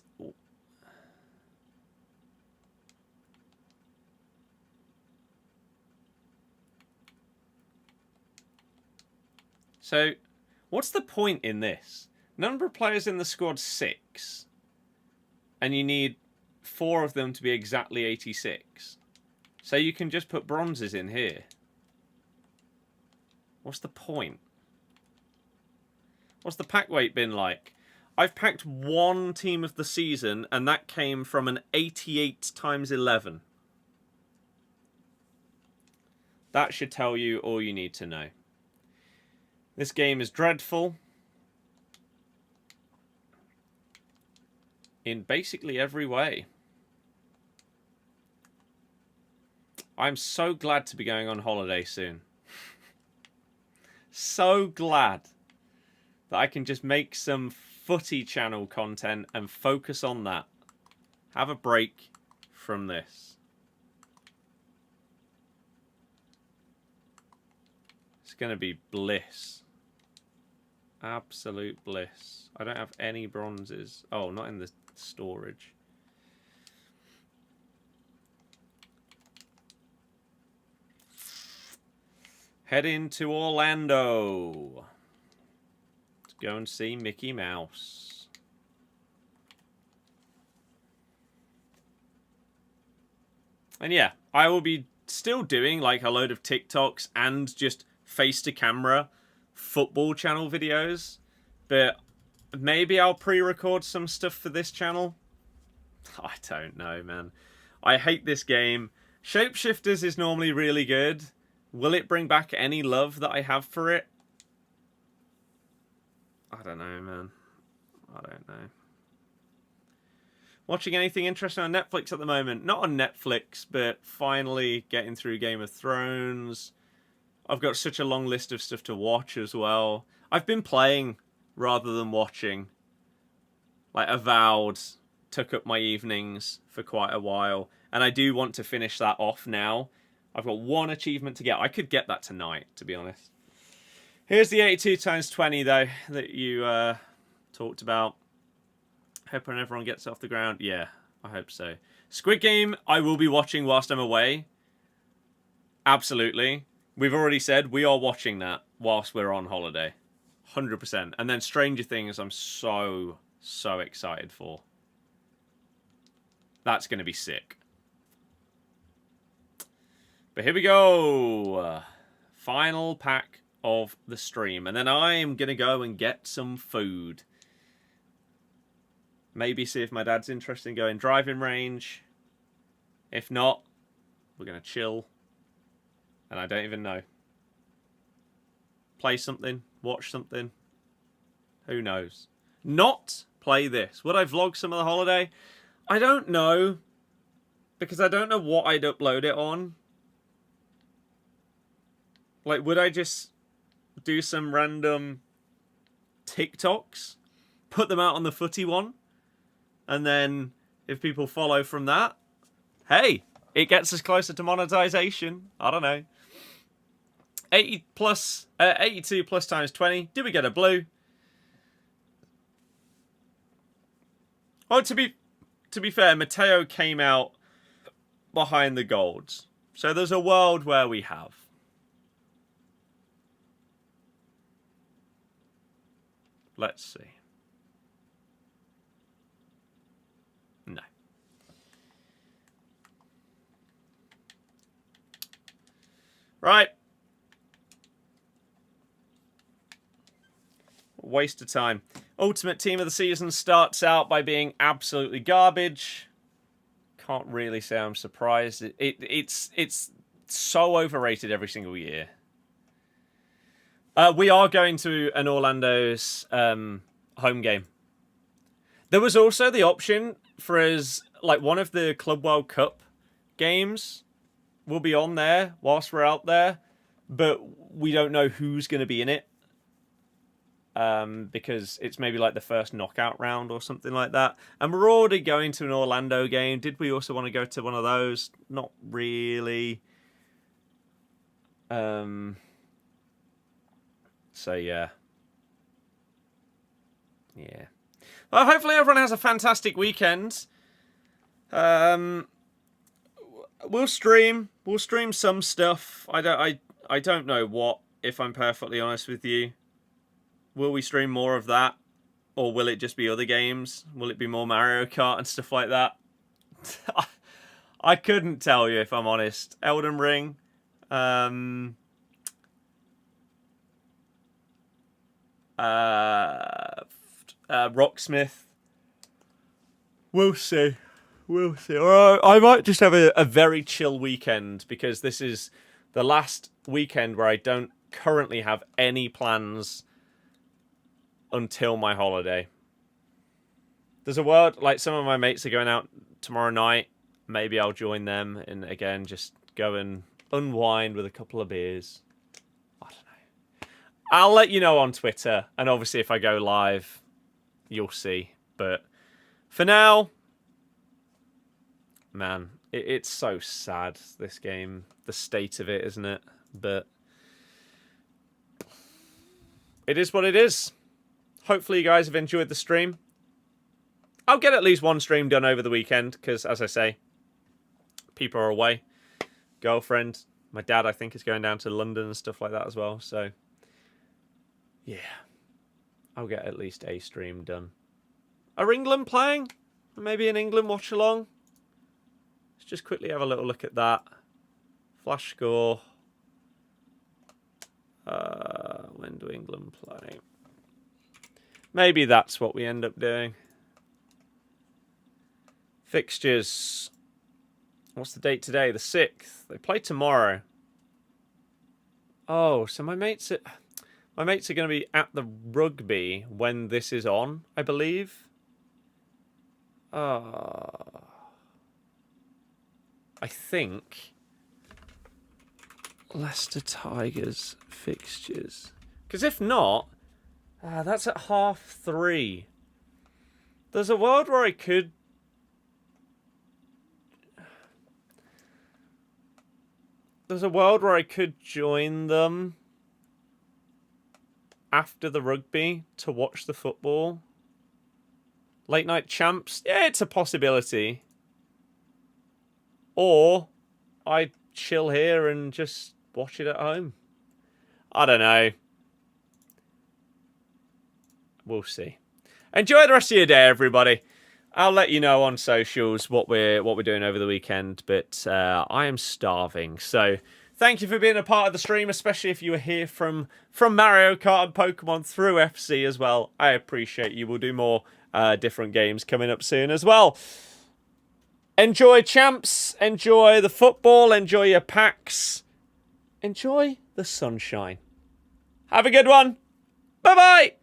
So, what's the point in this? Number of players in the squad 6. And you need 4 of them to be exactly 86. So you can just put bronzes in here. What's the point? What's the pack weight been like? I've packed 1 team of the season, and that came from an 88 times 11. That should tell you all you need to know. This game is dreadful. In basically every way. I'm so glad to be going on holiday soon. So glad that I can just make some footy channel content and focus on that. Have a break from this. It's going to be bliss. Absolute bliss. I don't have any bronzes. Oh, not in the storage. Heading to Orlando. Let's go and see Mickey Mouse. And yeah, I will be still doing like a load of TikToks and just face-to-camera football channel videos. But maybe I'll pre-record some stuff for this channel. I don't know, man. I hate this game. Shapeshifters is normally really good. Will it bring back any love that I have for it? I don't know, man. I don't know. Watching anything interesting on Netflix at the moment? Not on Netflix, but finally getting through Game of Thrones. I've got such a long list of stuff to watch as well. I've been playing rather than watching. Like Avowed took up my evenings for quite a while. And I do want to finish that off now. I've got one achievement to get. I could get that tonight, to be honest. Here's the 82 times 20, though, that you talked about. Hoping everyone gets off the ground. Yeah, I hope so. Squid Game, I will be watching whilst I'm away. Absolutely. We've already said we are watching that whilst we're on holiday. 100%. And then Stranger Things, I'm so excited for. That's going to be sick. But here we go. Final pack of the stream. And then I'm going to go and get some food. Maybe see if my dad's interested in going driving range. If not, we're going to chill. And I don't even know. Play something. Watch something. Who knows? Not play this. Would I vlog some of the holiday? I don't know. Because I don't know what I'd upload it on. Like, would I just do some random TikToks? Put them out on the footy one? And then, if people follow from that, hey, it gets us closer to monetization. I don't know. 82 plus times 20. Did we get a blue? Oh, to be fair, Matteo came out behind the golds. So there's a world where we have. Let's see. No. Right. Waste of time. Ultimate Team of the Season starts out by being absolutely garbage. Can't really say I'm surprised. It's so overrated every single year. We are going to an Orlando's home game. There was also the option for us, like one of the Club World Cup games will be on there whilst we're out there, but we don't know who's going to be in it. Because it's maybe like the first knockout round or something like that. And we're already going to an Orlando game. Did we also want to go to one of those? Not really. So yeah. Yeah. Well, hopefully everyone has a fantastic weekend. We'll stream. We'll stream some stuff. I don't know what, if I'm perfectly honest with you. Will we stream more of that? Or will it just be other games? Will it be more Mario Kart and stuff like that? I couldn't tell you, if I'm honest. Elden Ring. Rocksmith. We'll see. We'll see. Or I might just have a very chill weekend, because this is the last weekend where I don't currently have any plans until my holiday. There's a world, like some of my mates are going out tomorrow night. Maybe I'll join them and again just go and unwind with a couple of beers. I don't know. I'll let you know on Twitter, and obviously if I go live, you'll see. But for now, man, it's so sad, this game. The state of it, isn't it? But it is what it is. Hopefully you guys have enjoyed the stream. I'll get at least one stream done over the weekend, because, as I say, people are away. Girlfriend, My dad, I think, is going down to London and stuff like that as well. So, yeah. I'll get at least a stream done. Are England playing? Maybe an England watch-along? Let's just quickly have a little look at that. Flash score. When do England play? Maybe that's what we end up doing. Fixtures. What's the date today? The 6th. They play tomorrow. Oh, so my mates are going to be at the rugby when this is on, I believe. I think Leicester Tigers fixtures. Because if not, that's at 3:30. There's a world where I could... There's a world where I could join them after the rugby to watch the football. Late night champs? Yeah, it's a possibility. Or I chill here and just watch it at home. I don't know. We'll see. Enjoy the rest of your day, everybody. I'll let you know on socials what we're doing over the weekend, but I am starving. So thank you for being a part of the stream, especially if you were here from Mario Kart and Pokemon through FC as well. I appreciate you. We'll do more different games coming up soon as well. Enjoy champs, enjoy the football, enjoy your packs, enjoy the sunshine. Have a good one. Bye-bye.